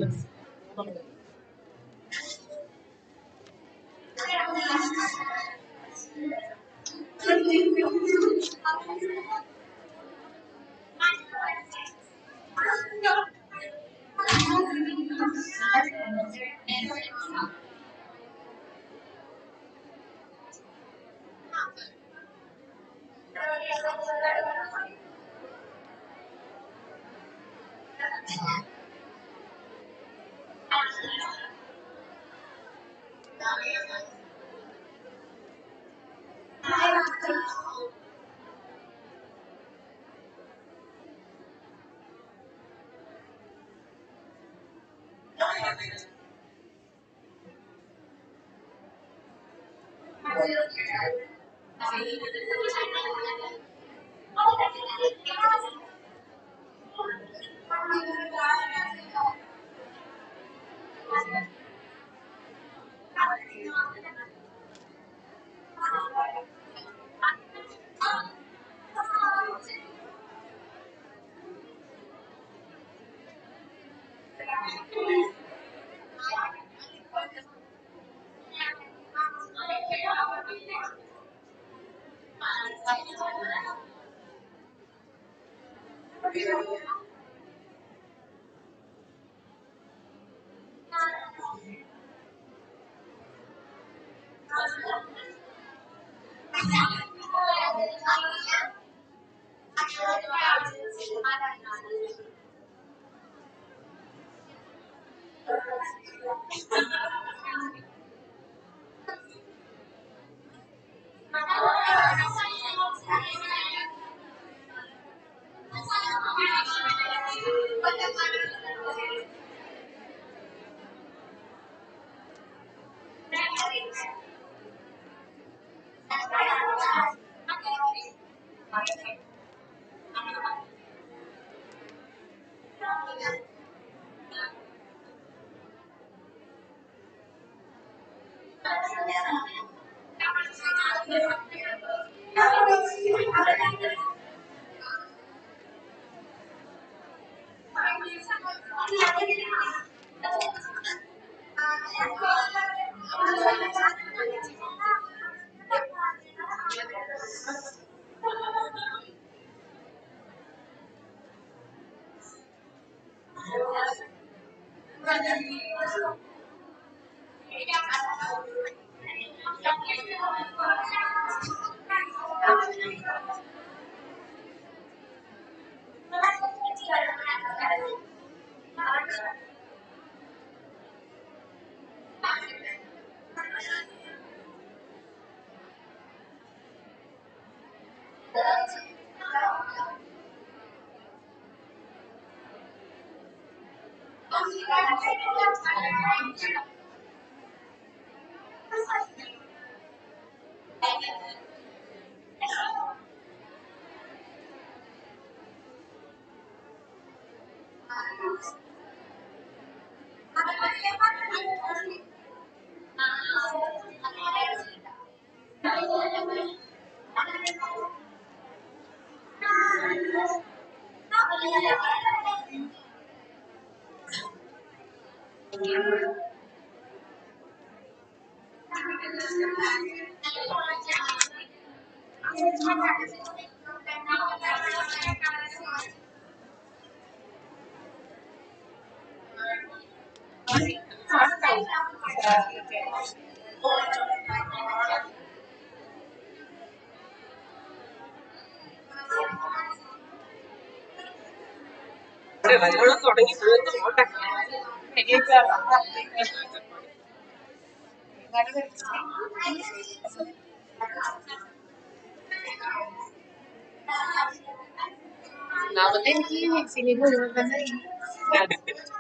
ഒന്നാമത്തെ എനിക്ക് വാക്സിനേറ്റ് വരുമ്പോൾ തന്നെ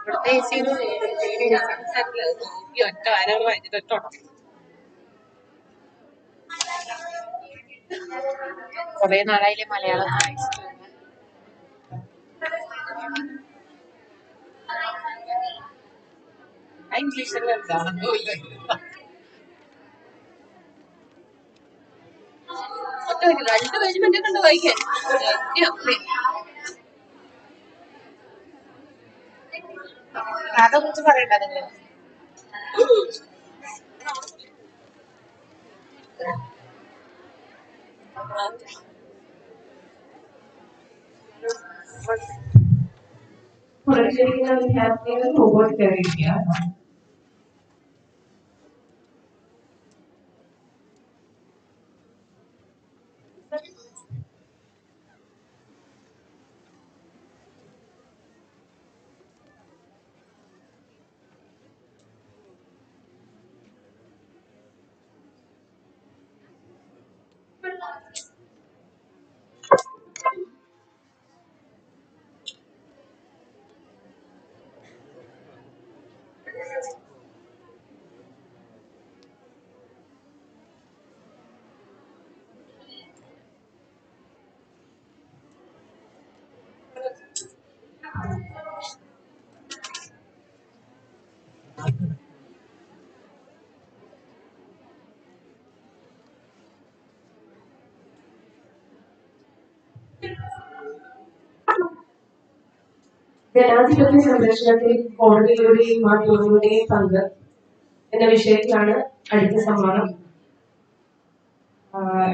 ഇവിടുത്തെ നോക്കി ഒറ്റ വരവ് വാങ്ങിച്ചിട്ട് ഒറ്റ ഉടക്കും. കുറെ നാളായില്ലേ മലയാളം വായിച്ചിട്ട്. ഇംഗ്ലീഷിൽ എന്താണെന്നോ ഇല്ല. ഒറ്റ 2 പേജ് മറ്റേ കണ്ട് വായിക്കാൻ അതേക്കുറിച്ച് പറയണ്ട നിങ്ങൾ. പുറത്തിരിക്കുന്ന വിദ്യാർത്ഥികൾ മുമ്പോട്ട് കയറിയിരിക്കുക. ജനാധിപത്യ സംരക്ഷണത്തിൽ കോടതികളുടെയും മാധ്യമങ്ങളുടെയും പങ്ക് എന്ന വിഷയത്തിലാണ് അടുത്ത സമ്മാനം.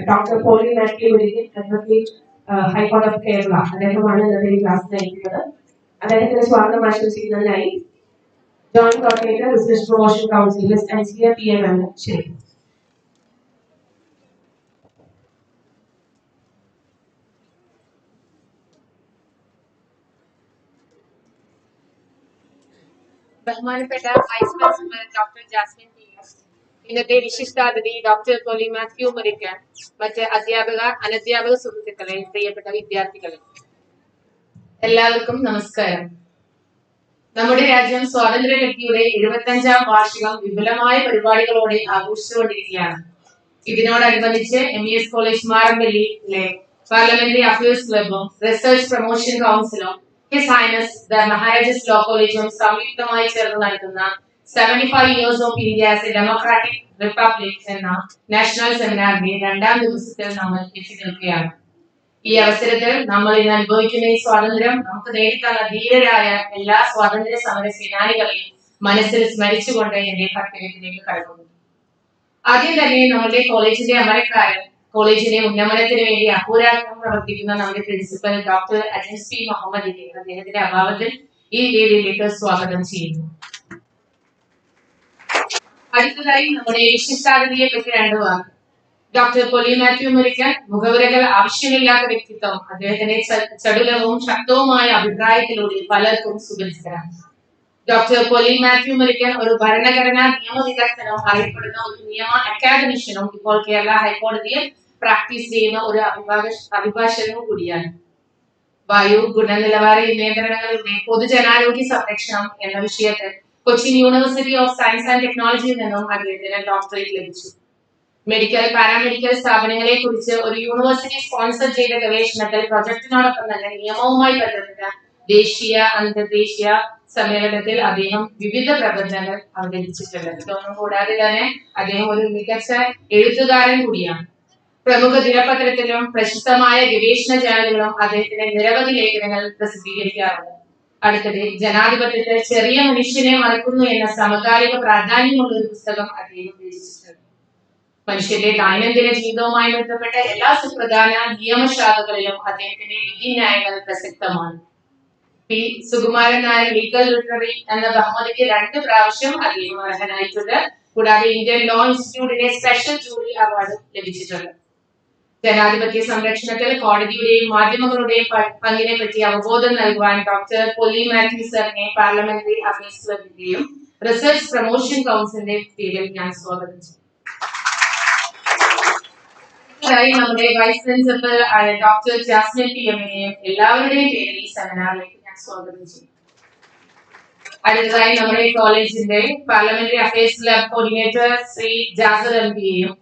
ഡോക്ടർ പോളി മാത്യു ഒരിക്കൽ അഡ്വക്കേറ്റ് ഹൈക്കോർട്ട് ഓഫ് കേരള, അദ്ദേഹമാണ് ഇന്നത്തെ ഈ ക്ലാസ് നയിക്കുന്നത്. അദ്ദേഹത്തിന് സ്വാഗതം ആശംസിക്കുന്നതിനായി joint coordinator research promotion council NCA PM ആണ് ശരി. ബഹുമാനപ്പെട്ട vice principal doctor Jasmine PM, ഇന്നത്തെ വിശിഷ്ടാതിഥി ഡോക്ടർ പൊലി മാത്യു മുരിക്കൻ, മറ്റ് അധ്യാപക അനധ്യാപക സുഹൃത്തുക്കളെ, പ്രിയപ്പെട്ട വിദ്യാർത്ഥികളെ, എല്ലാവർക്കും നമസ്കാരം. നമ്മുടെ രാജ്യം സ്വാതന്ത്ര്യലബ്ധിയുടെ 75-ാം വാർഷികം വിപുലമായ പരിപാടികളോടെ ആഘോഷിച്ചുകൊണ്ടിരിക്കുകയാണ്. ഇതിനോടനുബന്ധിച്ച് MES കോളേജ് മാറമ്പള്ളിയിലെ പാർലമെന്ററി അഫയേഴ്സ് ക്ലബും റിസർച്ച് പ്രൊമോഷൻ കൗൺസിലും his highness the Maharaja's law കോളേജും സംയുക്തമായി ചേർന്ന് നടത്തുന്ന 75 years of India as a Democratic Republic എന്ന നാഷണൽ സെമിനാറിന്റെ 2ാം ദിവസത്തിൽ നമ്മൾ എത്തി നിൽക്കുകയാണ്. ഈ അവസരത്തിൽ നമ്മൾ ഇന്ന് അനുഭവിക്കുന്ന ഈ സ്വാതന്ത്ര്യം നമുക്ക് നേടിത്തന്ന ധീരരായ എല്ലാ സ്വാതന്ത്ര്യ സമര സേനാനികളെയും മനസ്സിൽ സ്മരിച്ചുകൊണ്ട് എന്റെ കർത്തവ്യത്തിലേക്ക് കടക്കുന്നു. ആദ്യം തന്നെ നമ്മുടെ കോളേജിന്റെ അമരക്കാരൻ, കോളേജിന്റെ ഉന്നമനത്തിന് വേണ്ടി അഹോരാത്രം പ്രവർത്തിക്കുന്ന നമ്മുടെ പ്രിൻസിപ്പൽ ഡോക്ടർ അജൻസ് P. മുഹമ്മദിനെ അദ്ദേഹത്തിന്റെ അഭാവത്തിൽ ഈ വേദിയിലേക്ക് സ്വാഗതം ചെയ്യുന്നു. അടുത്തതായി നമ്മുടെ വിശിഷ്ടാതിഥിയെ പറ്റി 2 വാക്ക്. ഡോക്ടർ പൊലി മാത്യു മുരിക്കൻ മുഖവുരകൾ ആവശ്യമില്ലാത്ത വ്യക്തിത്വം. അദ്ദേഹത്തിന്റെ ചടുലവും ശക്തവുമായ അഭിപ്രായത്തിലൂടെ പലർക്കും സുപരിചിതരാണ്. ഡോക്ടർ പൊലി മാത്യു മുരിക്കൻ ഒരു ഭരണഘടനാ നിയമവിദഗ്ധനും അറിയപ്പെടുന്ന ഒരു നിയമ അക്കാദമിഷ്യനും ഇപ്പോൾ കേരള ഹൈക്കോടതിയിൽ പ്രാക്ടീസ് ചെയ്യുന്ന ഒരു അഭിഭാഷകനും കൂടിയാണ്. വായു ഗുണനിലവാര നിയന്ത്രണങ്ങളുടെ പൊതുജനാരോഗ്യ സംരക്ഷണം എന്ന വിഷയത്തിൽ Cochin university of science and ടെക്നോളജിയിൽ നിന്നും അദ്ദേഹത്തിന് ഡോക്ടറേറ്റ് ലഭിച്ചു. മെഡിക്കൽ പാരാമെഡിക്കൽ സ്ഥാപനങ്ങളെ കുറിച്ച് ഒരു യൂണിവേഴ്സിറ്റി സ്പോൺസർ ചെയ്ത ഗവേഷണത്തിൽ പ്രൊജക്ടിനോടൊപ്പം തന്നെ നിയമവുമായി ബന്ധപ്പെട്ട ദേശീയ അന്തർദേശീയ സമ്മേളനത്തിൽ അദ്ദേഹം വിവിധ പ്രബന്ധങ്ങൾ അവതരിപ്പിച്ചിട്ടുണ്ട്. ഇതൊന്നും കൂടാതെ തന്നെ അദ്ദേഹം ഒരു മികച്ച എഴുത്തുകാരൻ കൂടിയാണ്. പ്രമുഖ ദിനപത്രത്തിലും പ്രശസ്തമായ ഗവേഷണ ജേണലുകളും അദ്ദേഹത്തിന്റെ നിരവധി ലേഖനങ്ങൾ പ്രസിദ്ധീകരിക്കാറുണ്ട്. അടുത്തത് ജനാധിപത്യത്തിൽ ചെറിയ മനുഷ്യനെ മറക്കുന്നു എന്ന സമകാലിക പ്രാധാന്യമുള്ള ഒരു പുസ്തകം അദ്ദേഹം രചിച്ചിട്ടുണ്ട്. മനുഷ്യന്റെ ദൈനംദിന ജീവിതവുമായി ബന്ധപ്പെട്ട എല്ലാ സുപ്രധാന നിയമശാഖകളിലും അദ്ദേഹത്തിന്റെ വിധിന്യായങ്ങൾ പ്രസക്തമാണ്. P. Sukumaran Nair legal literary എന്ന ബഹുമതിക്ക് 2 പ്രാവശ്യം അദ്ദേഹം അർഹനായിട്ടുണ്ട്. കൂടാതെ ഇന്ത്യൻ ലോ ഇൻസ്റ്റിറ്റ്യൂട്ടിന്റെ സ്പെഷ്യൽ ജൂറി അവാർഡ് ലഭിച്ചിട്ടുണ്ട്. ജനാധിപത്യ സംരക്ഷണത്തിൽ കോടതിയുടെയും മാധ്യമങ്ങളുടെയും പങ്കിനെ പറ്റി അവബോധം നൽകുവാൻ ഡോക്ടർ പൊലി മാത്യു സാറിനെ പാർലമെന്ററി അഫയേഴ്സ് ക്ലബിന്റെയും റിസർച്ച് പ്രൊമോഷൻ കൗൺസിലിന്റെ പേരിൽ ഞാൻ സ്വാഗതം ചെയ്യും. നമ്മുടെ വൈസ് പ്രിൻസിപ്പൽ ആയ ഡോക്ടർ ജാസ്മിൻ PM-നെയും എല്ലാവരുടെയും പേരിൽ ഈ സെമിനാറിലേക്ക് ഞാൻ സ്വാഗതം ചെയ്യും. അടുത്തതായി നമ്മുടെ കോളേജിന്റെ parliamentary affairs club coordinator Shri Jasar MD-യെയും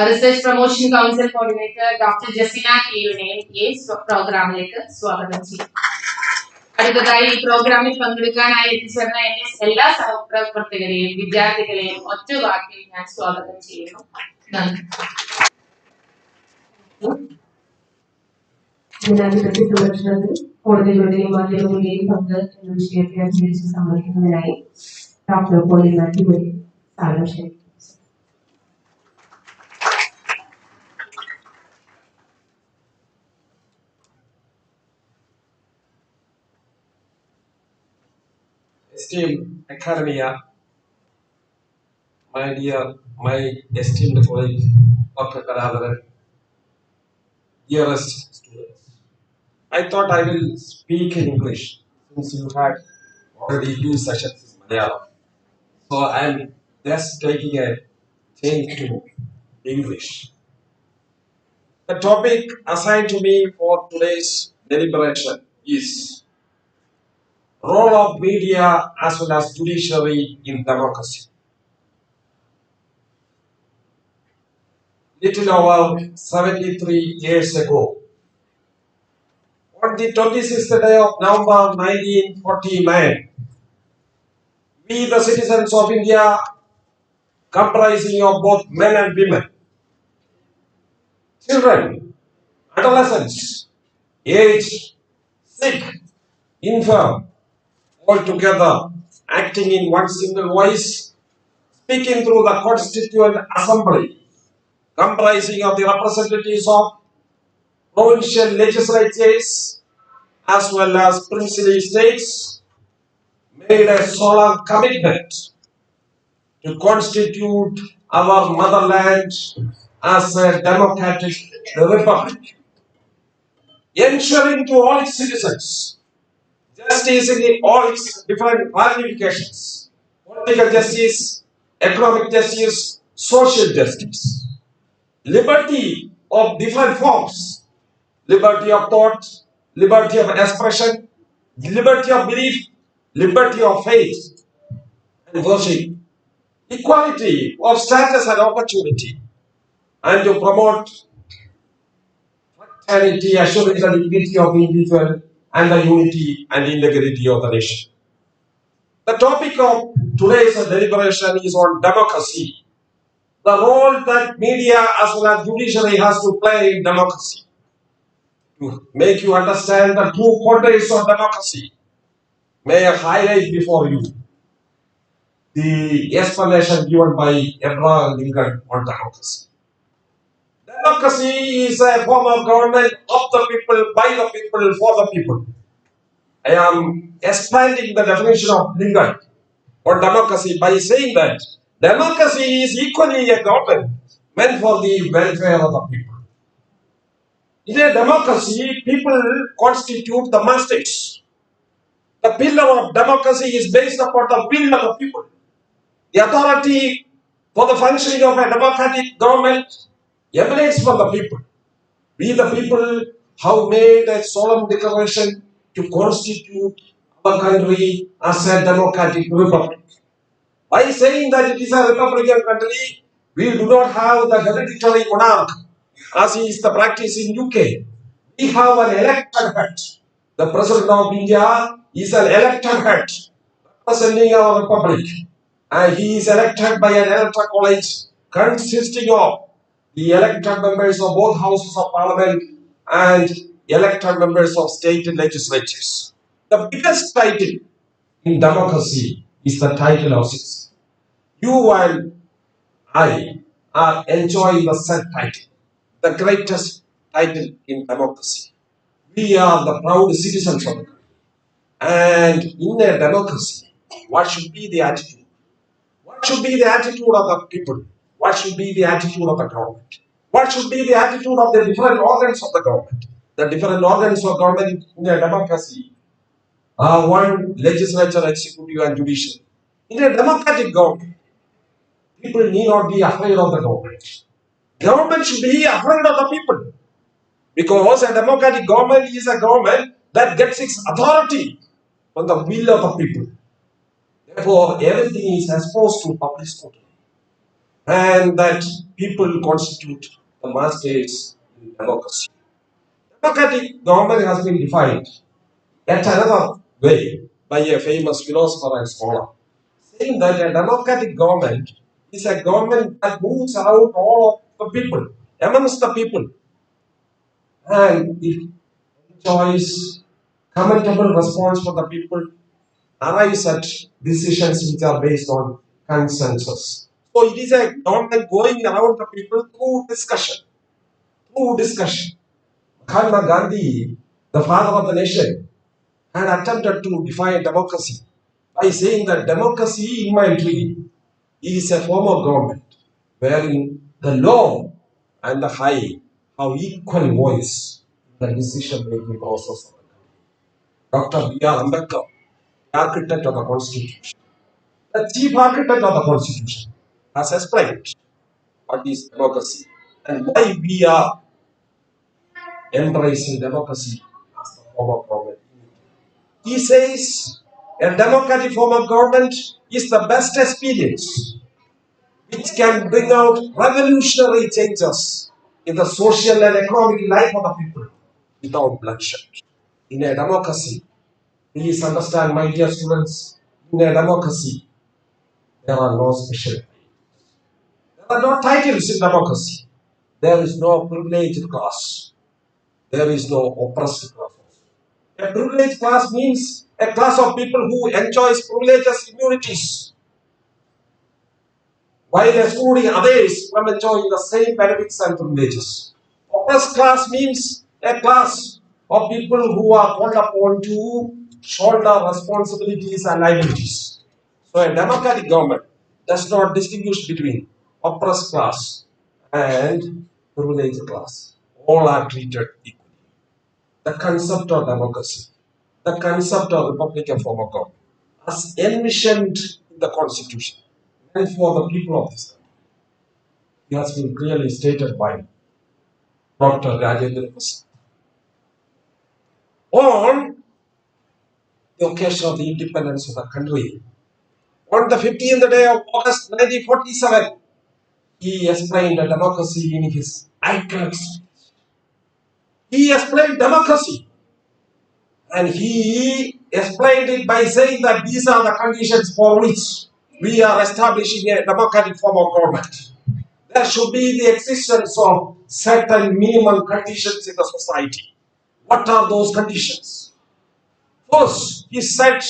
research promotion council coordinator doctor Jaseena KU-നെയും ഈ പ്രോഗ്രാമിലേക്ക് സ്വാഗതം ചെയ്യും. അടുത്തതായി ഈ പ്രോഗ്രാമിൽ പങ്കെടുക്കാനായി എത്തിച്ചേർന്ന എല്ലാ സഹപ്രവർത്തകരെയും വിദ്യാർത്ഥികളെയും ഒറ്റ വാക്കിൽ ഞാൻ സ്വാഗതം ചെയ്യുന്നു. നന്ദി. ജനാധിപത്യ സംരക്ഷണത്തിൽ കോടതികളുടെയും മാധ്യമങ്ങളുടെയും പങ്ക് എന്ന വിഷയത്തെ അധികരിച്ച് സംവദിക്കുന്നതിനായി ഡോക്ടർ പൊലി മാത്യു മുരിക്കൻ സ്വാഗതം ചെയ്യുന്നു. Esteemed Academia, my esteemed colleague, Dr. Kadavaran, dearest students, I thought I will speak in English since you had already 2 sessions in Malayalam. So I am just taking a change to English. The topic assigned to me for today's deliberation is role of media as well as judiciary in democracy. Little over 73 years ago, on the 26th day of November 1949, we the citizens of India, comprising of both men and women, children, adolescents, aged, sick, infirm, all together acting in one single voice, speaking through the Constituent Assembly, comprising of the representatives of provincial legislatures as well as princely states made a solemn commitment to constitute our motherland as a democratic republic, ensuring to all its citizens justice in all its different ramifications: political justice, economic justice, social justice, liberty of different forms, liberty of thought, liberty of expression, liberty of belief, liberty of faith and worship, equality of status and opportunity, and to promote fraternity, assuring the dignity of the individual and the unity and integrity of the nation. The topic of today's deliberation is on democracy, the role that media as well as judiciary has to play in democracy. To make you understand the true contours of democracy, may I highlight before you the explanation given by Abraham Lincoln on democracy. Democracy is a form of government of the people, by the people, for the people. I am expanding the definition of Lincoln on democracy by saying that democracy is equally a government meant for the welfare of the people. In a democracy, people constitute the masters. The pillar of democracy is based upon the will of the people. The authority for the functioning of a democratic government emanates from the people. We, the people, have made a solemn declaration to constitute our country as a democratic republic. By saying that it is a republican country, we do not have the hereditary monarch, as is the practice in UK. We have an elected head. The President of India is an elected head representing our republic, and he is elected by an electoral college consisting of the elected members of both houses of parliament and elected members of state legislatures. The biggest title in democracy is the title of citizen. You and I are enjoying the said title, the greatest title in democracy. We are the proud citizens of the country. And in a democracy, what should be the attitude? What should be the attitude of the people? What should be the attitude of the government? What should be the attitude of the different organs of the government? The different organs of government in a democracy are one: legislature, executive, and judicial. In a democratic government, people need not be afraid of the government. Government should be afraid of the people, because a democratic government is a government that gets its authority from the will of the people. Therefore, everything is exposed to public scrutiny, and that people constitute the masters in democracy. Democratic government has been defined yet another way by a famous philosopher and scholar, saying that a democratic government is a government that moves around all of the people, amongst the people, and it enjoys commendable response from the people, arrives at decisions which are based on consensus. So it is a government going around the people through discussion. Through discussion. Mahatma Gandhi, the father of the nation, had attempted to define democracy by saying that democracy, in my view, is a form of government wherein the low and the high have equal voice in the decision-making process of the country. Dr. B.R. Ambedkar, architect of the Constitution, the chief architect of the Constitution, has explained what is democracy and why we are embracing democracy as a form of government. He says a democratic form of government is the best experience which can bring out revolutionary changes in the social and economic life of the people without bloodshed. In a democracy, please understand, my dear students, in a democracy, there are no special titles. There are no titles in democracy. There is no privileged class. There is no oppressed class. A privileged class means a class of people who enjoys privileges, immunities, while excluding others from enjoying the same benefits and privileges. Oppressed class means a class of people who are called upon to shoulder responsibilities and liabilities. So a democratic government does not distinguish between oppressed class and privileged class. All are treated equally. The concept of democracy, the concept of republican form of government, as envisioned in the constitution and for the people of this country, it has been clearly stated by Dr. Rajendra Prasad. On the occasion of the independence of the country, on the 15th day of August 1947, he explained the democracy in his iconic speech. He explained democracy, and he explained it by saying that these are the conditions for which we are establishing a democratic form of government. There should be the existence of certain minimum conditions in the society. What are those conditions? First, he said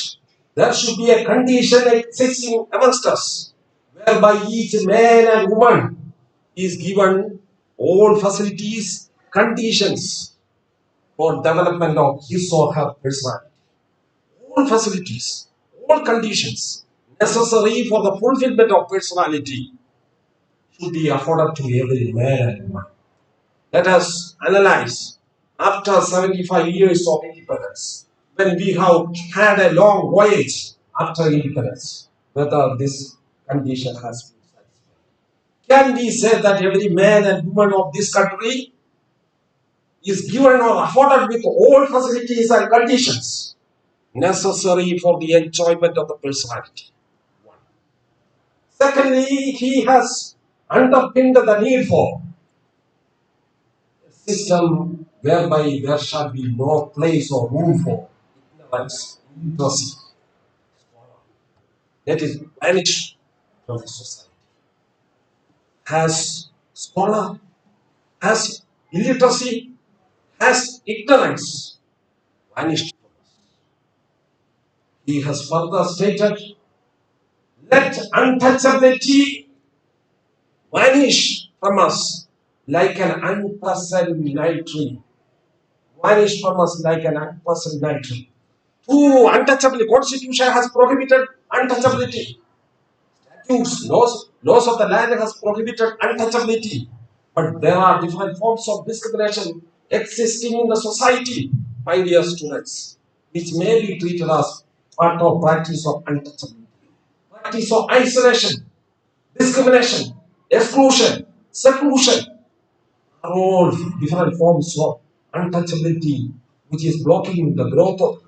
there should be a condition existing amongst us, whereby each man and woman is given all facilities, conditions for development of his or her personality. All facilities, all conditions necessary for the fulfillment of personality should be afforded to every man and woman. Let us analyze after 75 years of independence, when we have had a long voyage after independence, whether this condition has been satisfied. Can we say that every man and woman of this country is given or afforded with all facilities and conditions necessary for the enjoyment of the personality? One. Secondly, he has underpinned the need for a system whereby there shall be no place or room for ignorance, illiteracy. That is banished from the society. Has scholar, has illiteracy, has ignorance vanished from us. He has further stated, let untouchability vanish from us like an unpleasant night tree. Vanish from us like an unpleasant night tree. Through untouchability, Constitution has prohibited untouchability. Statutes, laws of the land has prohibited untouchability. But there are different forms of discrimination existing in the society, my dear students, which may be treated as part of practice of untouchability. Practice of isolation, discrimination, exclusion, seclusion are all different forms of untouchability which is blocking the growth of.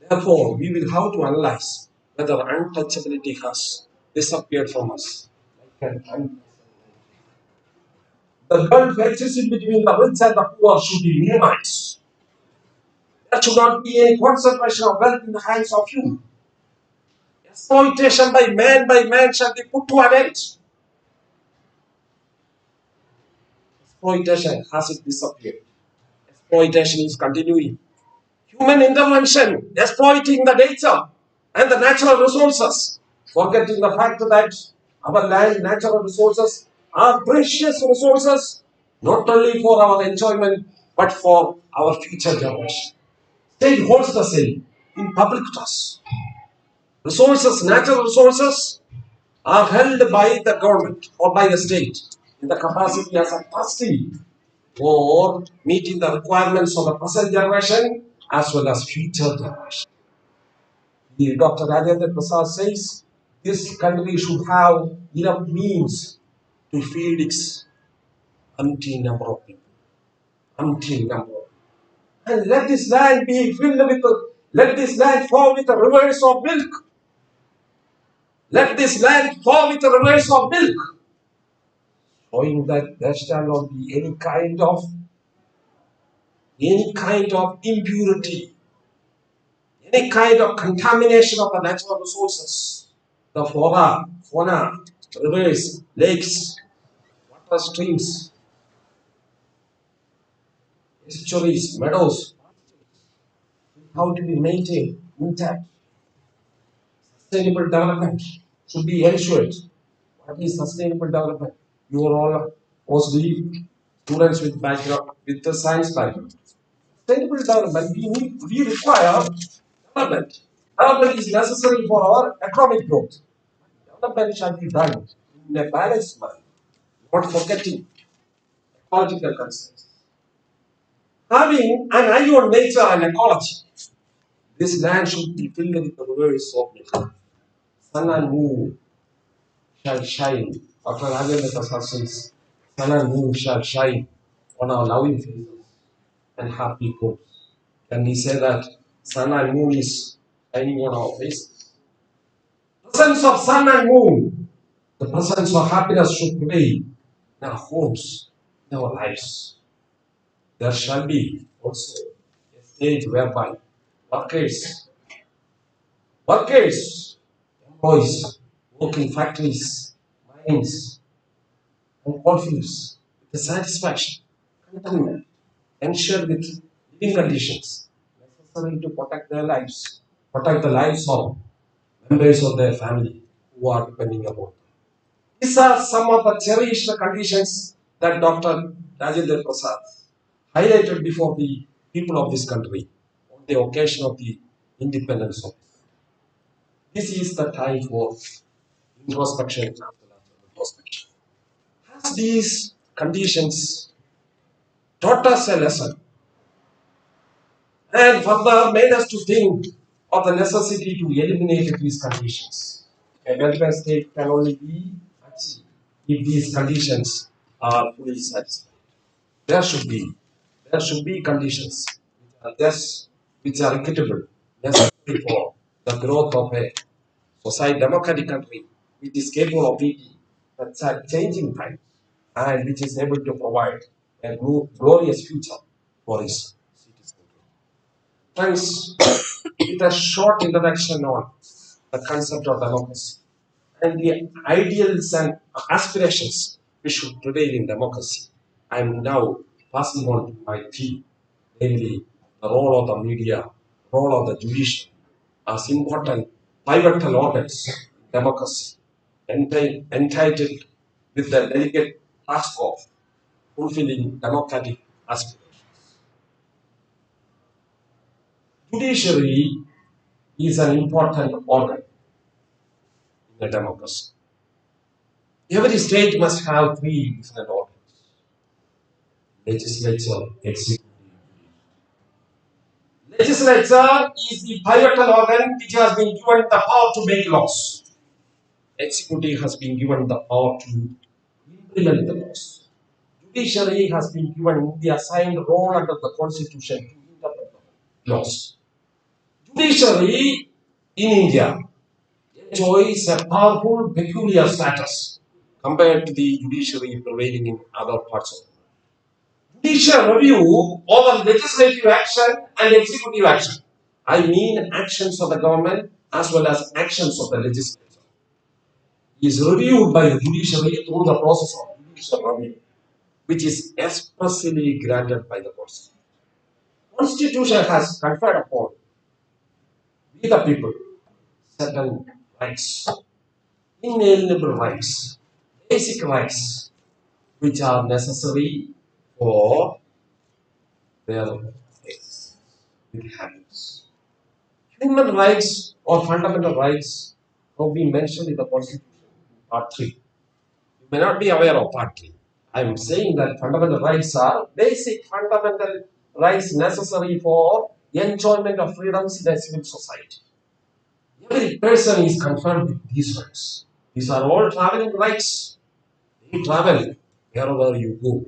Therefore, we will have to analyze whether untouchability has disappeared from us. The gulf existing between the rich and the poor should be minimized. There should not be any concentration of wealth in the hands of few. Exploitation by man shall be put to an end. Exploitation has it disappeared. Exploitation is continuing. Human intervention, exploiting the nature and the natural resources, forgetting the fact that our land, natural resources are precious resources, not only for our enjoyment, but for our future generation. State holds the same in public trust. Resources, natural resources, are held by the government or by the state in the capacity as a trustee for meeting the requirements of the present generation as well as future generation. Dr. Rajendra Prasad says this country should have enough means to feed its umpteen number of people. Umpteen number of people. And let this land be filled with, let this land flow with the rivers of milk. Let this land flow with the rivers of milk. Showing that there shall not be any kind of impurity, any kind of contamination of the natural resources, the flora, fauna, rivers, lakes, water streams, estuaries, meadows, how to be maintained intact. Sustainable development should be ensured. What is sustainable development? You are all mostly students with background, with the science background. Sustainable development, we require development. Development is necessary for our economic growth. Development shall be done in a balanced manner, not forgetting ecological concerns. Having an eye on nature and ecology, this land should be filled with the rivers of nature. Sun and moon shall shine. Dr. Rajendra Prasad says, sun and moon shall shine on our loving faces and happy homes. Can we say that sun and moon is shining on our faces? Presence of sun and moon, the presence of happiness should prevail in our homes, in our lives. There shall be also a stage whereby workers, employees, work in factories, mines, and coalfields with the satisfaction, contentment, ensured with living conditions necessary to protect their lives, protect the lives of members of their family who are depending upon them. These are some of the cherished conditions that Dr. Rajendra Prasad highlighted before the people of this country on the occasion of the independence of this. Is the time for introspection after introspection. Has these conditions taught us a lesson and further made us to think of the necessity to eliminate these conditions? A welfare state can only be achieved if these conditions are fully satisfied. There should be conditions which are equitable, necessary for the growth of a society, democratic country, which is capable of meeting the changing times and which is able to provide a glorious future for its citizens. Friends, with a short introduction on the concept of democracy and the ideals and aspirations which should prevail in democracy, I am now passing on to my theme, namely the role of the media, role of the judiciary as important pivotal organs in democracy, entitled with the delicate task of fulfilling democratic aspirations. Judiciary is an important organ in a democracy. Every state must have three different organs: legislature, executive. Legislature is the pivotal organ which has been given the power to make laws. Executive has been given the power to implement the laws. Judiciary has been given the assigned role under the Constitution to interpret the laws. Judiciary in India enjoys a powerful peculiar status compared to the judiciary prevailing in other parts of the world. Judicial review over legislative action and executive action. I mean actions of the government as well as actions of the legislature is reviewed by the judiciary through the process of judicial review, which is expressly granted by the Constitution. Constitution has conferred upon we the people certain rights, inalienable rights, basic rights, which are necessary for their existence with happiness. Human rights or fundamental rights have been mentioned in the Constitution, Part 3. You may not be aware of Part 3. I am saying that fundamental rights are basic fundamental rights necessary for enjoyment of freedoms in a civil society. Every person is confirmed with these rights. These are all traveling rights. You travel wherever you go.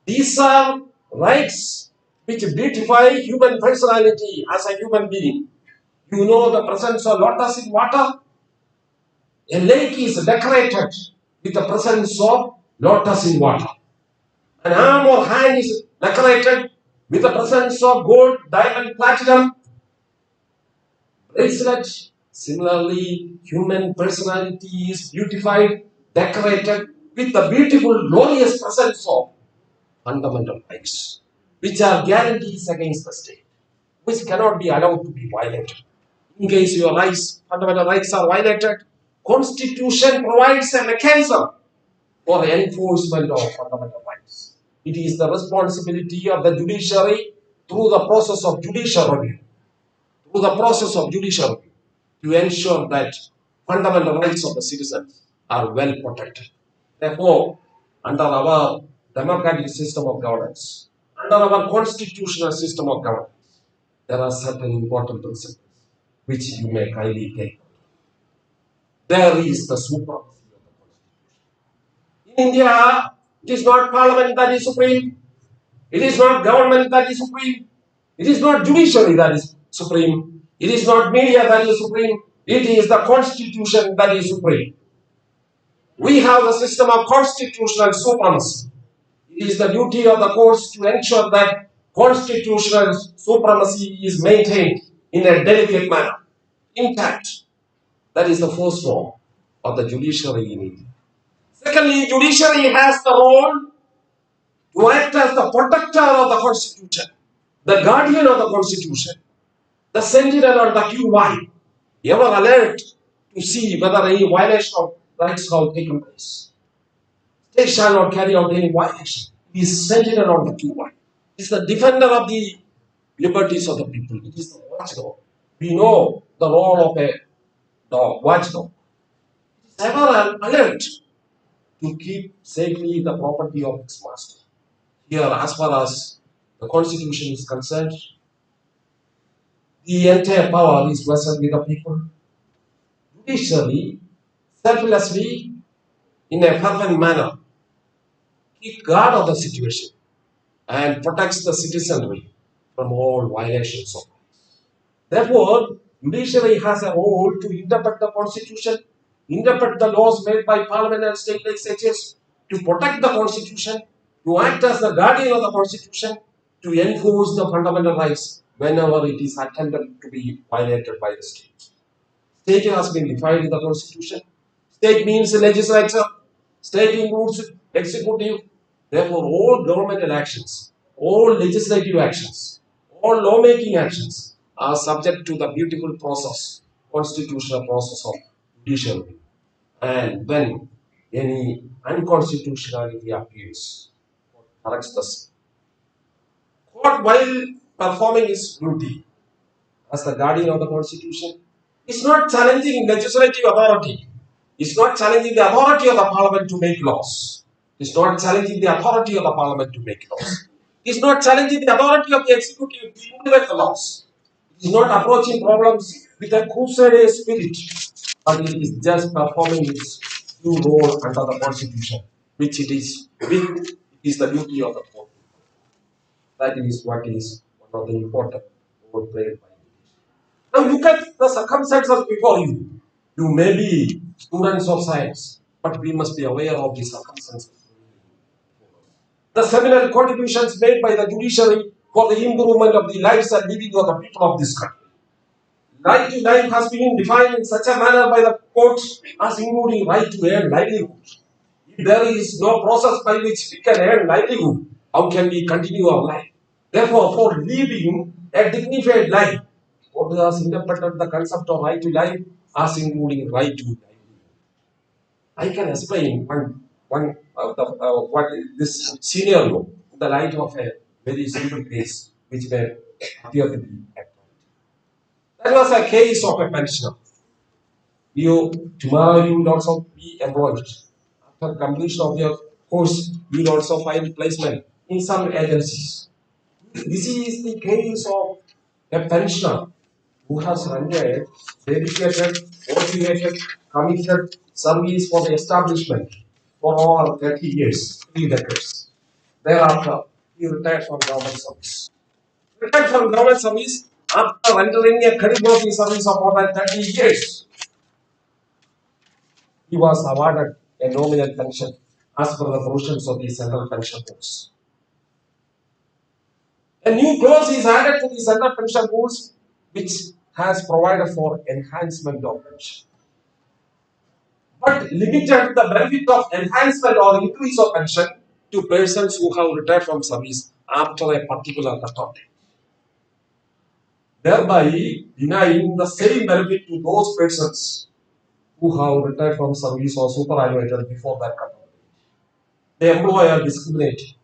These are rights which beautify human personality as a human being. You know the presence of lotus in water? A lake is decorated with the presence of lotus in water. An arm or hand is decorated with the presence of gold, diamond, platinum, bracelet. Similarly, human personality is beautified, decorated with the beautiful, glorious presence of fundamental rights, which are guarantees against the state, which cannot be allowed to be violated. In case your rights, fundamental rights are violated, Constitution provides a mechanism for the enforcement of fundamental rights. It is the responsibility of the judiciary through the process of judicial review, to ensure that fundamental rights of the citizens are well protected. Therefore, under our democratic system of governance, under our constitutional system of governance, there are certain important principles which you may kindly take. There is the supremacy of the Constitution. In India, it is not Parliament that is supreme. It is not government that is supreme. It is not judiciary that is supreme. It is not media that is supreme. It is the Constitution that is supreme. We have the system of constitutional supremacy. It is the duty of the courts to ensure that constitutional supremacy is maintained in a delicate manner, intact. That is the first form of the judiciary in India. Secondly, judiciary has the role to act as the protector of the Constitution, the guardian of the Constitution, the sentinel on the QY, ever alert to see whether any violation of rights have taken place. State shall not carry out any violation. It is sentinel on the QY. It is the defender of the liberties of the people. It is the watchdog. We know the role of a watchdog. It is ever alert to keep safely the property of its master. Here, as far as the Constitution is concerned, the entire power is vested with the people. Judiciary, selflessly, in a fervent manner, keep guard of the situation and protects the citizenry from all violations of rights. Therefore, judiciary has a role to interpret the Constitution, interpret the laws made by Parliament and state legislatures, to protect the Constitution, to act as the guardian of the Constitution, to enforce the fundamental rights whenever it is attempted to be violated by the state. State has been defined in the Constitution. State means legislature. State includes executive. Therefore, all governmental actions, all legislative actions, all lawmaking actions are subject to the beautiful process, constitutional process of judicial review. And when any unconstitutionality appears, corrects the court, while performing its duty as the guardian of the Constitution, is not challenging legislative authority. It's not challenging the authority of the Parliament to make laws. It's not challenging the authority of the Parliament to make laws. It's not challenging the authority of the executive to implement the laws. It is not approaching problems with a crusader spirit, but it is just performing its due role under the Constitution, which it is the duty of the court. That is what is one of the important role played by it. Now look at the circumstances before you. You may be students of science, but we must be aware of the circumstances. The seminal contributions made by the judiciary for the improvement of the lives and living of the people of this country. Right to life has been defined in such a manner by the courts as including right to earn livelihood. If there is no process by which we can earn livelihood, how can we continue our life? Therefore, for living a dignified life, God has interpreted the concept of right to life as including right to livelihood. I can explain what this scenario in the light of a very simple case which may appear to be accurate. That was a case of a pensioner. Tomorrow you will also be employed. After completion of your course, you will also find placement in some agencies. This is the case of a pensioner who has rendered dedicated, motivated, committed service for the establishment for over 30 years, 3 decades. Thereafter, he retired from government service. Retired from government service after rendering a credibility service of more than 30 years. He was awarded a nominal pension as per the provisions of the Central Pension Rules. A new clause is added to the Central Pension Rules which has provided for enhancement of pension, but limited the benefit of enhancement or increase of pension to persons who have retired from service after a particular cut-off date, thereby denying the same benefit to those persons who have retired from service or superannuated before that cut-off date. The employer discriminated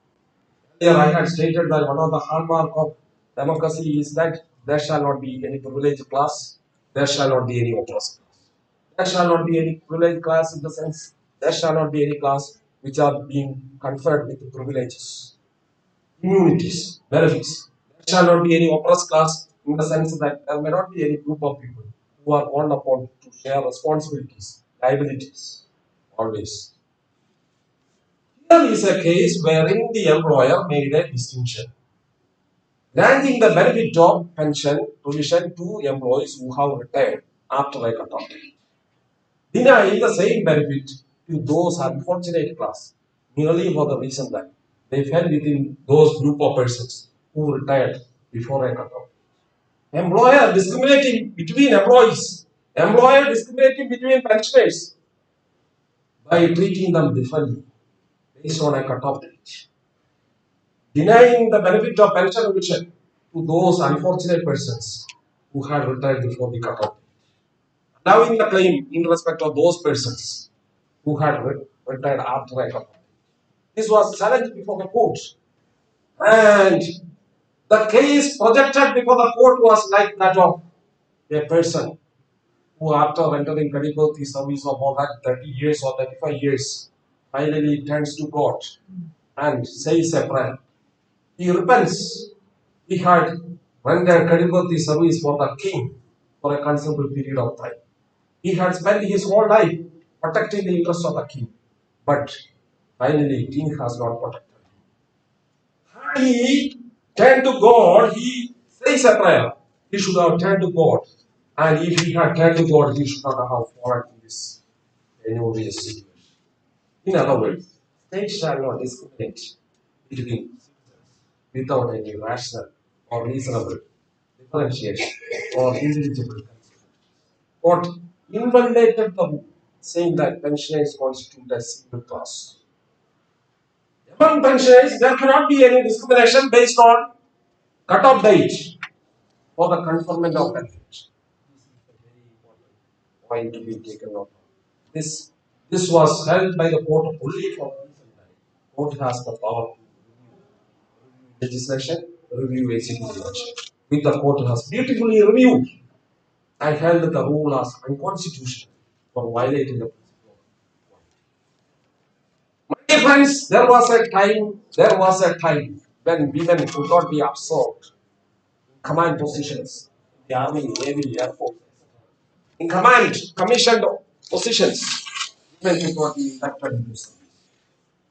Here I had stated that one of the hallmark of democracy is that there shall not be any privileged class, there shall not be any oppressed class. There shall not be any privileged class in the sense there shall not be any class which are being conferred with privileges, immunities, benefits. There shall not be any oppressed class in the sense that there may not be any group of people who are called upon to share responsibilities, liabilities, always. Here is a case wherein the employer made a distinction, granting the benefit of pension provision to employees who have retired after a cut-off date, denying the same benefit to those unfortunate class merely for the reason that they fell within those group of persons who retired before a cut-off. Employer discriminating between employees, employer discriminating between pensioners by treating them differently based on a cut-off date, denying the benefit of pension provision to those unfortunate persons who had retired before the cut-off date, allowing the claim in respect of those persons who had retired after a cut-off date. This was challenged before the court, and the case projected before the court was like that of a person who, after entering Kadipati service of more than 30 years or 35 years, finally turns to God and says a prayer. He repents. He had rendered Kadipati service for the king for a considerable period of time. He had spent his whole life protecting the interests of the king, but finally, king has not protected him. Had he turned to God, he says a prayer. He should have turned to God. And if he had turned to God, he should not have fallen in this innocuous situation. In other words, state shall not discriminate between citizens without any rational or reasonable differentiation or intelligible consideration. Court invalidated the rule, saying that pensioners constitute a single class. Among pensioners, there cannot be any discrimination based on cut-off date for the conferment of benefit. This is a very important point to be taken note of. This was held by the court only for a reason that the court has the power to review legislation, review executive action. Which the court has beautifully reviewed and held the rule as unconstitutional for violating the principle of equality. My dear friends, there was a time when women could not be absorbed in command positions in the army, navy, air force, in command, commissioned positions, women could not be inducted into service.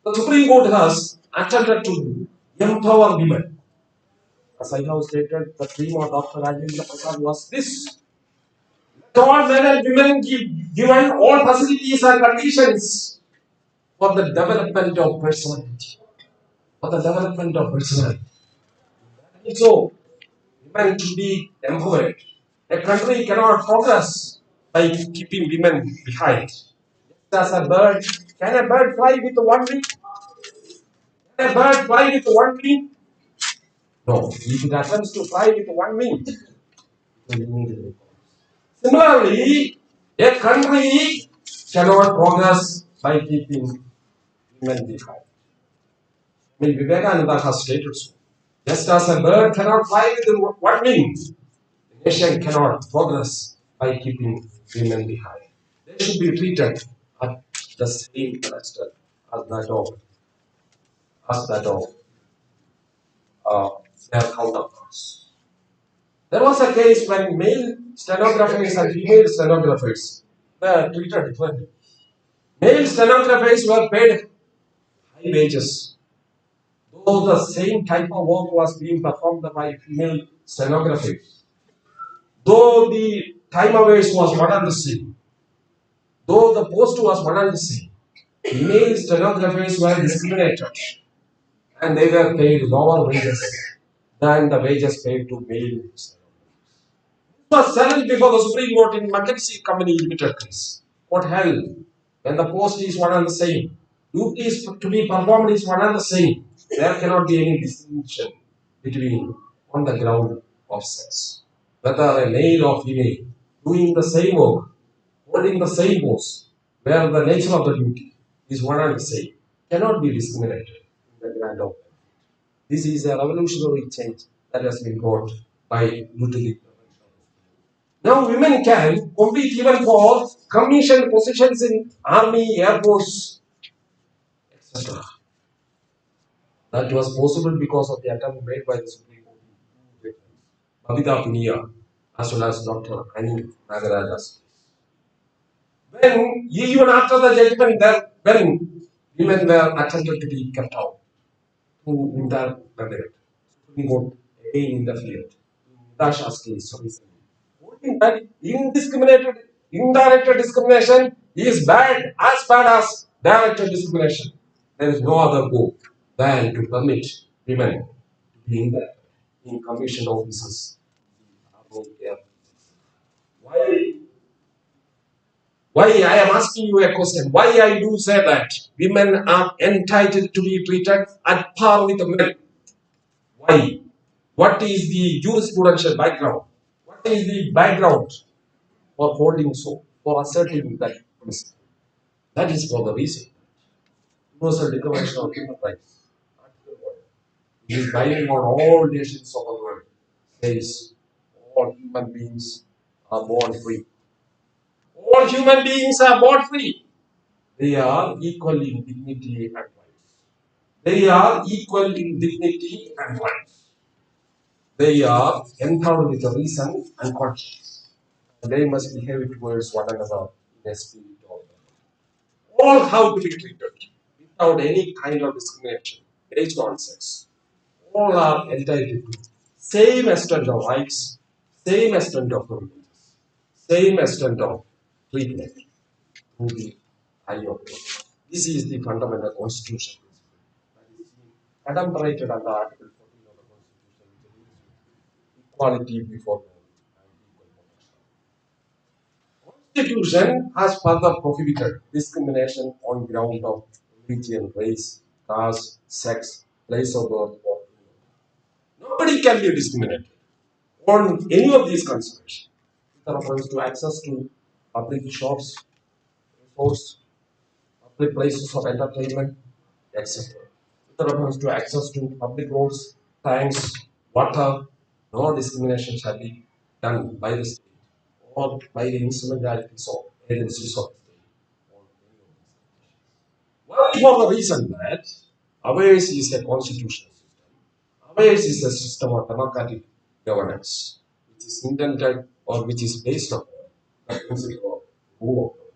The Supreme Court has attempted to empower women. As I have stated, the theme of Dr. Rajendra Prasad was this: all men and women given all facilities and conditions for the development of personality. For the development of personality. So, women to be empowered. A country cannot progress by keeping women behind. As a bird, can a bird fly with one wing? Can a bird fly with one wing? No. If it attempts to fly with one wing, it will immediately fall. Similarly, a country cannot progress by keeping women behind. I mean, Vivekananda has stated so. Just as a bird cannot fly with one wing, the nation cannot progress by keeping women behind. They should be treated at the same pedestal as that of their counterparts. There was a case when male stenographers and female stenographers were treated differently. Male stenographers were paid high wages, though the same type of work was being performed by female stenographers. Though the time hours was one and the same, though the post was one and the same, male stenographers were discriminated and they were paid lower wages than the wages paid to male stenographers. This was challenged before the Supreme Court in McKinsey Company Limited case. Court held when the post is one and the same, duties to be performed is one and the same, there cannot be any distinction between on the ground of sex. Whether a male or female doing the same work, holding the same post, where the nature of the duty is one and the same, cannot be discriminated in the grant of benefit. This is a revolutionary change that has been brought by Lutheran. Now women can compete even for commissioned positions in army, air force, etc. That was possible because of the attempt made by the Supreme Court, Babita Punia, as well as Dr. Annie Nagarajas. When even after the judgment, when women were attempted to be kept out, who interpreted, Supreme Court again interfered. Natasha's case, so recently. Holding that indirect discrimination is as bad as direct discrimination. There is no other hope than to permit women to be in commission offices. Why? Why I am asking you a question? Why I do say that women are entitled to be treated at par with men? Why? What is the jurisprudential background? What is the background for holding so, for asserting that principle? That is for the reason. Universal Declaration of Human Rights, Article 1, it is binding on all nations of the world, says all human beings are born free. All human beings are born free. They are equal in dignity and rights. They are equal in dignity and rights. They are endowed with reason and conscience. They must behave towards one another in a spirit of love. All have to be treated without any kind of discrimination based on sex. All are entitled to same extent of rights, same extent of privileges, same extent of treatment to the eye of law. This is the fundamental constitution that is adumbrated under Article 14 of the Constitution, equality before law and equal protection. Constitution has further prohibited discrimination on ground of religion, race, caste, sex, place of birth, or nobody can be discriminated on any of these considerations. With reference to access to public shops, resorts, public places of entertainment, etc. With reference to access to public roads, tanks, water, no discrimination shall be done by the state or by the instrumentalities of agencies of the state. Well, for the reason that ours is a constitutional system, ours is a system of democratic governance, which is intended or which is based upon the principle of rule of law,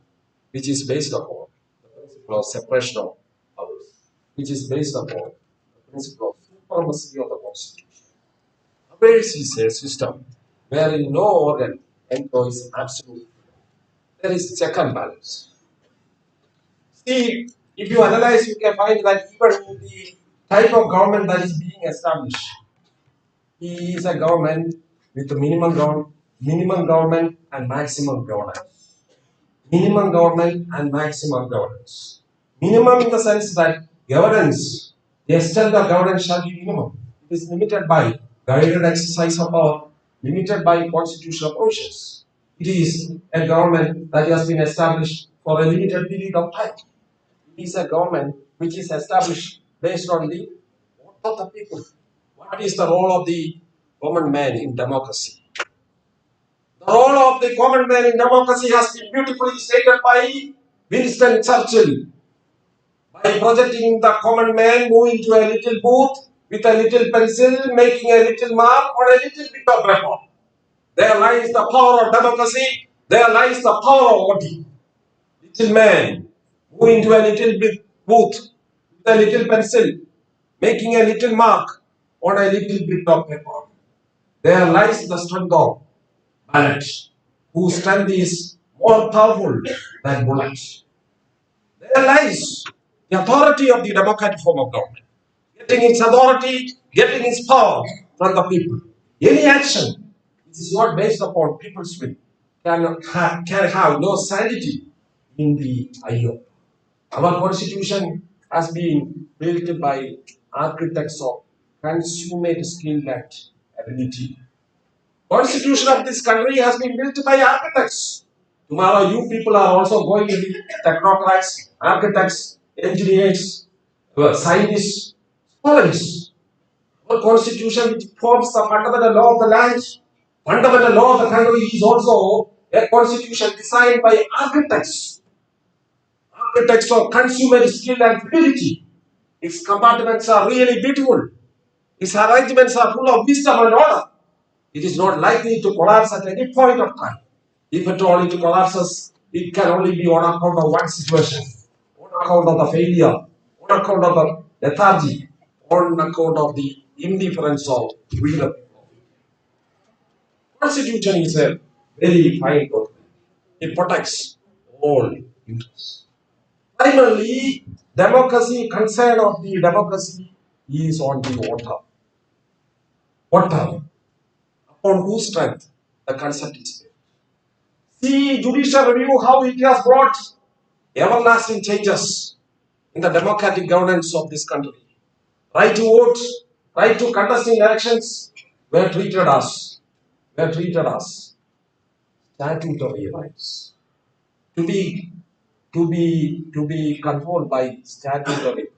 which is based upon the principle of separation of powers, which is based upon the principle of supremacy of the Constitution. Ours is a system wherein no organ enjoys absolute freedom. There is check and balance. See, if you analyze, you can find that even the type of government that is being established is a government with minimum government and maximum governance. Minimum government and maximum governance. Minimum in the sense that governance, the extent of governance shall be minimum. It is limited by guided exercise of power, limited by constitutional provisions. It is a government that has been established for a limited period of time. It is a government which is established based on the vote of the people. What is the role of the common man in democracy? The role of the common man in democracy has been beautifully stated by Winston Churchill. By projecting the common man moving to a little booth with a little pencil, making a little mark on a little bit of paper. There lies the power of democracy. There lies the power of voting. Little man moving to a little bit booth with a little pencil, making a little mark on a little bit of paper. There lies the strength of ballot, whose strength is more powerful than bullets. There lies the authority of the democratic form of government, getting its authority, getting its power from the people. Any action which is not based upon people's will can have no sanity in the eye of. Our constitution has been built by architects of consummate skill and ability. Constitution of this country has been built by architects. Tomorrow you people are also going to be technocrats, architects, engineers, scientists, scholars. Our constitution, which forms the fundamental law of the land, fundamental law of the country, is also a constitution designed by architects, architects of consumer skill and fidelity. Its compartments are really beautiful. Its arrangements are full of wisdom and order. It is not likely to collapse at any point of time. If at all it collapses, it can only be on account of one situation, on account of the failure, on account of the lethargy, on account of the indifference of we the people. Constitution is a very fine document. It protects all interests. Primarily, democracy, concern of the democracy is on the water. Water, upon whose strength the concept is built. See judicial review, how it has brought everlasting changes in the democratic governance of this country. Right to vote, right to contest in elections were treated as statutory rights. To be controlled by statutory.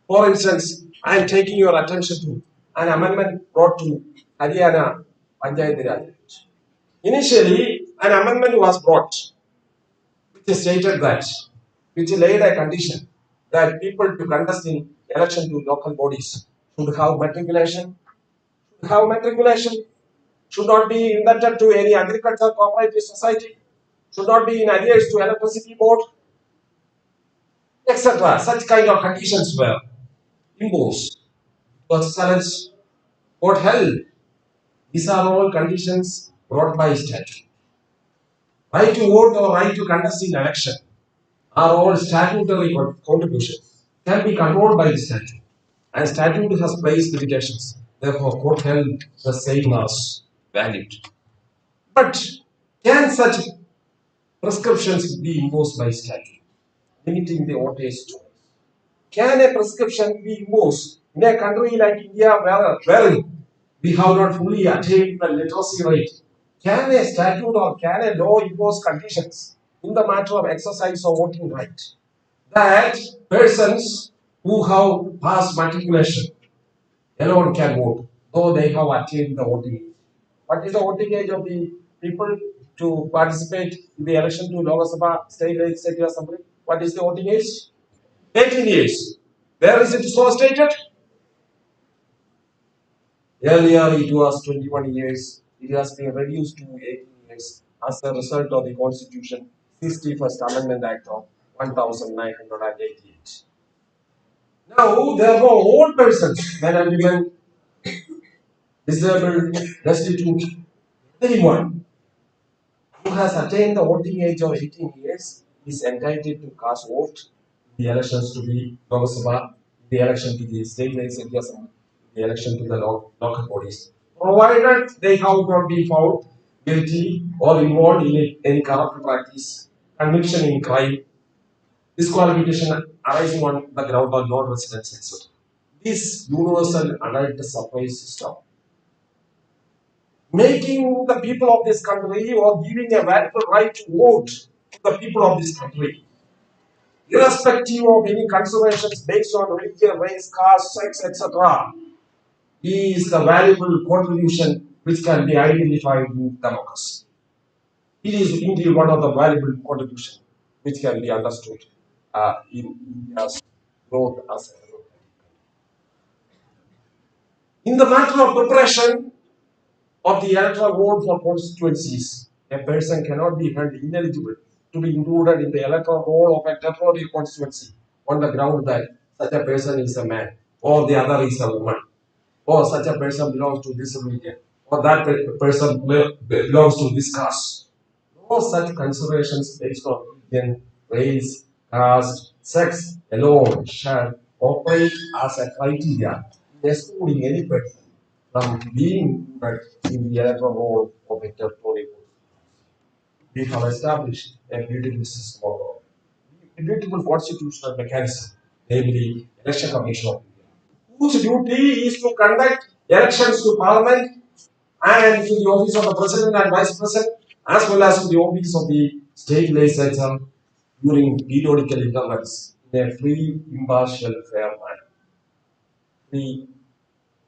For instance, I am taking your attention to an amendment brought to Haryana Panchayat Raj. Initially, an amendment was brought which stated that, which laid a condition that people to contest in election to local bodies should have matriculation, should not be indebted to any agricultural cooperative society, should not be in arrears to electricity board, etc. Such kind of conditions were imposed. Was challenged, court held. These are all conditions brought by statute. Right to vote or right to contest in election are all statutory contributions, can be controlled by the statute. And statute has placed limitations. Therefore, court held the same as valid. But can such prescriptions be imposed by statute, limiting the voter's choice? Can a prescription be imposed in a country like India wherein we have not fully attained the literacy rate? Can a statute or can a law impose conditions in the matter of exercise of voting right that persons who have passed matriculation alone can vote, though they have attained the voting age? What is the voting age of the people to participate in the election to Lok Sabha, State Legislative Assembly? What is the voting age? 18 years. Where is it so stated? Earlier it was 21 years. It has been reduced to 18 years as a result of the Constitution 61st Amendment Act of 1988. Now, therefore, all persons, men and women, disabled, destitute, anyone who has attained the voting age of 18 years is entitled to cast vote in the elections to the Lok Sabha, the election to the State Legislative Assembly, the election to the local bodies, provided they have not been found guilty or involved in any corrupt practice, conviction in crime, disqualification arising on the ground of non-residence, etc. This universal adult suffrage system, making the people of this country or giving a valuable right to vote to the people of this country, irrespective of any considerations based on religion, race, caste, sex, etc., is the valuable contribution which can be identified in democracy. It is indeed one of the valuable contributions which can be understood in India's growth as a democratic country. In the matter of preparation of the electoral vote for constituencies, a person cannot be held ineligible to be included in the electoral roll of a temporary constituency on the ground that such a person is a man, or the other is a woman, or such a person belongs to this religion, or that person belongs to this caste. No such considerations based on religion, race, caste, sex alone shall operate as a criteria excluding any person from being included in the electoral roll of a temporary constituency. We have established a beautiful system of law, a beautiful constitutional mechanism, namely Election Commission of India, whose duty is to conduct elections to Parliament and to the office of the President and Vice President, as well as to the office of the State Legislature during periodical intervals in a free, impartial, fair manner. Free,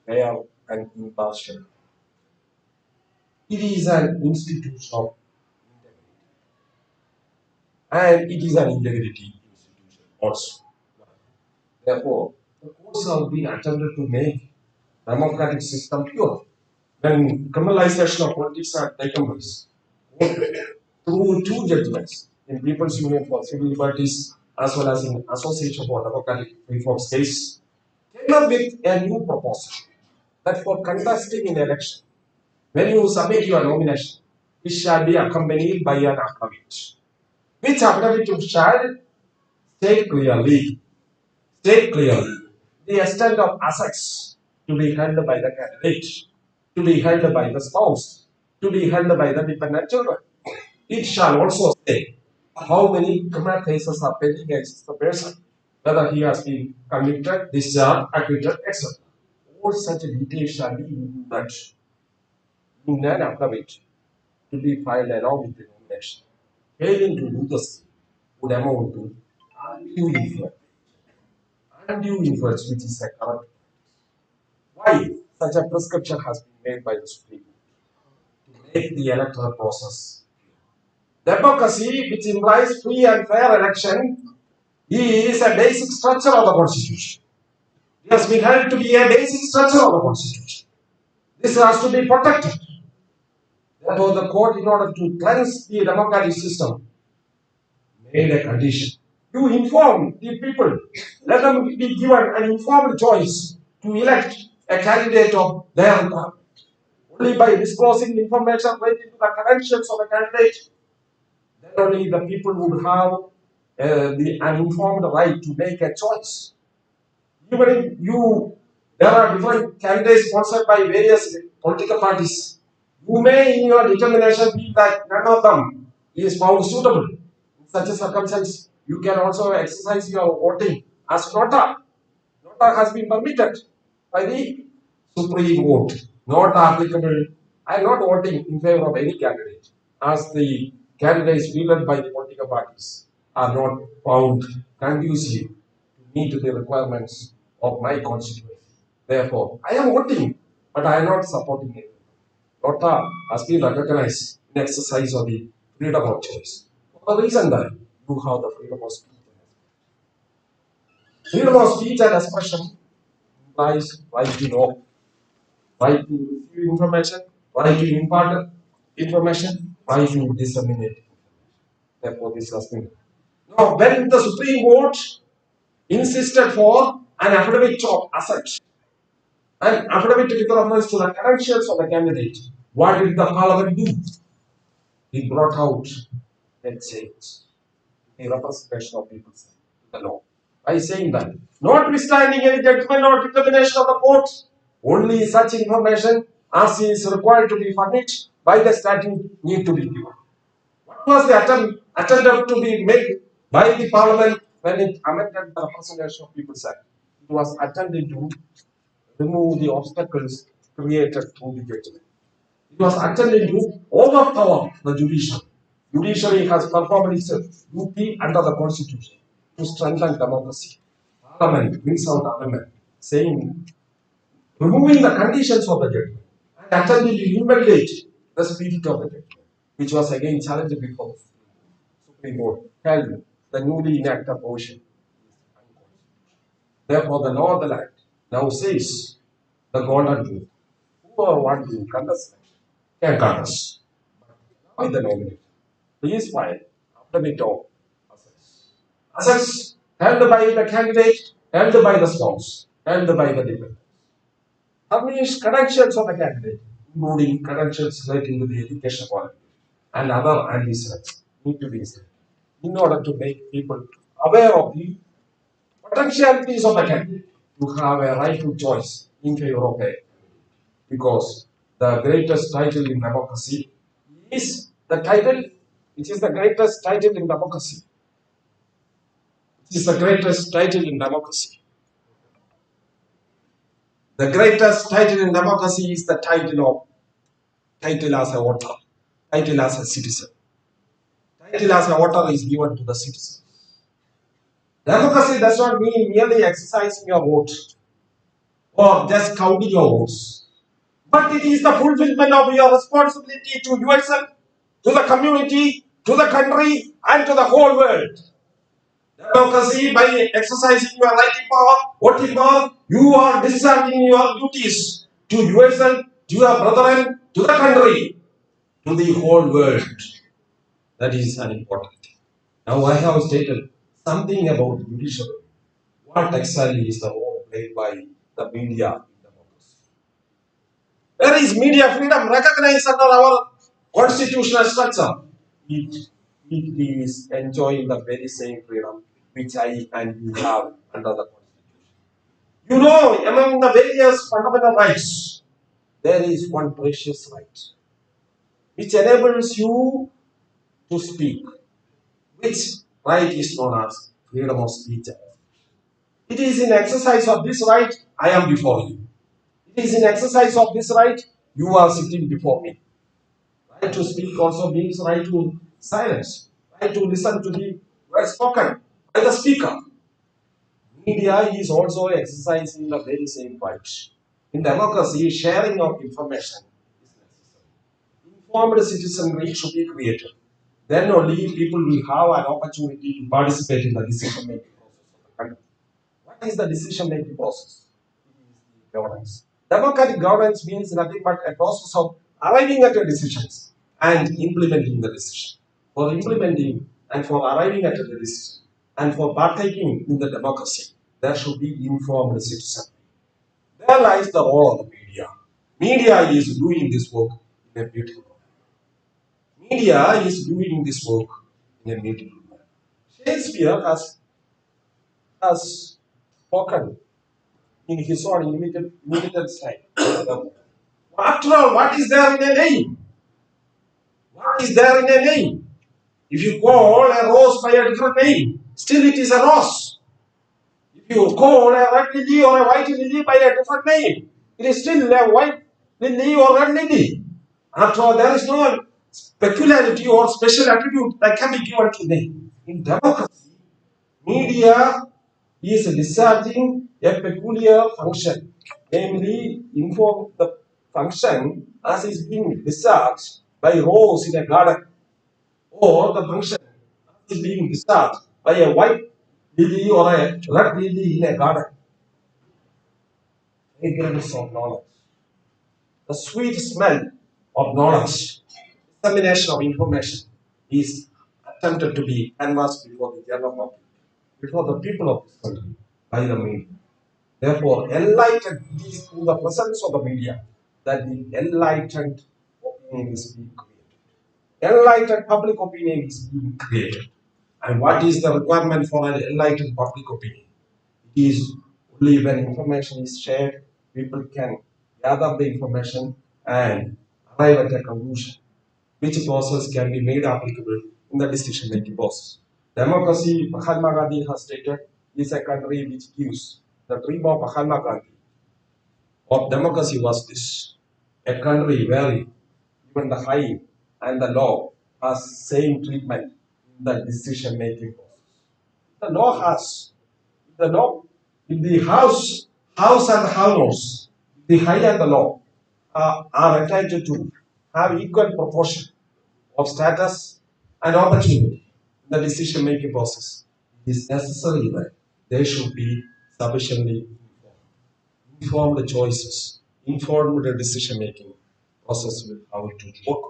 fair and impartial. It is an institution of integrity, and it is an integrity institution also. Therefore, the courts have been attempted to make democratic system pure. When criminalization of politics had taken place, through two judgments in People's Union for Civil Liberties as well as in Association for Democratic Reforms case, came up with a new proposal that for contesting in election, when you submit your nomination, it shall be accompanied by an affidavit, which affidavit shall state clearly the extent of assets to be held by the candidate, to be held by the spouse, to be held by the dependent children. It shall also say how many criminal cases are pending against the person, whether he has been convicted, discharged, acquitted, etc. All such details shall be included in an affidavit to be filed along with the nomination. Failing to do this would amount to undue influence. Undue influence, which is a corrupt. Why such a prescription has been made by the Supreme Court to make the electoral process. Democracy, which implies free and fair election, is a basic structure of the Constitution. It has been held to be a basic structure of the Constitution. This has to be protected. Therefore, the court, in order to cleanse the democratic system, made a condition. You inform the people, let them be given an informed choice to elect a candidate of their requirement. Only by disclosing information related to the credentials of the candidate, then only the people would have an informed right to make a choice. Even if there are different candidates sponsored by various political parties, you may in your determination feel that none of them is found suitable. In such a circumstance, you can also exercise your voting as nota. Nota has been permitted by the Supreme Court, not applicable. I am not voting in favor of any candidate, as the candidates fielded by the political parties are not found conducive to meet the requirements of my constituency. Therefore, I am voting, but I am not supporting it. Nota has been recognized in exercise of the freedom of choice. For the reason that you have the freedom of speech. Freedom of speech and expression implies right to know, right to receive information, right to impart information, right to disseminate. Therefore, this has been. Now, when the Supreme Court insisted for an affidavit of assent, an affidavit with reference to the credentials of the candidate, what did the Parliament do? It brought out a change in representation of people to the law by saying that, notwithstanding any judgment or determination of the court, only such information as is required to be furnished by the statute need to be given. What was the attempt to be made by the Parliament when it amended the Representation of People's Act? It was attempting to remove the obstacles created through the judgment. It was attempting to overpower the judiciary. Judiciary has performed its duty under the Constitution to strengthen democracy. Parliament brings out amendment saying, removing the conditions of the judgment and attempting to invalidate the spirit of the judgment, which was again challenged before the Supreme Court, held the newly enacted provision. Therefore, the law of the land now says the golden rule. Whoever wants to contest can contest. With the nomination, please file affidavit of assets. Assets held by the candidate, held by the spouse, held by the dependent. Furnish credentials of the candidate, including credentials relating to the education qualification and other antecedents need to be said in order to make people aware of the potentialities of the candidate to have a right to choice in favor of a, because the greatest title in democracy is the title which is the greatest title in democracy. It is the greatest title in democracy. The greatest title in democracy is the title as a voter, title as a citizen. Title as a voter is given to the citizen. Democracy does not mean merely exercising your vote. or just counting your votes. But it is the fulfillment of your responsibility to yourself, to the community, to the country, and to the whole world. Democracy, by exercising your writing power, voting power, you are discharging your duties to yourself, to your brethren, to the country, to the whole world. That is an important thing. Now I have stated something about judiciary. What exactly is the role played by the media in democracy? Where is media freedom recognized under our constitutional structure? It is enjoying the very same freedom which I and you have under the constitution. You know, among the various fundamental rights, there is one precious right which enables you to speak, which right is known as freedom of speech. It is in exercise of this right I am before you. It is in exercise of this right you are sitting before me. Right to speak also means right to silence, right to listen to the words spoken by the speaker. Media is also exercising the very same right. In democracy, sharing of information is necessary. Informed citizenry should be created. Then only people will have an opportunity to participate in the decision-making process of the country. What is the decision-making process? It is the governance. Democratic governance means nothing but a process of arriving at a decisions and implementing the decision. For implementing and for arriving at a decision and for partaking in the democracy, there should be informed citizenry. There lies the role of the media. Media is doing this work in a beautiful way. Media is doing this work in a beautiful way. Shakespeare has spoken in his own limited style. After all, what is there in a name? What is there in a name? If you call a rose by a different name, still it is a rose. If you call a red lily or a white lily by a different name, it is still a white lily or red lily. After all, there is no peculiarity or special attribute that can be given to name. In democracy, media is discharging a peculiar function, namely inform the function as is being discharged by rose in a garden, or the function is being discharged by a white lily or a red lily in a garden. Fragrance of knowledge, the sweet smell of knowledge, dissemination of information is attempted to be canvassed before the general public, before the people of this country by the media. Therefore, enlightened, it is through the presence of the media that the enlightened opinion is being created. Enlightened public opinion is being created. And what is the requirement for an enlightened public opinion? It is only when information is shared, people can gather the information and arrive at a conclusion, which process can be made applicable in the decision-making process. Democracy, Mahatma Gandhi has stated, is a country which gives the dream of Mahatma Gandhi of democracy was this: a country where even the high and the low has same treatment in the decision-making process. The law has the law in the house and the house, the high and the low are entitled to have equal proportion of status and opportunity in the decision-making process. It is necessary that they should be sufficiently informed choices, informed decision-making process with how to work.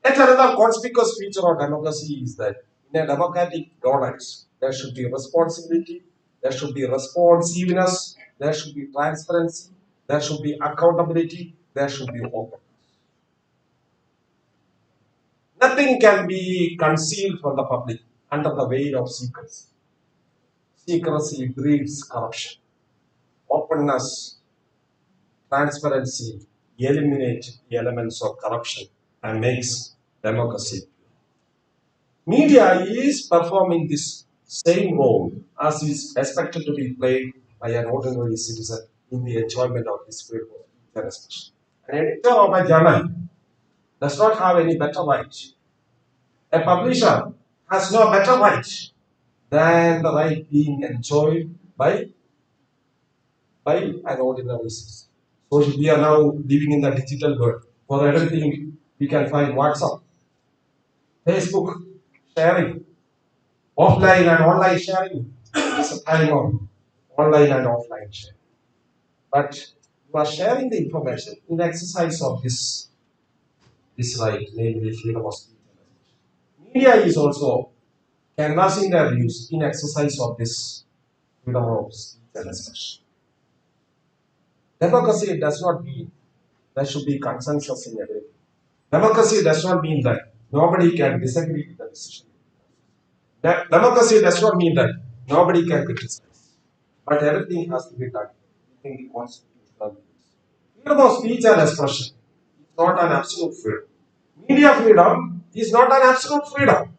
Yet another conspicuous feature of democracy is that in a democratic governance, there should be responsibility, there should be responsiveness, there should be transparency, there should be accountability, there should be openness. Nothing can be concealed from the public under the veil of secrecy. Secrecy breeds corruption. Openness, transparency eliminate the elements of corruption and makes democracy. Media is performing this same role as is expected to be played by an ordinary citizen in the enjoyment of this freedom of expression. An editor of a journal does not have any better right. A publisher has no better right than the right being enjoyed by by an ordinary citizen. So we are now living in the digital world. For everything, we can find WhatsApp, Facebook, sharing, offline and online sharing. It's a time of online and offline sharing. But you are sharing the information in exercise of this right, namely freedom of speech. Media is also canvassing their views in exercise of this freedom of speech and expression. Democracy does not mean there should be consensus in everything. Democracy does not mean that nobody can disagree with the decision. Democracy does not mean that nobody can criticize. But everything has to be done within the constitutional limits. Freedom of speech and expression is not an absolute freedom. Media freedom is not an absolute freedom.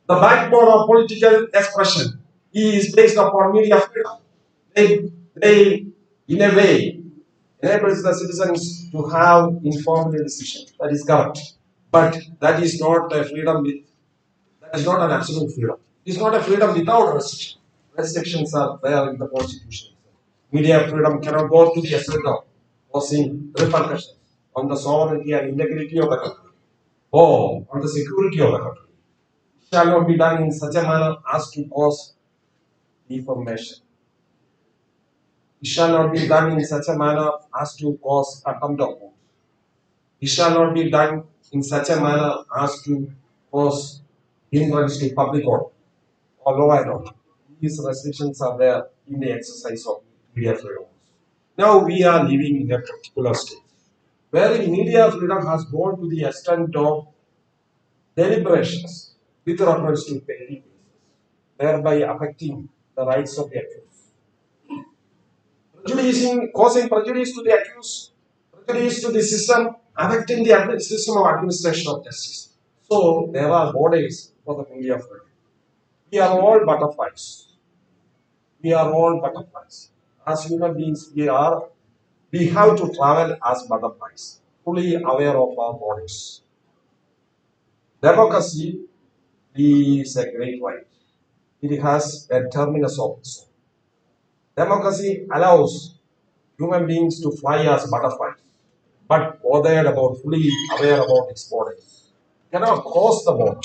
The backbone of political expression is based upon media freedom. They in a way, enables the citizens to have informed decision. That is correct. But that is not a freedom that is not an absolute freedom. It is not a freedom without restriction. Restrictions are there in the Constitution. Media freedom cannot go to the extent of causing repercussions on the sovereignty and integrity of the country or on the security of the country. It shall not be done in such a manner as to cause deformation. It shall not be done in such a manner as to cause contempt of court. It shall not be done in such a manner as to cause hindrance to public order or law and order. These restrictions are there in the exercise of media freedom. Now we are living in a particular stage wherein media freedom has gone to the extent of deliberations with reference to petty cases, thereby affecting the rights of the accused. Causing prejudice to the accused, prejudice to the system, affecting the system of administration of justice. So there are borders for the media freedom. We are all butterflies. We are all butterflies. As human beings, we have to travel as butterflies, fully aware of our bodies. Democracy is a great right. It has a terminus of its own. Democracy allows human beings to fly as butterflies, but bothered about, fully aware about its body. Cannot cross the border.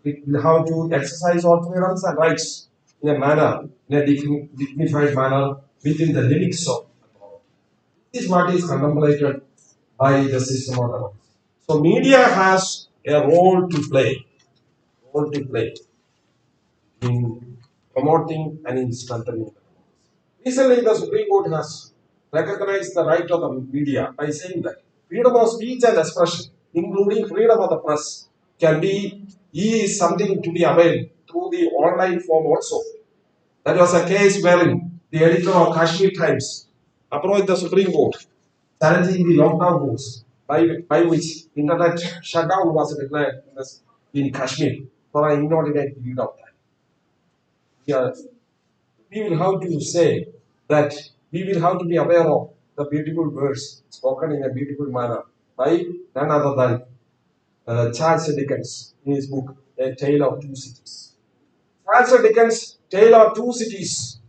It will have to exercise all freedoms and rights in a manner, in a dignified manner, within the limits of authority. This is what is contemplated by the system of democracy. So media has a role to play in promoting and in strengthening. Recently, the Supreme Court has recognized the right of the media by saying that freedom of speech and expression, including freedom of the press, is something to be availed through the online form also. That was a case wherein the editor of Kashmir Times approached the Supreme Court challenging the lockdown rules by which internet shutdown was declared in Kashmir for an inordinate period of time. We will have to say that we will have to be aware of the beautiful words spoken in a beautiful manner by none other than Charles Dickens in his book A Tale of Two Cities. Charles Dickens' Tale of Two Cities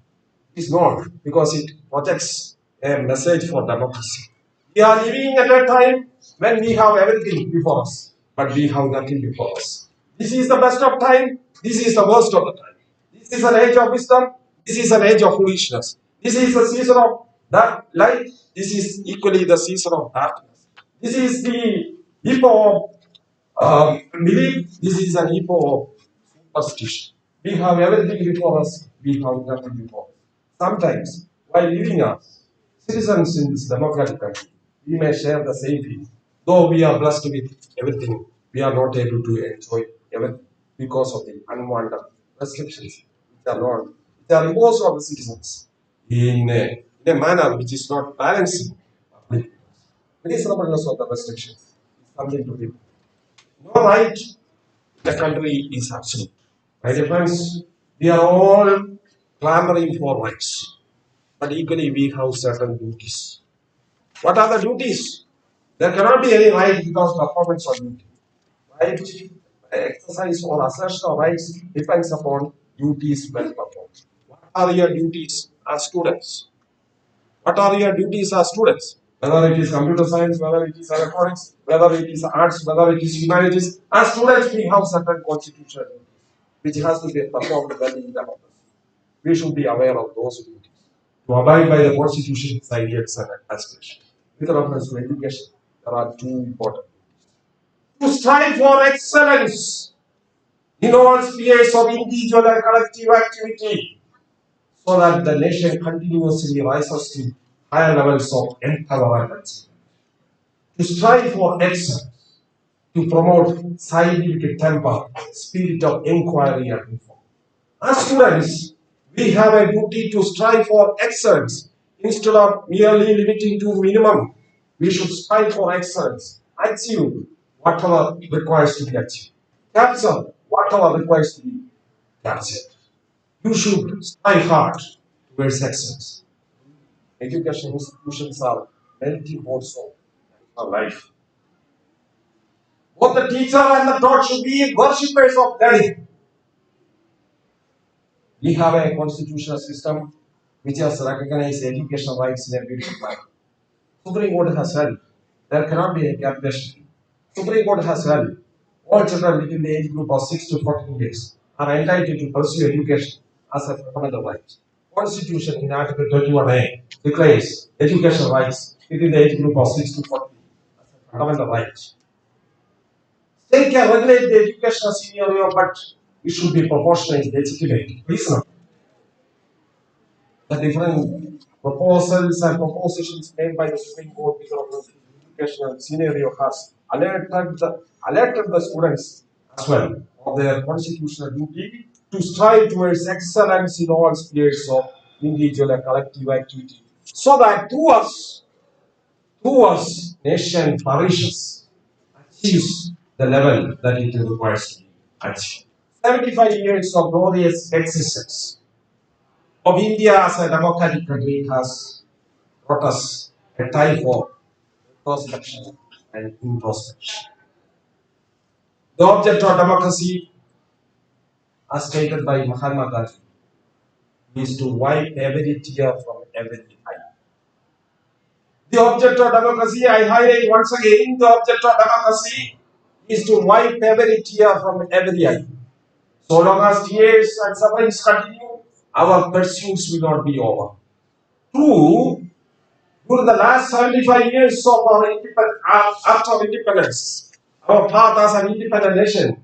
is known because it projects a message for democracy. We are living at a time when we have everything before us, but we have nothing before us. This is the best of time, this is the worst of the time. This is an age of wisdom, this is an age of foolishness. This is the season of light, this is equally the season of darkness. This is the epoch of belief, this is an epoch of superstition. We have everything before us, we have nothing before us. Sometimes, while living as citizens in this democratic country, we may share the same feeling. Though we are blessed with everything, we are not able to enjoy everything because of the unwanted restrictions which are imposed on the citizens in a manner which is not balancing public. Reasonableness of the restrictions is something to be. No right in the country is absolute. My dear friends, we are all clamoring for rights, but equally we have certain duties. What are the duties? There cannot be any right without performance of duty. Right? Exercise or assertion of rights depends upon duties well performed. What are your duties as students? What are your duties as students? Whether it is computer science, whether it is electronics, whether it is arts, whether it is humanities, as students we have certain constitutional duties which has to be performed well in the office. We should be aware of those duties. To abide by the constitution is ideals and aspirations. With reference to education, there are two important. To strive for excellence in all spheres of individual and collective activity, so that the nation continuously rises to higher levels of empowerment. To strive for excellence, to promote scientific temper, spirit of inquiry and reform. As students, we have a duty to strive for excellence instead of merely limiting to minimum. We should strive for excellence, achieve whatever requires to be achieved, capture whatever requires to be captured. You should strive hard towards excellence. Education institutions are melting pots of our life. Both the teacher and the taught should be worshippers of learning. We have a constitutional system which has recognized educational rights in a beautiful manner. Supreme Court has held there cannot be a capitulation. Supreme Court has held all children within the age group of 6 to 14 years are entitled to pursue education as a fundamental right. Constitution in Article 21A declares educational rights within the age group of 6 to 14 as a fundamental right. State can regulate the educational scenario, but it should be proportionate, legitimate, reasonable. The different proposals and propositions made by the Supreme Court because of the educational scenario has alerted the students as well of their constitutional duty to strive towards excellence in all spheres of individual and collective activity, so that through us, nation flourishes, achieves the level that it requires to be achieved. 75 years of glorious existence of India as a democratic country has brought us a time for introspection and introspection. The object of democracy, as stated by Mahatma Gandhi, is to wipe every tear from every eye. The object of democracy, I highlight once again, the object of democracy is to wipe every tear from every eye. So long as tears and sufferings continue, our pursuits will not be over. True, during the last 75 years of our after independence, our path as an independent nation,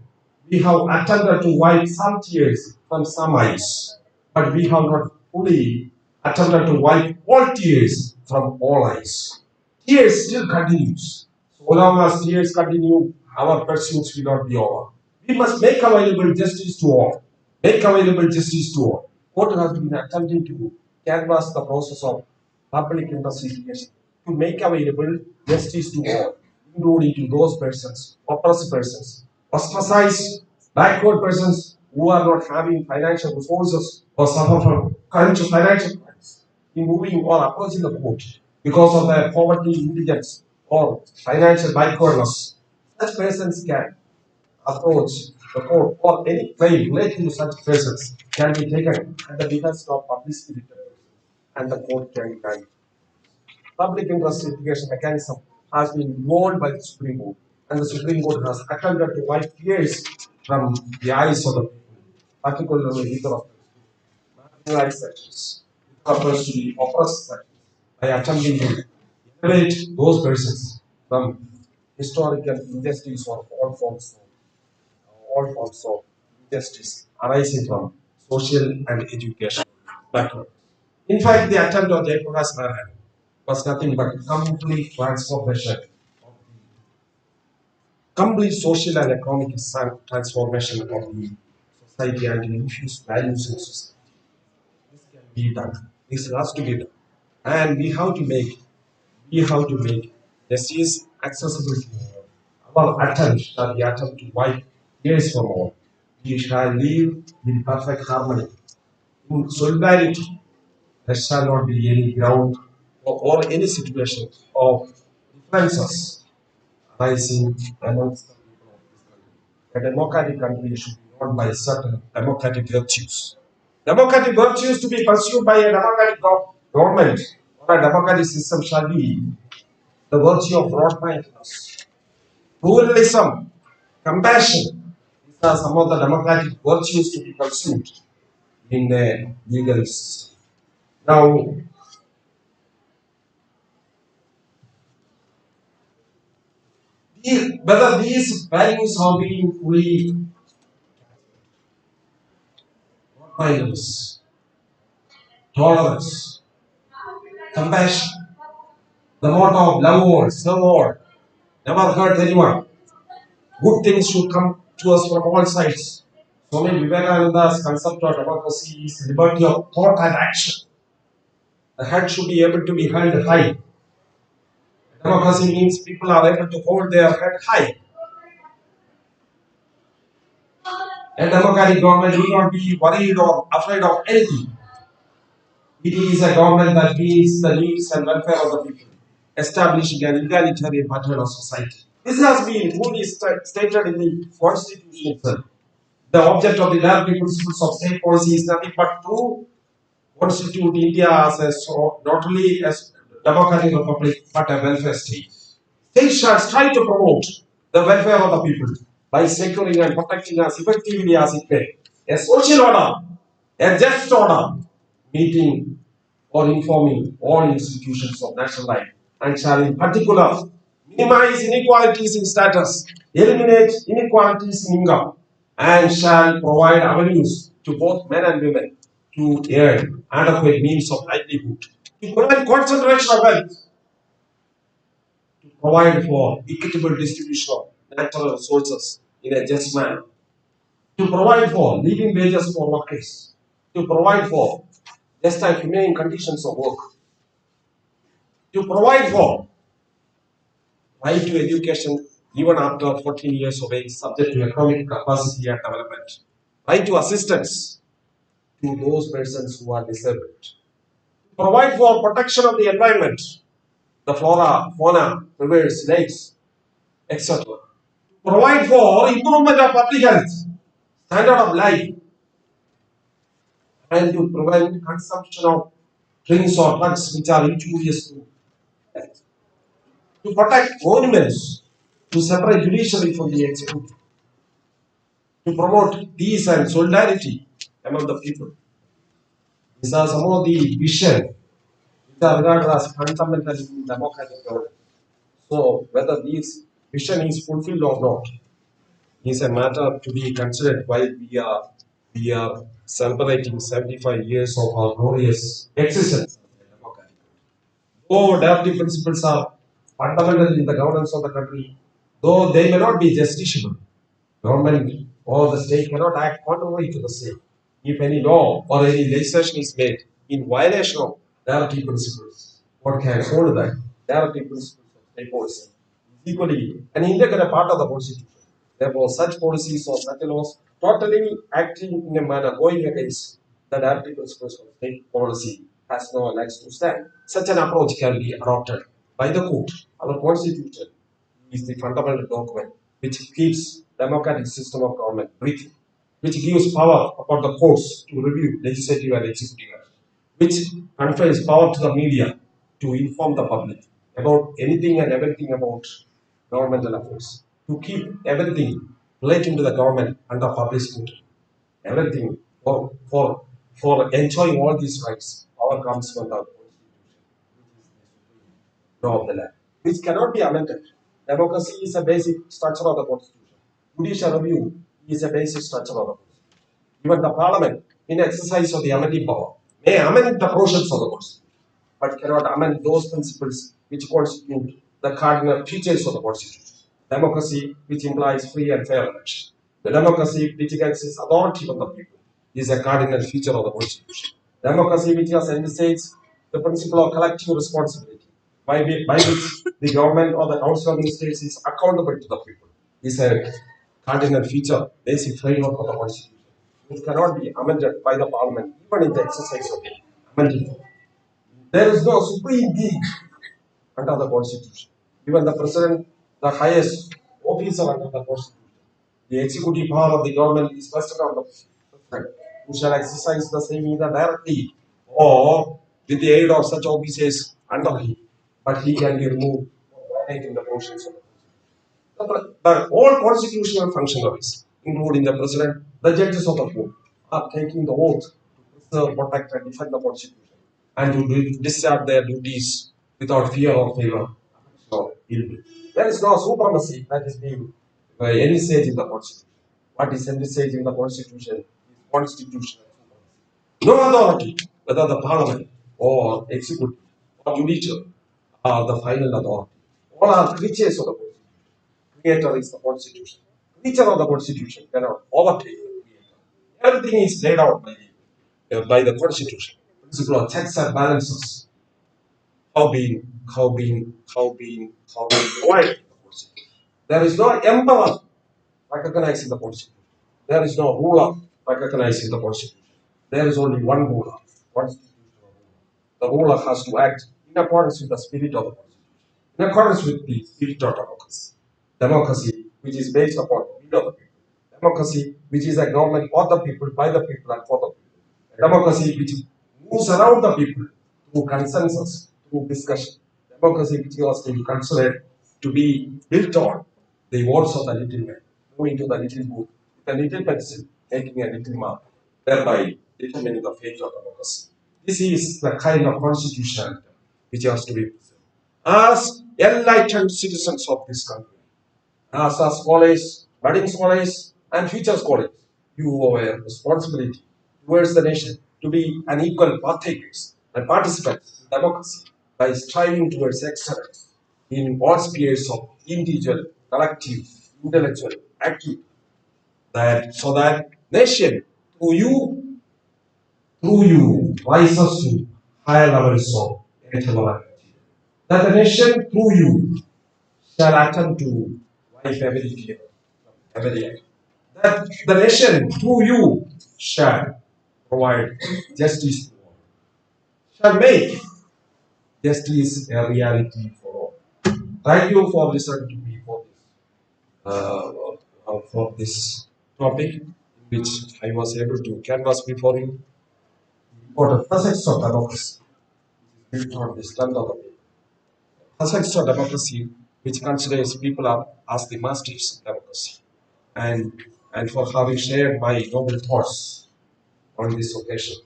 we have attempted to wipe some tears from some eyes, but we have not fully attempted to wipe all tears from all eyes. Tears still continues. So long as tears continue, our pursuits will not be over. We must make available justice to all. Make available justice to all. Court has been attempting to canvass the process of public interest litigation to make available justice to all, including to those persons, oppressed persons, ostracized, backward persons who are not having financial resources or suffer from financial crimes in moving or approaching the court because of their poverty, indigence, or financial backwardness. Such persons can approach the court, or any claim relating to such persons can be taken at the behest of publicity, and the court can guide. Public interest litigation mechanism has been involved by the Supreme Court, and the Supreme Court has attempted to wipe tears from the eyes of the people, particularly with the marginalized sections, with reference to the oppressed sections, by attempting to elevate those persons from historical injustice or all forms of injustice arising from social and educational background. In fact, the attempt of Jayaprakash Narayan was nothing but complete transformation, complete social and economic transformation of the society and infuse values in society. This can be done. This has to be done. And we have to make justice accessible to all. Our attempt shall be attempt to wipe tears from all. We shall live in perfect harmony, in solidarity. There shall not be any ground or any situation of differences arising amongst the people of this country. A democratic country should be run by certain democratic virtues. Democratic virtues to be pursued by a democratic government or a democratic system shall be the virtue of broad-mindedness, pluralism, compassion. These are some of the democratic virtues to be pursued in a legal system. Now, whether these values are being fully broad-mindedness, tolerance, compassion, the motto of love all, serve all, never hurt anyone. Good things should come to us from all sides. Swami Vivekananda's concept of democracy is liberty of thought and action. The head should be able to be held high. Democracy means people are able to hold their head high. A democratic government will not be worried or afraid of anything. It is a government that meets the needs and welfare of the people, establishing an egalitarian pattern of society. This has been fully stated in the Constitution itself. The object of the directive principles of state policy is nothing but to constitute India as not only as democratic republic but a welfare state. States shall strive to promote the welfare of the people by securing and protecting as effectively as it may a social order, a just order, meeting or informing all institutions of national life, and shall in particular minimize inequalities in status, eliminate inequalities in income, and shall provide avenues to both men and women to earn adequate means of livelihood, to prevent concentration of wealth, to provide for equitable distribution of natural resources in a just manner, to provide for living wages for workers, to provide for just and humane conditions of work, to provide for right to education even after 14 years of age, subject to economic capacity and development, right to assistance to those persons who are disabled, to provide for protection of the environment, the flora, fauna, rivers, lakes, etc. Provide for improvement of public health, standard of life, and to prevent consumption of drinks or drugs which are injurious to health. To protect monuments, to separate judiciary from the executive, to promote peace and solidarity among the people. These are some of the visions which are regarded as fundamental in democratic government. So, whether this vision is fulfilled or not is a matter to be considered while we are celebrating 75 years of our glorious existence. Though adaptive principles are fundamental in the governance of the country, though they may not be justiciable, government or the state cannot act contrary to the same. If any law or any legislation is made in violation of directive principles, what can hold that directive principles of state policy is equally an integral part of the constitution. Therefore, such policies or such laws totally acting in a manner going against the directive principles of state policy has no legs to stand. Such an approach can be adopted by the court. Our constitution is the fundamental document which keeps democratic system of government breathing, which gives power upon the courts to review legislative and executive action, which confers power to the media to inform the public about anything and everything about governmental affairs, to keep everything relating to the government under public scrutiny. Everything for enjoying all these rights, power comes from the Constitution, law of the land, which cannot be amended. Democracy is a basic structure of the Constitution. Judicial review is a basic structure of the Constitution. Even the Parliament, in exercise of the amending power, may amend the provisions of the Constitution, but cannot amend those principles which constitute the cardinal features of the Constitution. Democracy, which implies free and fair election. The democracy which exercises authority on the people is a cardinal feature of the Constitution. Democracy, which has envisaged the principle of collective responsibility, by which the government or the council of ministers is accountable to the people, is a cardinal feature, basic framework of the Constitution, which cannot be amended by the Parliament, even in the exercise of the amending power. There is no supreme being under the Constitution. Even the President, the highest officer under the Constitution, the executive power of the government is vested on the President, who shall exercise the same either directly or with the aid of such officers under him, but he can be removed for violating the provisions of the all constitutional functionaries, including the president, the judges of the court, are taking the oath to preserve, protect, and defend the constitution and to discharge their duties without fear or favor or ill will. There is no supremacy that is being envisaged in the constitution. What is envisaged in the constitution is constitutional supremacy. No authority, whether the parliament or executive or judicial, are the final authority. All are creatures of the constitution. Creator is the constitution. Creature of the constitution cannot overtake the creator. Everything is laid out by the constitution. Principle of checks and balances. How being provided in the constitution. There is no emperor recognized in the constitution. There is no ruler recognized in the constitution. There is only one ruler. Constitutional ruler. The ruler has to act in accordance with the spirit of the constitution. In accordance with the spirit of democracy. Democracy which is based upon the will of the people. Democracy which is a government of the people, by the people, and for the people. A democracy which moves around the people through consensus, through discussion. Democracy which was considered to be built on the votes of the little man, moving to the little booth, with a little pencil, making a little mark, thereby determining the fate of democracy. This is the kind of constitution which has to be preserved. As enlightened citizens of this country, as scholars, budding scholars, and future scholars, you have a responsibility towards the nation to be an equal partakers and participants in democracy by striving towards excellence in all spheres of individual, collective, intellectual activity. So that nation through you rises to higher levels of intellectual activity. That the nation through you shall attempt to wipe every fear, every act. That the nation through you shall provide justice to all, shall make justice a reality for all. Thank you for listening to me for this topic, in which I was able to canvass before you for the facets of democracy, built on the strength of the people. Facets of democracy, which considers people as the masters of democracy, and for having shared my noble thoughts on this occasion.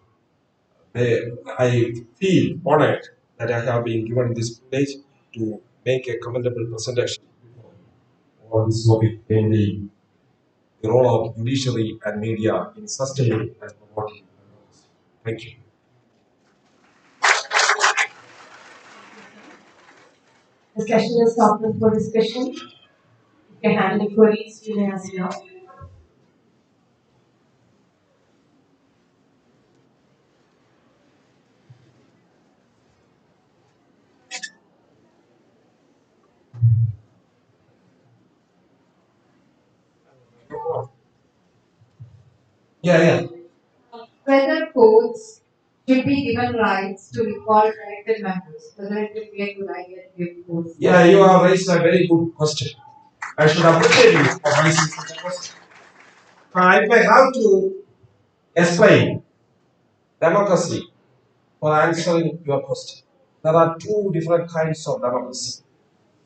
I feel honored that I have been given this privilege to make a commendable presentation on this topic in the role of judiciary and media in sustaining and promoting democracy. Thank you. Discussion is open for discussion. If you have any queries, you may ask now. Yeah. Whether courts should be given rights to recall elected members, whether it will be a good idea to give courts. Yeah, you have raised a very good question. I should appreciate you for raising such a question. If I have to explain democracy for answering your question, there are two different kinds of democracy.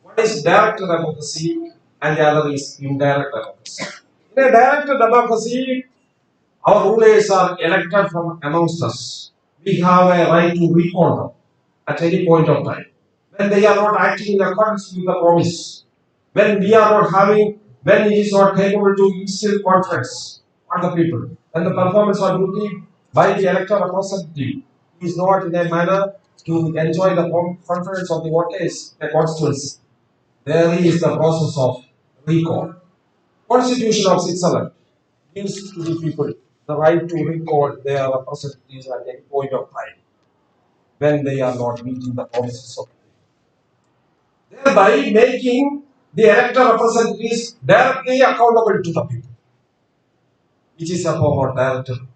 One is direct democracy and the other is indirect democracy. In a direct democracy, our rulers are elected from amongst us. We have a right to recall them at any point of time. When they are not acting in accordance with the promise, when it is not capable to instill confidence on the people, when the performance of duty by the elected representative is not in a manner to enjoy the confidence of the voters in a constituency, there is the process of recall. Constitution of Switzerland gives to the people the right to recall their representatives at any point of time when they are not meeting the promises of the people, thereby making the elected representatives directly accountable to the people, which is a form of direct democracy.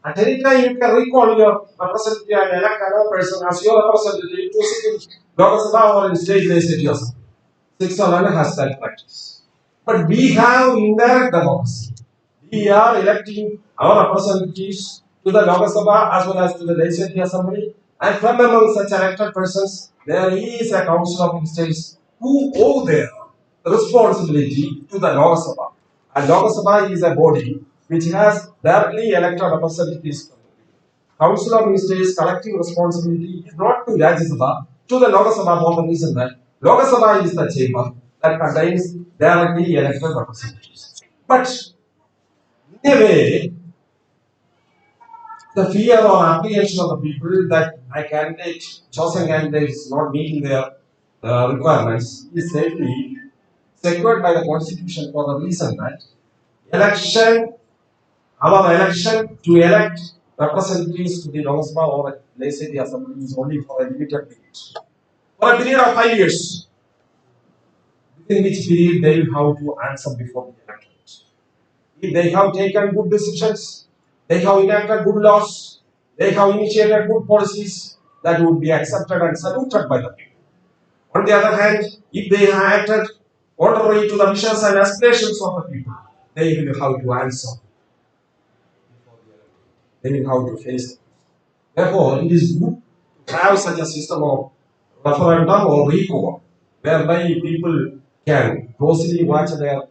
At any time you can recall your representative and elect another person as your representative to sit in Lok Sabha or in state legislative assembly. Switzerland has that practice. But we have indirect democracy. We are electing our representatives to the Lok Sabha as well as to the legislative assembly, And from among such elected persons, there is a council of ministers who owe their responsibility to the Lok Sabha. And Lok Sabha is a body which has directly elected representatives. Council of Ministers' collective responsibility is not to Rajya Sabha, to the Lok Sabha for the reason that Lok Sabha is the chamber that contains directly elected representatives. But in a way, the fear or apprehension of the people that a candidate, chosen candidate, is not meeting their requirements is safely secured by the constitution for the reason that our election to elect representatives to the Lok Sabha or Legislative Assembly is only for a limited period. For a period of 5 years, within which period they will have to answer before the electorate. If they have taken good decisions, they have enacted good laws, they have initiated good policies that would be accepted and saluted by the people. On the other hand, if they have acted contrary to the wishes and aspirations of the people, they will have to answer. They will have to face it. Therefore, it is good to have such a system of referendum or recall, whereby people can closely watch the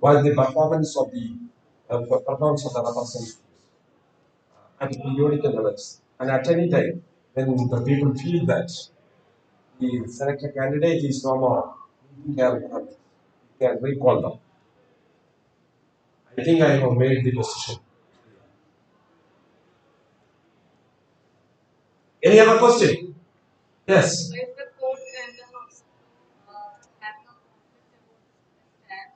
performance of the representatives at periodical levels, and at any time when the people feel that the selected candidate is no more, we can recall them. I think I have made the decision. Any other question? Yes. If the court and the house have no conflict about that,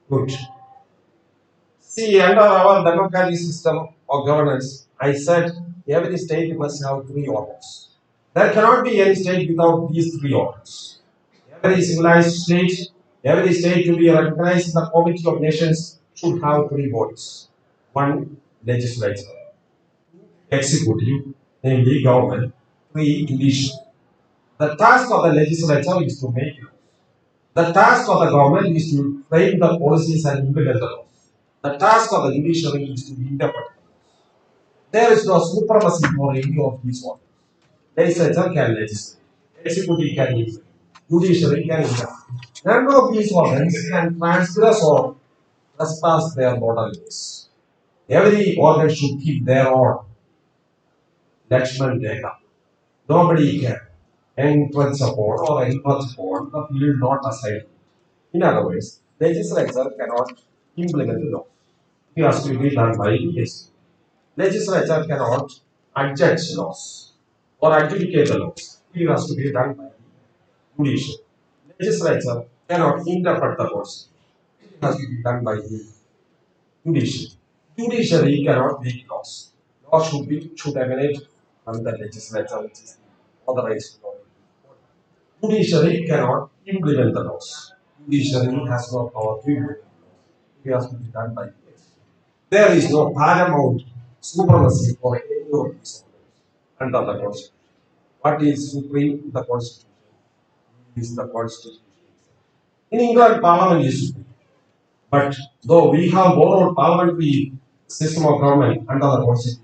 Good. See, under our democratic system of governance, I said every state must have 3 organs. There cannot be any state without these 3 organs. Every civilized state, every state to be recognized in the Committee of Nations should have 3 bodies. 1, legislature, executive, namely government, 3, judiciary. The task of the legislature is to make laws. The task of the government is to frame the policies and implement the laws. The task of the judiciary is to interpret. There is no supremacy for any of these organs. Legislature can legislate, executive can implement, judiciary can interpret. None of these organs can transgress or trespass their border limits. Every organ should keep their own Lakshman Rekha. Nobody can encroach upon or encroach upon the field not assigned. In other words, legislature cannot implement the law. It has to be done by legislature. Legislature cannot adjudge laws or adjudicate the laws. It has to be done by the judiciary. Legislature cannot interpret the constitution. It has to be done by the judiciary. Judiciary cannot make laws. Laws should emanate from the legislature, which is authorized law. Judiciary cannot implement the laws. Judiciary has no power to implement the laws. It has to be done by the There is no paramount supremacy for any of these under the Constitution. What is supreme? The Constitution is the Constitution. In England, Parliament is supreme. But though we have borrowed parliamentary system of government under the Constitution,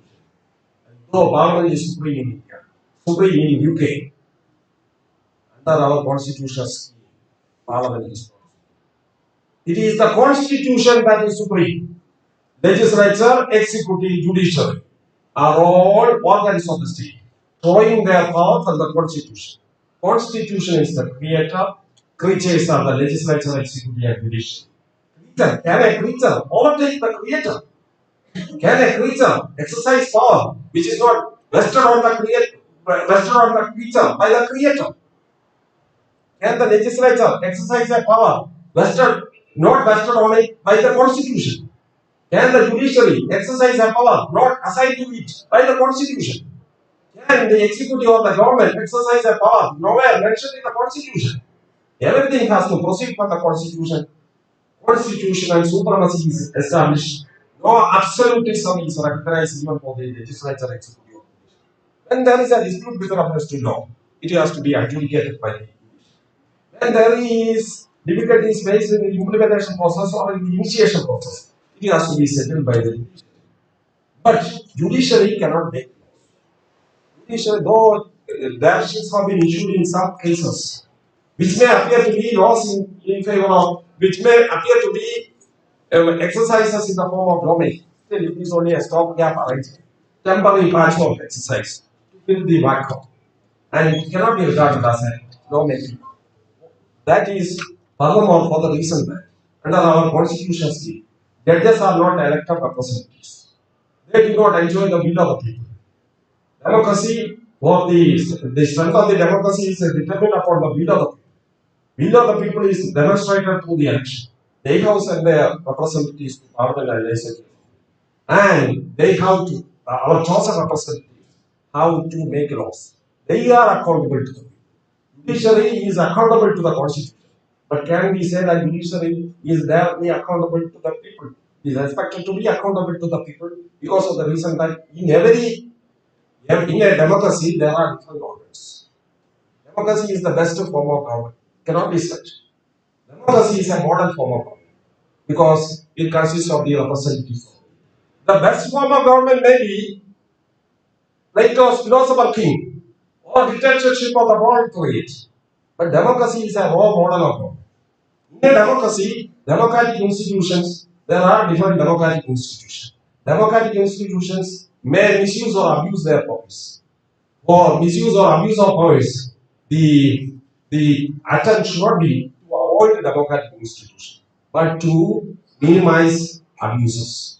though Parliament is supreme in India, supreme in UK, under our Constitution scheme, Parliament is not. It is the Constitution that is supreme. Legislature, executive, judiciary are all organs of the state, showing their power from the Constitution. Constitution is the creator, creatures are the legislature, executive, and judiciary. Can a creature overtake the creator? Can a creature exercise power which is not vested on the creator by the creator? Can the legislature exercise a power not vested on it by the Constitution? Can the judiciary exercise a power not assigned to it by the Constitution? Can the executive or the government exercise a power nowhere mentioned in the Constitution? Everything has to proceed from the Constitution. Constitution and supremacy is established. No absolutism is recognized even for the legislature, executive. When there is a dispute with reference to law, it has to be adjudicated by the judiciary. When there is difficulties faced in the implementation process or in the initiation process, it has to be settled by the judiciary. But judiciary cannot make laws. Judiciary, though directions have been issued in some cases, which may appear to be laws in favor of, which may appear to be exercises in the form of lawmaking. Still, it is only a stopgap arrangement, temporary patchwork exercise to fill the vacuum, and it cannot be regarded as a lawmaking. That is, furthermore, for the reason that under our constitution scheme, judges are not elected representatives. They do not enjoy the will of the people. Democracy, or the strength of the democracy is determined upon the will of the people. Will of the people is demonstrated through the election. They house and their representatives to parliament and legislature. And they have to, our chosen representatives, how to make laws. They are accountable to the people. Judiciary is accountable to the constitution. But can we say that judiciary is directly accountable to the people? It is expected to be accountable to the people because of the reason that in a democracy there are different organs. Democracy is the best form of government. Cannot be said. Democracy is a modern form of government because it consists of the representatives. The best form of government may be Plato's philosopher king or dictatorship of the proletariat. But democracy is a raw model of government. In a democracy, democratic institutions, there are different democratic institutions. Democratic institutions may misuse or abuse their powers. For misuse or abuse of powers, the attempt should not be to avoid democratic institutions, but to minimize abuses.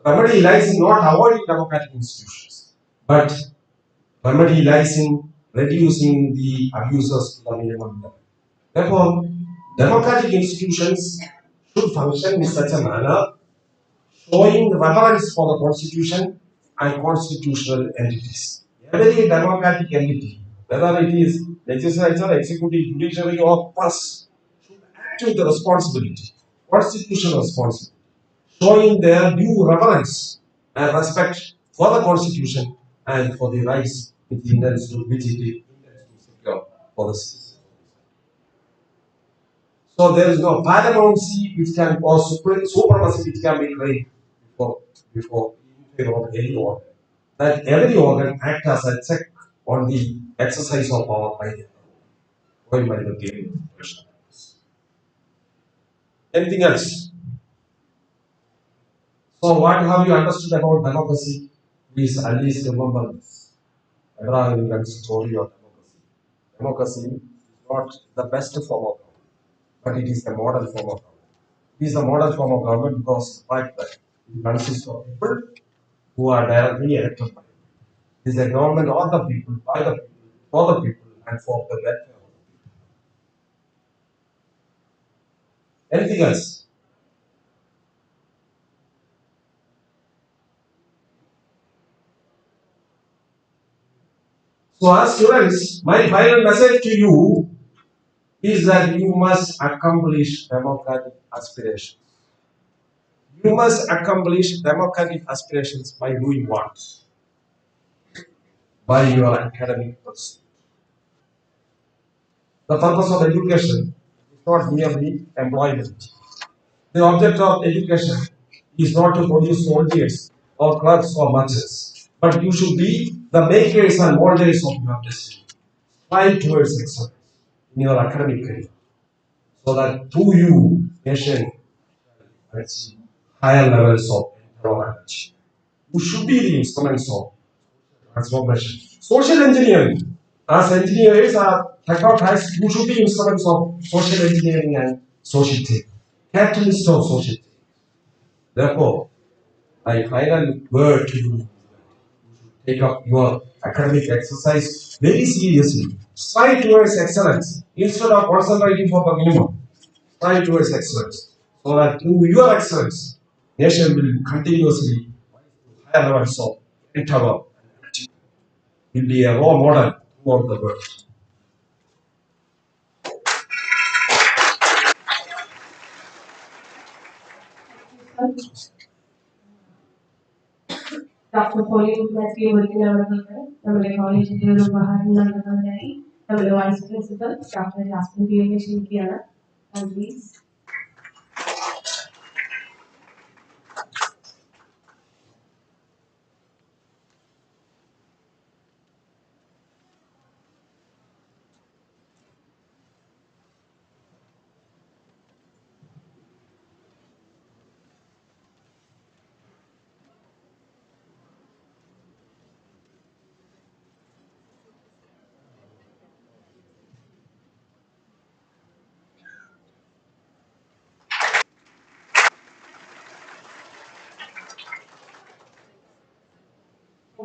Remedy lies in not avoiding democratic institutions, but remedy lies in reducing the abuses to the minimum level. Therefore, democratic institutions should function in such a manner showing reverence for the constitution and constitutional entities. Every democratic entity, whether it is legislature, executive, judiciary, or press, should act with the responsibility, constitutional responsibility, showing their due reverence and respect for the constitution and for the rights which it intends to secure for the citizens. So there is no paramountcy which can, or supremacy which can be claimed before in favor of any organ. That every organ acts as a check on the exercise of power by the while by the giving pressure. Anything else? So what have you understood about democracy? Please at least remember this. Abraham Lincoln's story of democracy. Democracy is not the best form of government, but it is the model form of government. It is the model form of government because the fact that it consists of people who are directly elected by it. It is a government of the people, by the people, for the people, and for the welfare of the people. Anything else? So, as students, my final message to you is that you must accomplish democratic aspirations. You must accomplish democratic aspirations by doing what? By your academic pursuit. The purpose of education is not merely employment. The object of education is not to produce soldiers or clerks or merchants, but you should be the makers and molders of your destiny. Strive towards excellence in your academic career, so that through you, nation achieve higher levels of knowledge. You should be the instruments of transformation. Social engineering, as engineers are technocrats, you should be instruments of social engineering and social change, catalysts of social change. Therefore, my final word to you: take up your academic exercise very seriously. Strive towards excellence instead of concentrating for the minimum. Strive towards excellence, so that through your excellence, nation will continuously higher levels of endeavor. Will be a role model throughout the world. Doctor Pauline Mathew Murickan അവർക്ക് നമ്മുടെ കോളേജിന്റെ ഒരു ഉപഹാരം നൽകുന്നതിനായി നമ്മുടെ vice principal doctor Jasmine P A ക്ഷണിക്കുകയാണ്. Please.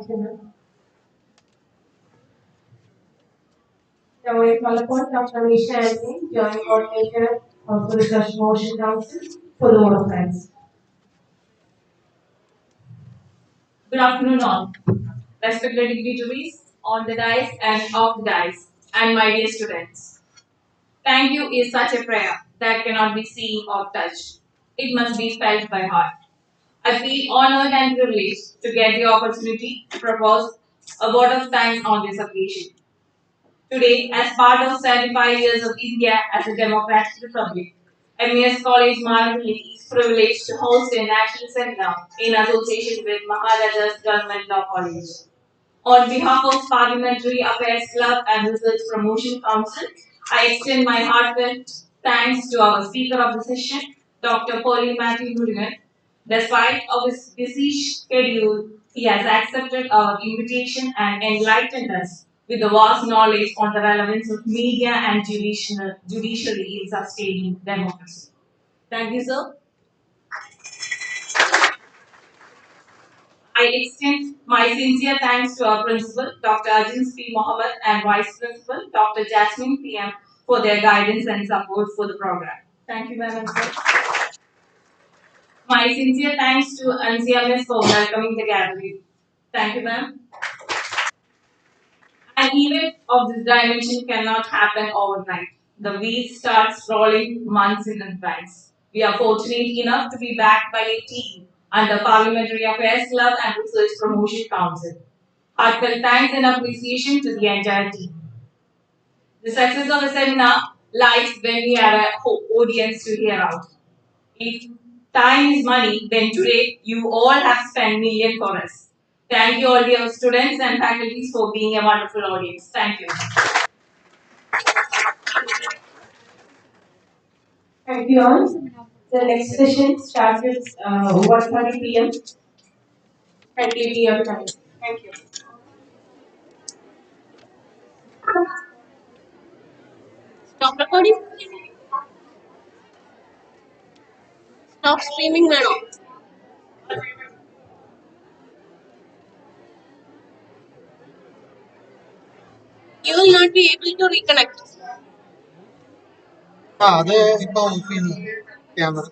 Thank you, ma'am. Now we call upon Dr. Nisha Anthony, Joint Coordinator of the Research Promotion Council, for the vote of thanks. Good afternoon, all. Respected dignitaries on the dais and off the dais, and my dear students. Thank you is such a prayer that cannot be seen or touched. It must be felt by heart. I feel honored and privileged to get the opportunity to propose a word of thanks on this occasion. Today, as part of 75 years of India as a democratic republic, MES College Maranathalli is privileged to host a national seminar in association with Maharajas Government Law College. On behalf of Parliamentary Affairs Club and Research Promotion Council, I extend my heartfelt thanks to our speaker of the session, Dr. Polly Matthew Murugan. Despite of his busy schedule, he has accepted our invitation and enlightened us with the vast knowledge on the relevance of media and judiciary in sustaining democracy. Thank you, sir. I extend my sincere thanks to our principal, Dr. Ajins P. Mohammed, and Vice Principal, Dr. Jasmine PM, for their guidance and support for the program. Thank you, Madam Sir. My sincere thanks to Ansia Miss for welcoming the gathering. Thank you, ma'am. An event of this dimension cannot happen overnight. The wheel starts rolling months in advance. We are fortunate enough to be backed by a team under Parliamentary Affairs Club and Research Promotion Council. Heartfelt thanks and appreciation to the entire team. The success of the seminar lies when we have an audience to hear out. If time is money, then today you all have spent million for us. Thank you all dear students and faculties for being a wonderful audience. Thank you. Thank you all. The next session starts at 1:30 p.m. and leave your time. Thank you. Stop recording. Stop streaming, madam. You will not be able to reconnect. അത് ഇപ്പൊ of ചെയ്യുന്നു camera.